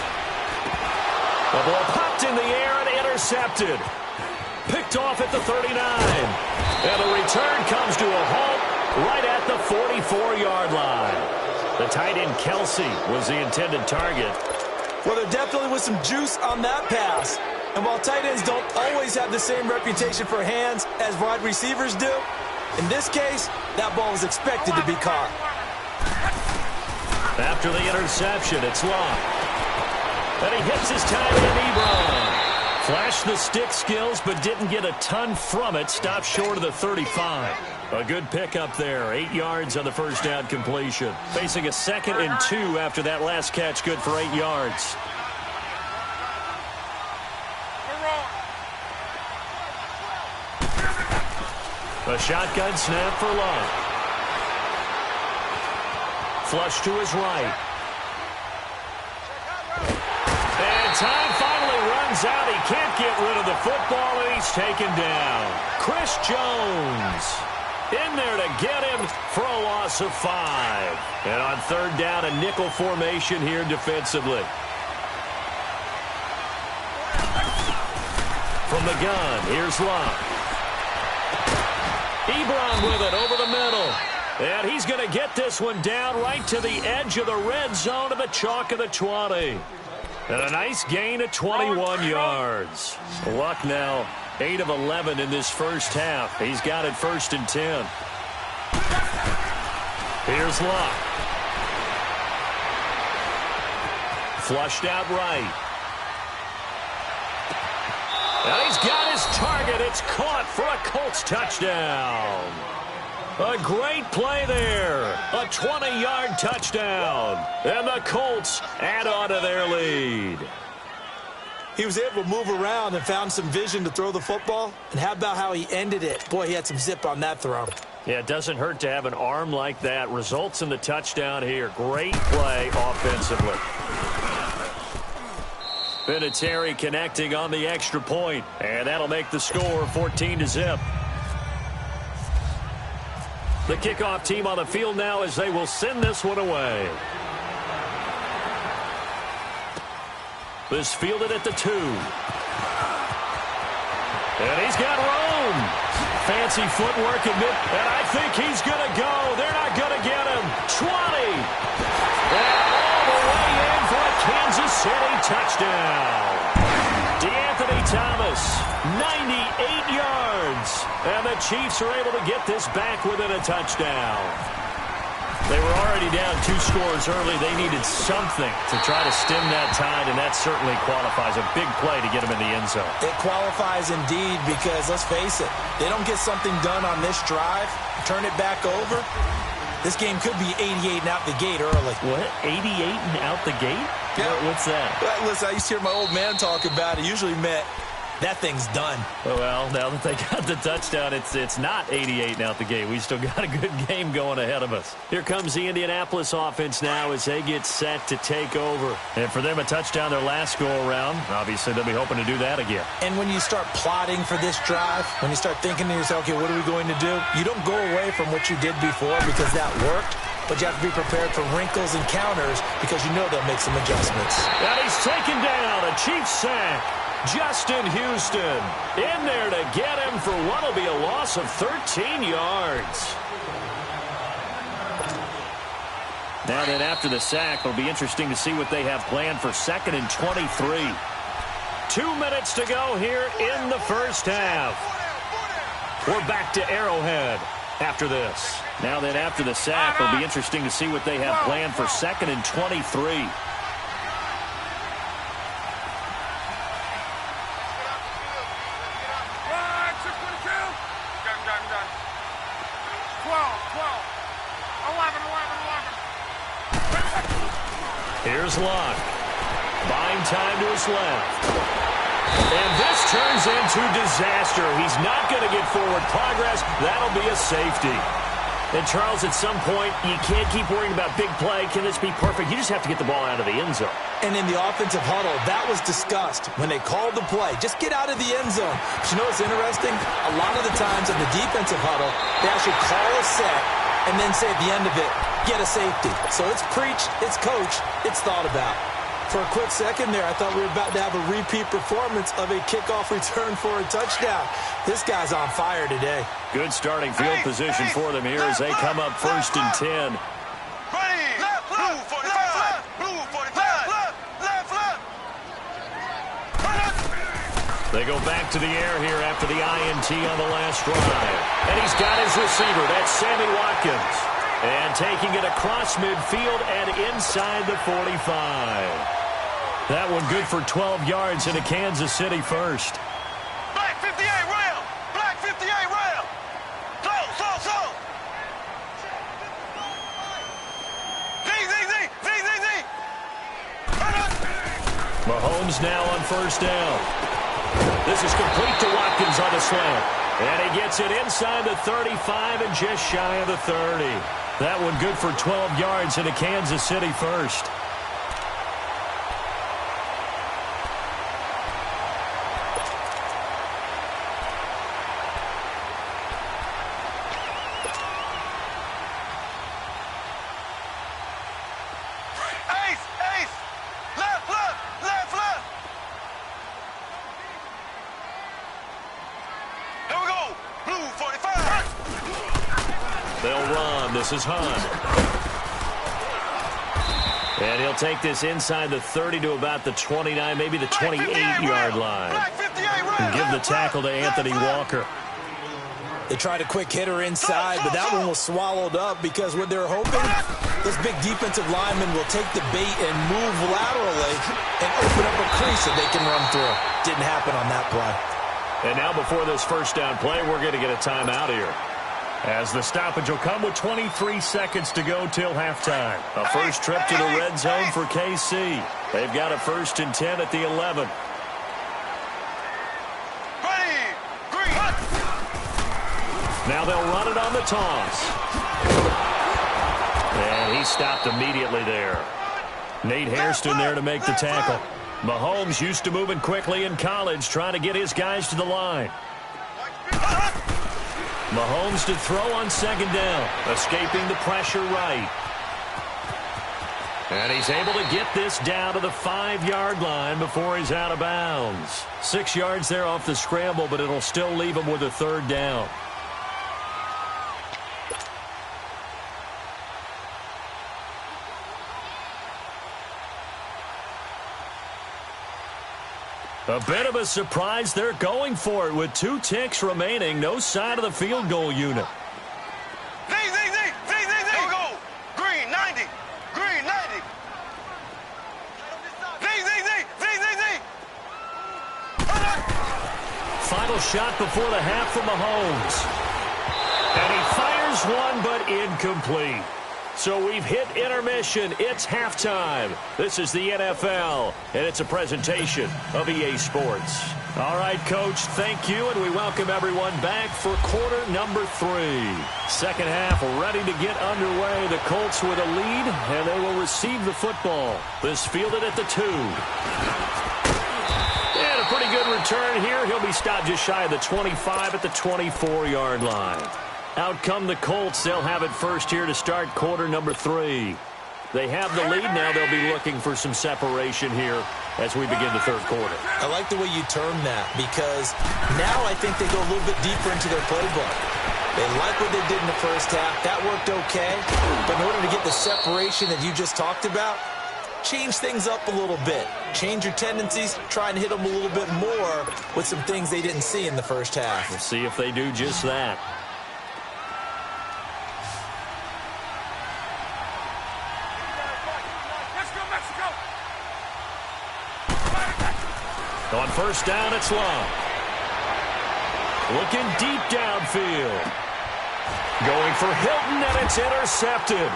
The ball popped in the air and intercepted. Picked off at the 39. And the return comes to a halt right at the 44-yard line. The tight end Kelsey was the intended target. Well, there definitely was some juice on that pass. And while tight ends don't always have the same reputation for hands as wide receivers do, in this case, that ball was expected to be caught. After the interception, it's Locke. And he hits his tight end, Ebron. Flashed the stick skills, but didn't get a ton from it. Stopped short of the 35. A good pickup there. 8 yards on the first down completion. Facing a 2nd and 2 after that last catch. Good for 8 yards. A shotgun snap for Locke. Flush to his right. And time finally runs out. He can't get rid of the football, and he's taken down. Chris Jones in there to get him for a loss of 5. And on third down, a nickel formation here defensively. From the gun, here's Locke. Ebron with it over the middle. And he's going to get this one down right to the edge of the red zone of the chalk of the 20. And a nice gain of 21 yards. Luck now 8 of 11 in this first half. He's got it 1st and 10. Here's Luck. Flushed out right. And he's got his target. It's caught for a Colts touchdown. A great play there. A 20-yard touchdown. And the Colts add on to their lead. He was able to move around and found some vision to throw the football. And how about how he ended it? Boy, he had some zip on that throw. Yeah, it doesn't hurt to have an arm like that. Results in the touchdown here. Great play offensively. Vinatieri connecting on the extra point. And that'll make the score 14-0. The kickoff team on the field now as they will send this one away. This fielded at the 2. And he's got room. Fancy footwork and I think he's going to go. They're not going to get him. 20. And all the way in for a Kansas City touchdown. DeAnthony Thomas, 98 yards. And the Chiefs are able to get this back within a touchdown. They were already down 2 scores early. They needed something to try to stem that tide, and that certainly qualifies. A big play to get them in the end zone. It qualifies indeed because, let's face it, they don't get something done on this drive, turn it back over, this game could be 88 and out the gate early. What? 88 and out the gate? Yeah. What's that? Well, listen, I used to hear my old man talk about it. Usually meant that thing's done. Well, now that they got the touchdown, it's not 88 and out the gate. We still got a good game going ahead of us. Here comes the Indianapolis offense now as they get set to take over. And for them, a touchdown their last go-around. Obviously, they'll be hoping to do that again. And when you start plotting for this drive, when you start thinking to yourself, okay, what are we going to do? You don't go away from what you did before because that worked. But you have to be prepared for wrinkles and counters because you know they'll make some adjustments. And he's taken down. A Chiefs sack. Justin Houston in there to get him for what will be a loss of 13 yards. Now then, after the sack, it'll be interesting to see what they have planned for 2nd and 23. 2 minutes to go here in the first half. We're back to Arrowhead after this. Now then, after the sack, it'll be interesting to see what they have planned for 2nd and 23. Here's Locke. Buying time to his left. And this turns into disaster. He's not going to get forward progress. That'll be a safety. And, Charles, at some point, you can't keep worrying about big play. Can this be perfect? You just have to get the ball out of the end zone. And in the offensive huddle, that was discussed when they called the play. Just get out of the end zone. But you know what's interesting? A lot of the times in the defensive huddle, they actually call a set and then say at the end of it, get a safety. So it's preached, it's coached, it's thought about. For a quick second there, I thought we were about to have a repeat performance of a kickoff return for a touchdown. This guy's on fire today. Good starting field position for them here as they come up 1st and 10. Blue 45, blue 45, left. They go back to the air here after the INT on the last drive. And he's got his receiver. That's Sammy Watkins. And taking it across midfield and inside the 45. That one good for 12 yards into Kansas City first. Black 58 rail. Black 58 rail. So. Z. Mahomes now on 1st down. This is complete to Watkins on the slant. And he gets it inside the 35 and just shy of the 30. That one good for 12 yards into Kansas City first. Ace. Left. Here we go. Blue 45. They'll run. This is Hunt. And he'll take this inside the 30 to about the 29, maybe the 28-yard line. And give the tackle to Anthony Walker. They tried a quick hitter inside, but that one was swallowed up because what they're hoping, this big defensive lineman will take the bait and move laterally and open up a crease that they can run through. Didn't happen on that play. And now before this 1st down play, we're going to get a timeout here. As the stoppage will come with 23 seconds to go till halftime. A first trip to the red zone for KC. They've got a 1st and 10 at the 11. Now they'll run it on the toss. And he stopped immediately there. Nate Hairston there to make the tackle. Mahomes used to moving quickly in college, trying to get his guys to the line. Mahomes to throw on 2nd down, escaping the pressure right. And he's able to get this down to the 5-yard line before he's out of bounds. 6 yards there off the scramble, but it'll still leave him with a 3rd down. A bit of a surprise. They're going for it with 2 ticks remaining. No sign of the field goal unit. Z. Here we go. Green 90. Z. Final shot before the half from Mahomes. And he fires one, but incomplete. So we've hit intermission. It's halftime. This is the NFL, and it's a presentation of EA Sports. All right, Coach, thank you, and we welcome everyone back for quarter number 3. Second half ready to get underway. The Colts with a lead, and they will receive the football. This fielded at the 2. And a pretty good return here. He'll be stopped just shy of the 25 at the 24-yard line. Out come the Colts. They'll have it first here to start quarter number 3. They have the lead now. They'll be looking for some separation here as we begin the 3rd quarter. I like the way you term that because now I think they go a little bit deeper into their playbook. They like what they did in the first half. That worked okay. But in order to get the separation that you just talked about, change things up a little bit. Change your tendencies. Try and hit them a little bit more with some things they didn't see in the first half. We'll see if they do just that. On 1st down, it's Long. Looking deep downfield. Going for Hilton, and it's intercepted.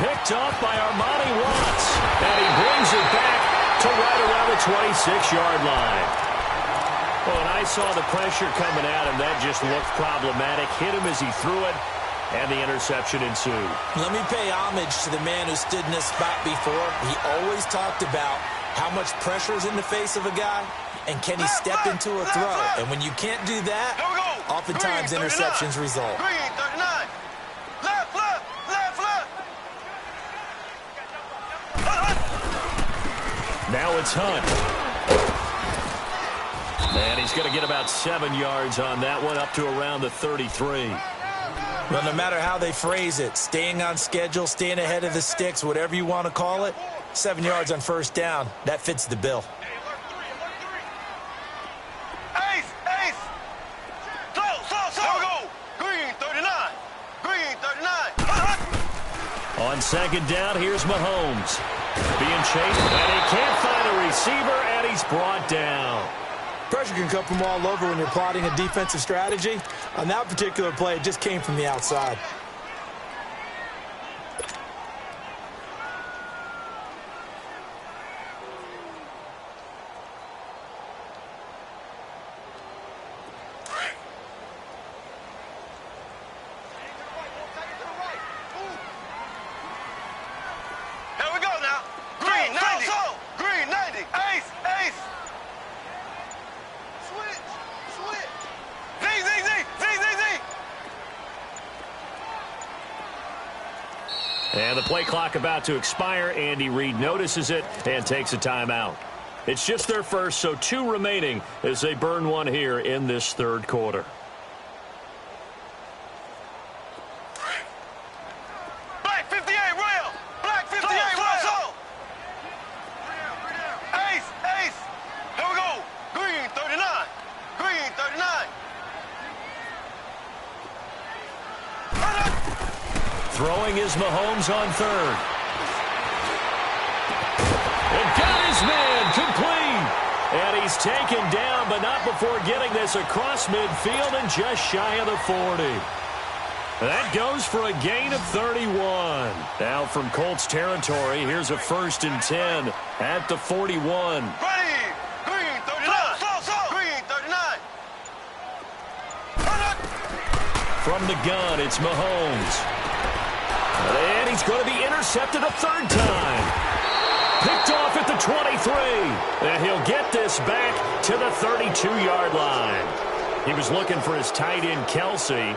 Picked off by Armani Watts, and he brings it back to right around the 26-yard line. Well, and I saw the pressure coming at him. That just looked problematic. Hit him as he threw it, and the interception ensued. Let me pay homage to the man who stood in this spot before. He always talked about how much pressure is in the face of a guy, and can he step into a throw? And when you can't do that, oftentimes interceptions result. Green, 39. Left, left, left, left. Now it's Hunt. And he's going to get about 7 yards on that one, up to around the 33. Well, no matter how they phrase it, staying on schedule, staying ahead of the sticks, whatever you want to call it, 7 yards on first down, that fits the bill. Ace, ace. Slow, slow, slow. Here we go. Green, 39. Green, 39. On second down, here's Mahomes. Being chased, and he can't find a receiver, and he's brought down. Pressure can come from all over when you're plotting a defensive strategy. On that particular play, it just came from the outside. Here we go now. Green, 90. Green, 90. Ace, ace. Switch, switch. Z, Z, Z, Z, Z, Z. And the play clock about to expire. Andy Reid notices it and takes a timeout. It's just their first, so 2 remaining as they burn one here in this third quarter. Black 58 rail. Black 58 rail. Ace, ace. Here we go. Green, 39. Green, 39. Throwing is Mahomes on third. And got his man complete. And he's taken down, but not before getting this across midfield and just shy of the 40. That goes for a gain of 31. Now from Colts territory, here's a 1st and 10 at the 41. Ready. Green, 39. Slow, slow. Green, 39. From the gun, it's Mahomes. And he's going to be intercepted a 3rd time. Picked off at the 23. And he'll get this back to the 32-yard line. He was looking for his tight end, Kelsey.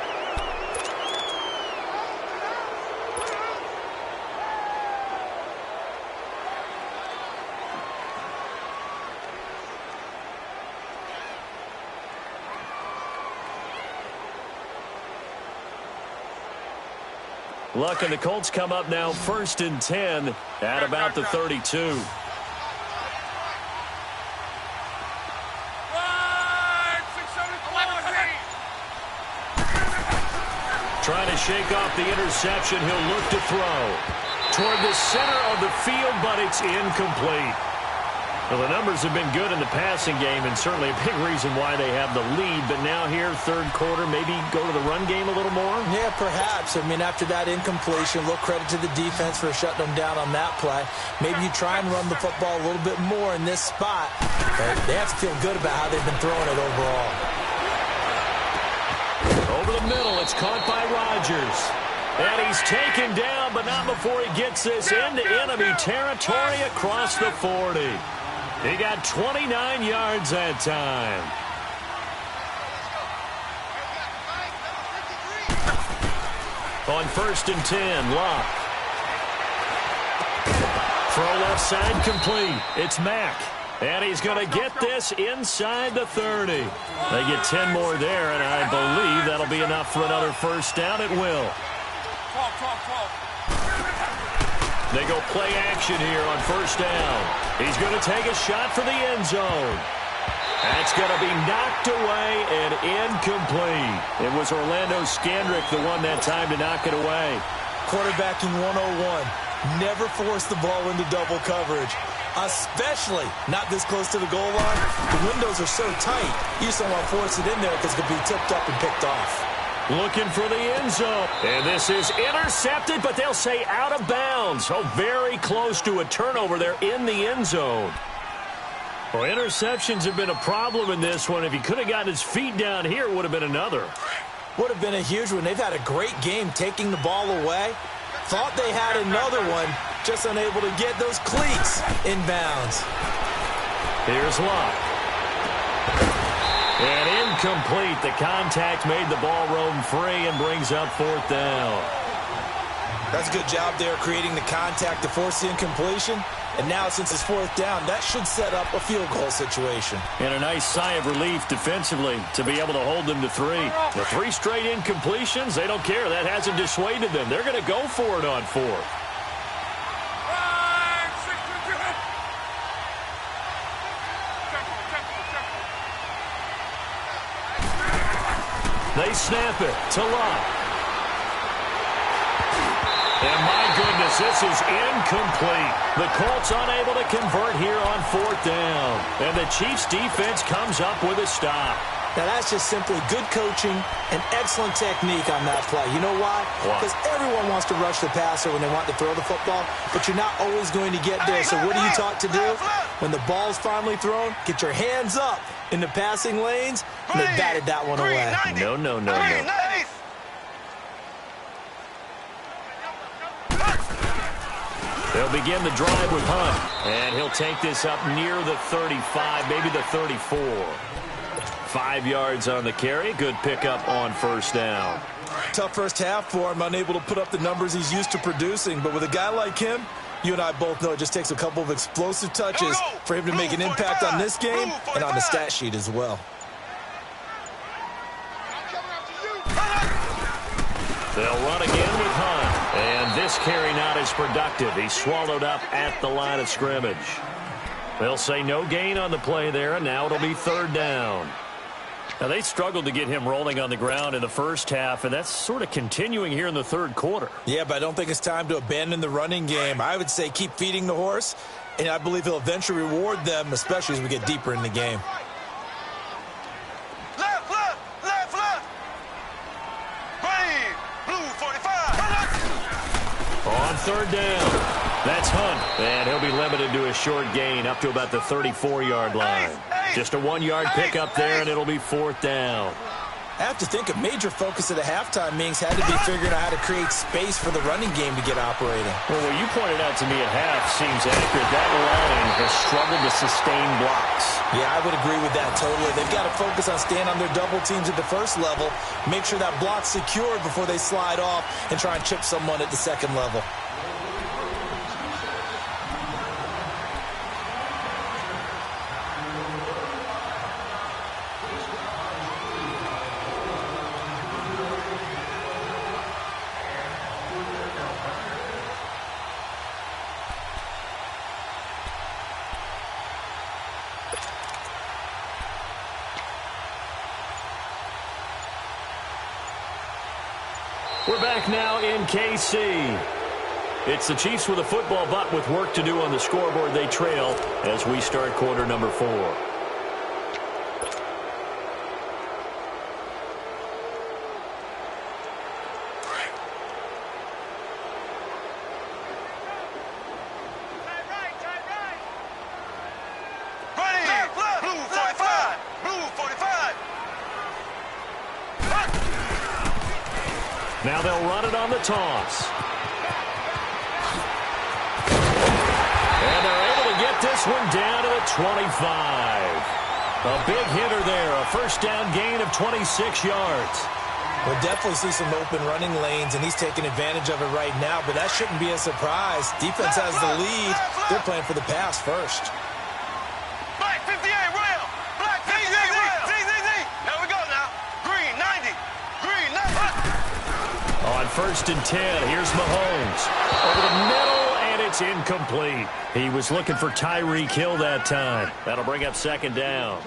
Luck and the Colts come up now 1st and 10 at about the 32. Trying to shake off the interception. He'll look to throw toward the center of the field, but it's incomplete. Well, the numbers have been good in the passing game, and certainly a big reason why they have the lead. But now here, third quarter, maybe go to the run game a little more? Yeah, perhaps. I mean, after that incompletion, a little credit to the defense for shutting them down on that play. Maybe you try and run the football a little bit more in this spot. But they have to feel good about how they've been throwing it overall. Over the middle, it's caught by Rodgers. And he's taken down, but not before he gets this into enemy territory across the 40. He got 29 yards that time. On 1st and 10, Locke. Throw left side complete. It's Mack. And he's going to get this inside the 30. They get 10 more there, and I believe that'll be enough for another 1st down. It will. They go play action here on 1st down. He's going to take a shot for the end zone. That's going to be knocked away and incomplete. It was Orlando Scandrick the one that time to knock it away. Quarterbacking 101. Never force the ball into double coverage, especially not this close to the goal line. The windows are so tight, you just don't want to force it in there because it could be tipped up and picked off. Looking for the end zone. And this is intercepted, but they'll say out of bounds. Oh, very close to a turnover there in the end zone. Well, interceptions have been a problem in this one. If he could have gotten his feet down here, it would have been another. Would have been a huge one. They've had a great game taking the ball away. Thought they had another one, just unable to get those cleats inbounds. Here's Locke. And incomplete. The contact made the ball roam free and brings up 4th down. That's a good job there creating the contact to force the incompletion. And now, since it's 4th down, that should set up a field goal situation. And a nice sigh of relief defensively to be able to hold them to 3. The 3 straight incompletions, they don't care. That hasn't dissuaded them. They're going to go for it on 4th. They snap it to Locke. And my goodness, this is incomplete. The Colts unable to convert here on 4th down. And the Chiefs defense comes up with a stop. Now that's just simply good coaching and excellent technique on that play. You know why? Because everyone wants to rush the passer when they want to throw the football, but you're not always going to get there. So what are you taught to do? When the ball's finally thrown, get your hands up in the passing lanes, and they batted that one away. No. They'll begin the drive with Hunt, and he'll take this up near the 35, maybe the 34. 5 yards on the carry. Good pickup on 1st down. Tough first half for him, unable to put up the numbers he's used to producing. But with a guy like him, you and I both know it just takes a couple of explosive touches for him to make an impact on this game and on the stat sheet as well. They'll run again with Hunt. And this carry not as productive. He's swallowed up at the line of scrimmage. They'll say no gain on the play there, and now it'll be 3rd down. Now, they struggled to get him rolling on the ground in the first half, and that's sort of continuing here in the 3rd quarter. Yeah, but I don't think it's time to abandon the running game. I would say keep feeding the horse, and I believe he'll eventually reward them, especially as we get deeper in the game. On 3rd down, that's Hunt, and he'll be limited to a short gain up to about the 34-yard line. Just a 1-yard pickup there, and it'll be 4th down. I have to think a major focus of the halftime meetings had to be figuring out how to create space for the running game to get operating. Well, what you pointed out to me at half seems accurate. That line has struggled to sustain blocks. Yeah, I would agree with that totally. They've got to focus on staying on their double teams at the first level, make sure that block's secured before they slide off and try and chip someone at the second level. We're back now in KC. It's the Chiefs with a football, but with work to do on the scoreboard. They trail as we start quarter number 4. Now they'll run it on the toss. And they're able to get this one down to the 25. A big hitter there, a 1st down gain of 26 yards. We'll definitely see some open running lanes, and he's taking advantage of it right now, but that shouldn't be a surprise. Defense has the lead. They're playing for the pass first. Black 58 rail. Black 58 rail. There we go now. Green 90. Green 90. On 1st and 10, here's Mahomes. Over the middle, and it's incomplete. He was looking for Tyreek Hill that time. That'll bring up second down.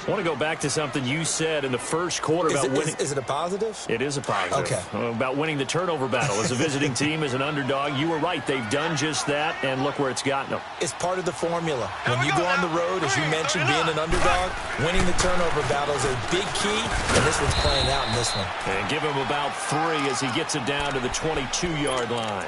I want to go back to something you said in the first quarter about winning. Is it a positive? It is a positive. Okay. About winning the turnover battle. As a visiting team, as an underdog, you were right. They've done just that, and look where it's gotten them. It's part of the formula. When you go on the road, as you mentioned, being an underdog, winning the turnover battle is a big key, and this one's playing out in this one. And give him about 3 as he gets it down to the 22-yard line.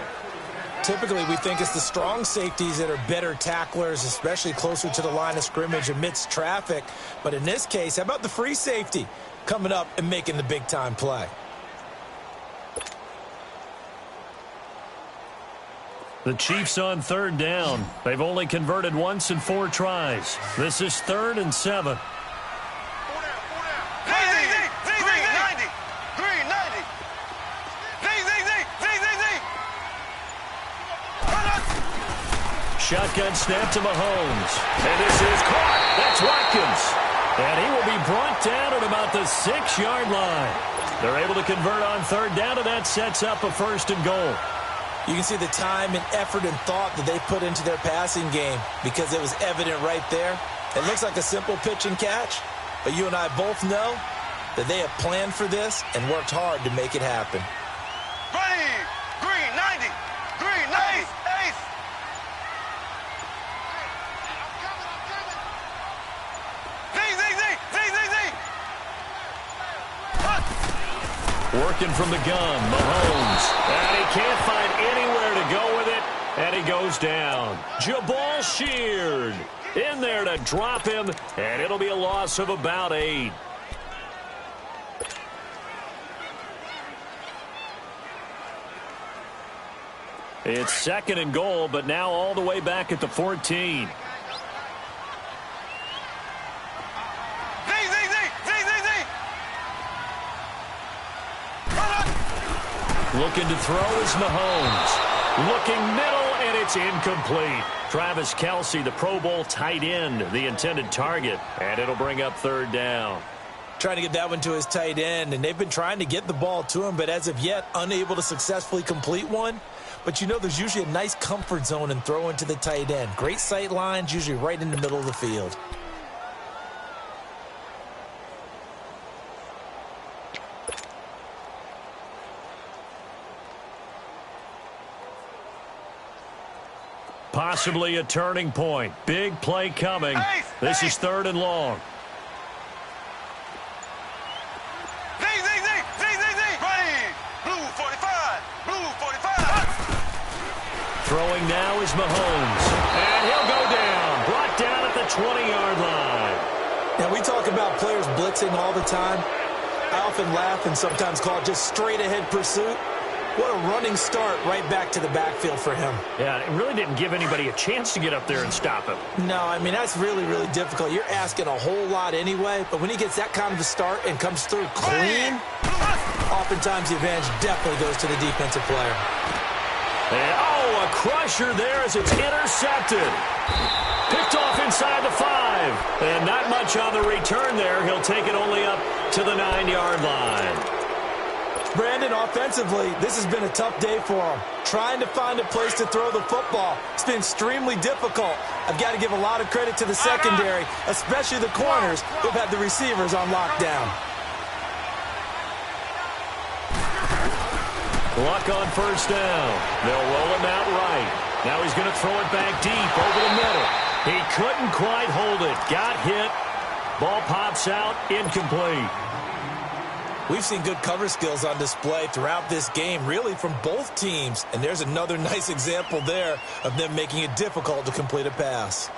Typically, we think it's the strong safeties that are better tacklers, especially closer to the line of scrimmage amidst traffic. But in this case, how about the free safety coming up and making the big-time play? The Chiefs on third down. They've only converted once in 4 tries. This is 3rd and 7. Shotgun snap to Mahomes. And this is caught. That's Watkins. And he will be brought down at about the 6-yard line. They're able to convert on third down, and that sets up a 1st and goal. You can see the time and effort and thought that they put into their passing game because it was evident right there. It looks like a simple pitch and catch, but you and I both know that they have planned for this and worked hard to make it happen. Ready, green, 90, green, 90, ace. Working from the gun, Mahomes. And he can't find anywhere to go with it, and he goes down. Jabal Sheard in there to drop him, and it'll be a loss of about 8. It's 2nd and goal, but now all the way back at the 14. Looking to throw is Mahomes. Looking middle, and it's incomplete. Travis Kelce, the Pro Bowl tight end, the intended target, and it'll bring up 3rd down. Trying to get that one to his tight end, and they've been trying to get the ball to him, but as of yet, unable to successfully complete one. But you know there's usually a nice comfort zone in throwing to the tight end. Great sight lines, usually right in the middle of the field. Possibly a turning point. Big play coming. This is 3rd and long. Blue 45, blue 45. Throwing now is Mahomes. And he'll go down. Brought down at the 20-yard line. Now, we talk about players blitzing all the time. I often laugh and sometimes call it just straight-ahead pursuit. What a running start right back to the backfield for him. Yeah, it really didn't give anybody a chance to get up there and stop him. No, I mean, that's really, really difficult. You're asking a whole lot anyway, but when he gets that kind of a start and comes through clean, oftentimes the advantage definitely goes to the defensive player. And, a crusher there as it's intercepted. Picked off inside the 5. And not much on the return there. He'll take it only up to the 9-yard line. Brandon, offensively, this has been a tough day for him. Trying to find a place to throw the football. It's been extremely difficult. I've got to give a lot of credit to the secondary, especially the corners who've had the receivers on lockdown. Luck on 1st down. They'll roll him out right. Now he's going to throw it back deep over the middle. He couldn't quite hold it. Got hit. Ball pops out. Incomplete. We've seen good cover skills on display throughout this game, really from both teams. And there's another nice example there of them making it difficult to complete a pass.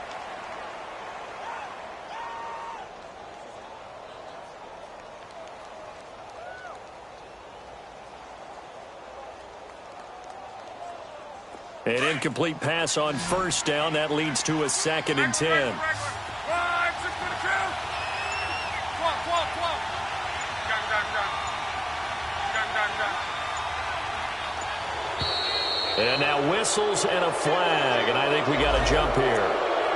An incomplete pass on 1st down. That leads to a 2nd and 10. And now whistles and a flag, and I think we got a jump here.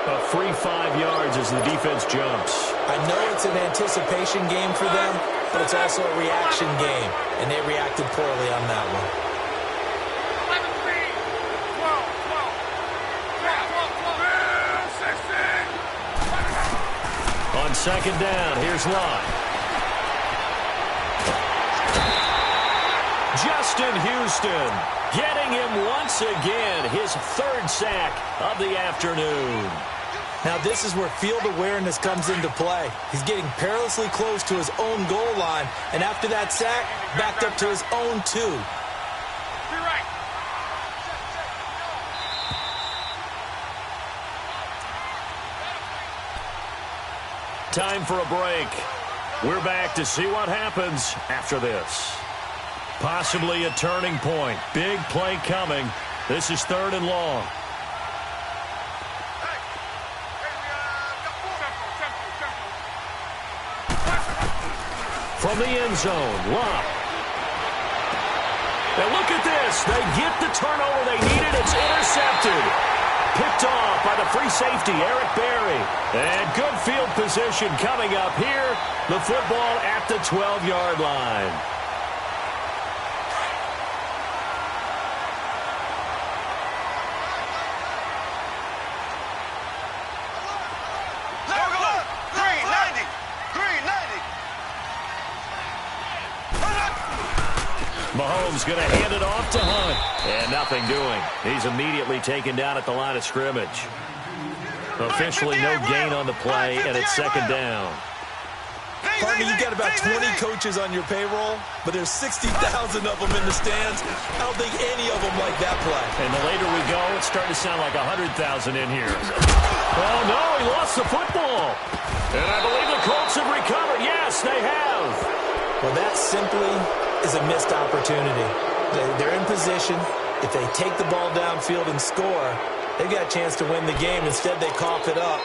A free 5 yards as the defense jumps. I know it's an anticipation game for them, but it's also a reaction game, and they reacted poorly on that one. second down. Here's Locke. Justin Houston getting him once again, his third sack of the afternoon. Now this is where field awareness comes into play. He's getting perilously close to his own goal line, and after that sack, backed up to his own 2. Time for a break. We're back to see what happens after this. Possibly a turning point. Big play coming. This is 3rd and long. From the end zone, Locke. And look at this. They get the turnover they needed. It's intercepted. Picked off by the free safety, Eric Berry. And good field position coming up here. The football at the 12-yard line. Mahomes going to hand it off to Hunt. And nothing doing. He's immediately taken down at the line of scrimmage. Officially no gain on the play, and it's second down. Partner, you've got about 20 coaches on your payroll, but there's 60,000 of them in the stands. I don't think any of them like that play. And the later we go, it's starting to sound like 100,000 in here. Oh, no, he lost the football. And I believe the Colts have recovered. Yes, they have. Well, that simply is a missed opportunity. They're in position. If they take the ball downfield and score, they've got a chance to win the game. Instead, they cough it up.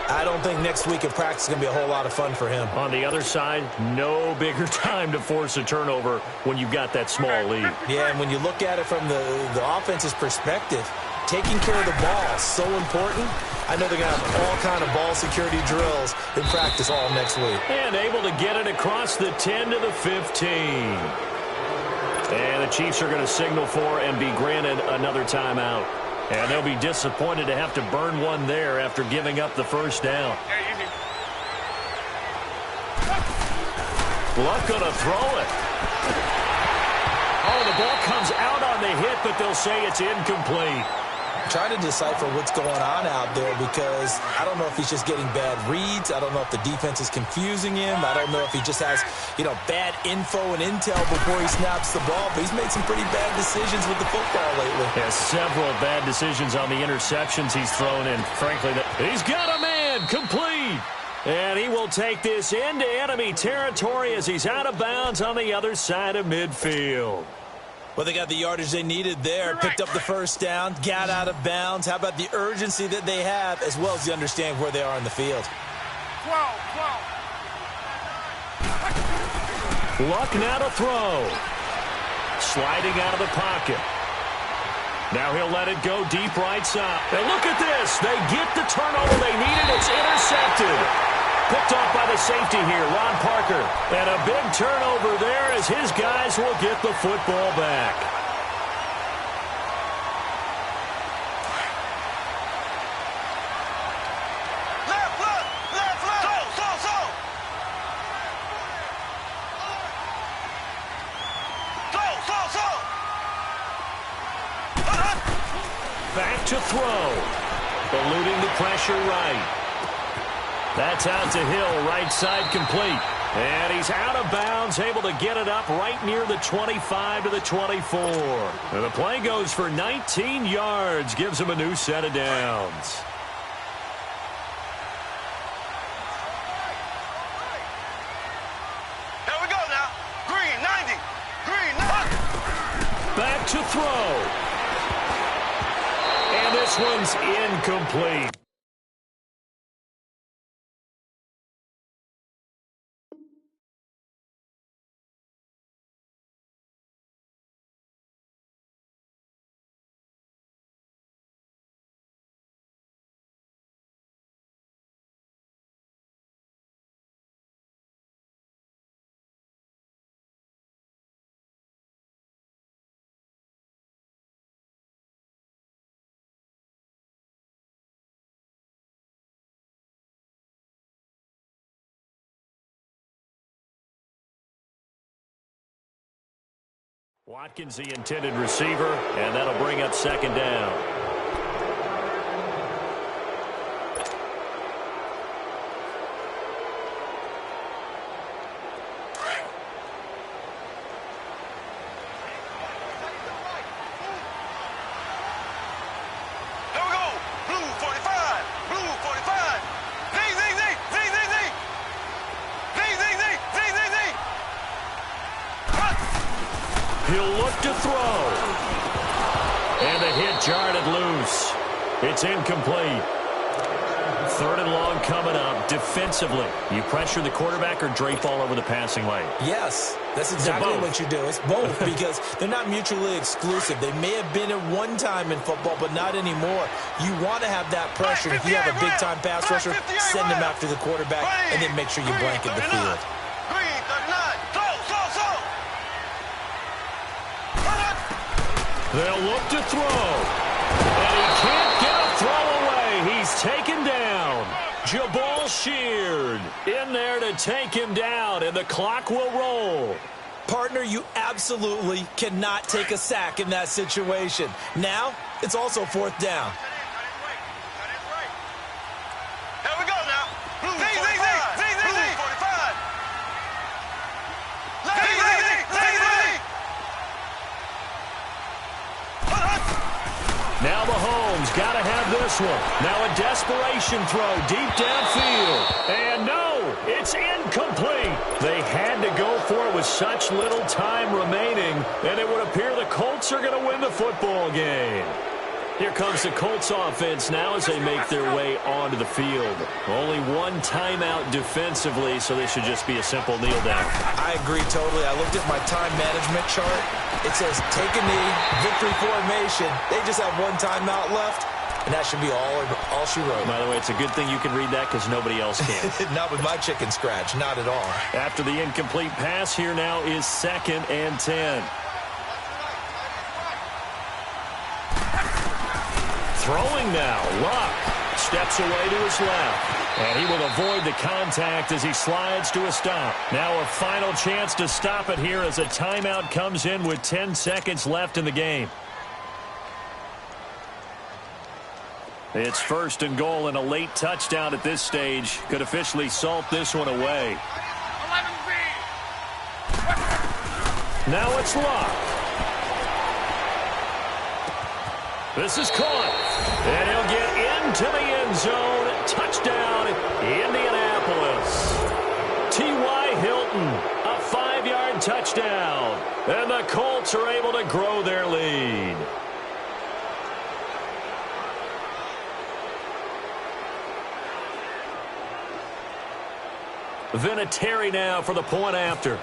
I don't think next week in practice is going to be a whole lot of fun for him. On the other side, no bigger time to force a turnover when you've got that small lead. Yeah, and when you look at it from the offense's perspective, taking care of the ball is so important. I know they're going to have all kind of ball security drills in practice all next week. And able to get it across the 10 to the 15. And the Chiefs are going to signal for and be granted another timeout. And they'll be disappointed to have to burn one there after giving up the first down. Luck going to throw it. Oh, the ball comes out on the hit, but they'll say it's incomplete. Trying to decipher what's going on out there because I don't know if he's just getting bad reads. I don't know if the defense is confusing him. I don't know if he just has, bad info and intel before he snaps the ball. But he's made some pretty bad decisions with the football lately. Yeah, several bad decisions on the interceptions he's thrown in. Frankly, he's got a man complete. And he will take this into enemy territory as he's out of bounds on the other side of midfield. Well, they got the yardage they needed there, picked up the first down, got out of bounds. How about the urgency that they have as well as the understanding where they are in the field? Luck now to throw. Sliding out of the pocket. Now he'll let it go deep right side. And look at this. They get the turnover they needed. It's intercepted. Picked off by the safety here, Ron Parker. And a big turnover there as his guys will get the football back. Back to throw. Eluding the pressure right. That's out to Hill, right side complete. And he's out of bounds, able to get it up right near the 25 to the 24. And the play goes for 19 yards, gives him a new set of downs. Here we go now. Green, 90. Green, 90. Back to throw. And this one's incomplete. Watkins, the intended receiver, and that'll bring up second down. Here we go. Blue 45. Blue 45. Z, Z, Z, Z, Z, Z. Z, Z, Z, Z, Z, Z. He'll look to throw. And the hit jarred it loose. It's incomplete. Third and long coming up. Defensively, you pressure the quarterback or drape all over the passing lane? Yes, that's exactly what you do. It's both because they're not mutually exclusive. They may have been at one time in football, but not anymore. You want to have that pressure. If you have a big-time pass rusher, send him after the quarterback, and then make sure you blanket the field. Green 39. Slow. They'll look to throw. And he can't get a throw away. He's taken down. Jabal Sheard in there to take him down, and the clock will roll. Partner, you absolutely cannot take a sack in that situation. Now, it's also fourth down. Here we go now. Blue 45. Blue 45. Z, Z, Z, Z, Z. Now Mahomes got to have this one. Now a desperation throw deep downfield. And no, it's incomplete. They had to go for it with such little time remaining, and it would appear the Colts are going to win the football game. Here comes the Colts offense now as they make their way onto the field. Only one timeout defensively, so this should just be a simple kneel down. I agree totally. I looked at my time management chart. It says take a knee, victory formation. They just have one timeout left, and that should be all she wrote. By the way, it's a good thing you can read that because nobody else can. Not with my chicken scratch, not at all. After the incomplete pass, here now is 2nd and 10. Throwing now, Luck steps away to his left, and he will avoid the contact as he slides to a stop. Now a final chance to stop it here as a timeout comes in with 10 seconds left in the game. It's 1st and goal, and a late touchdown at this stage could officially salt this one away. Now it's Luck. This is caught, and he'll get into the end zone. Touchdown, Indianapolis. T.Y. Hilton, a 5-yard touchdown, and the Colts are able to grow their lead. Vinatieri now for the point after.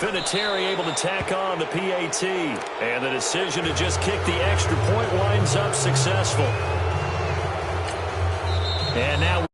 Vinatieri able to tack on the PAT. And the decision to just kick the extra point winds up successful. And now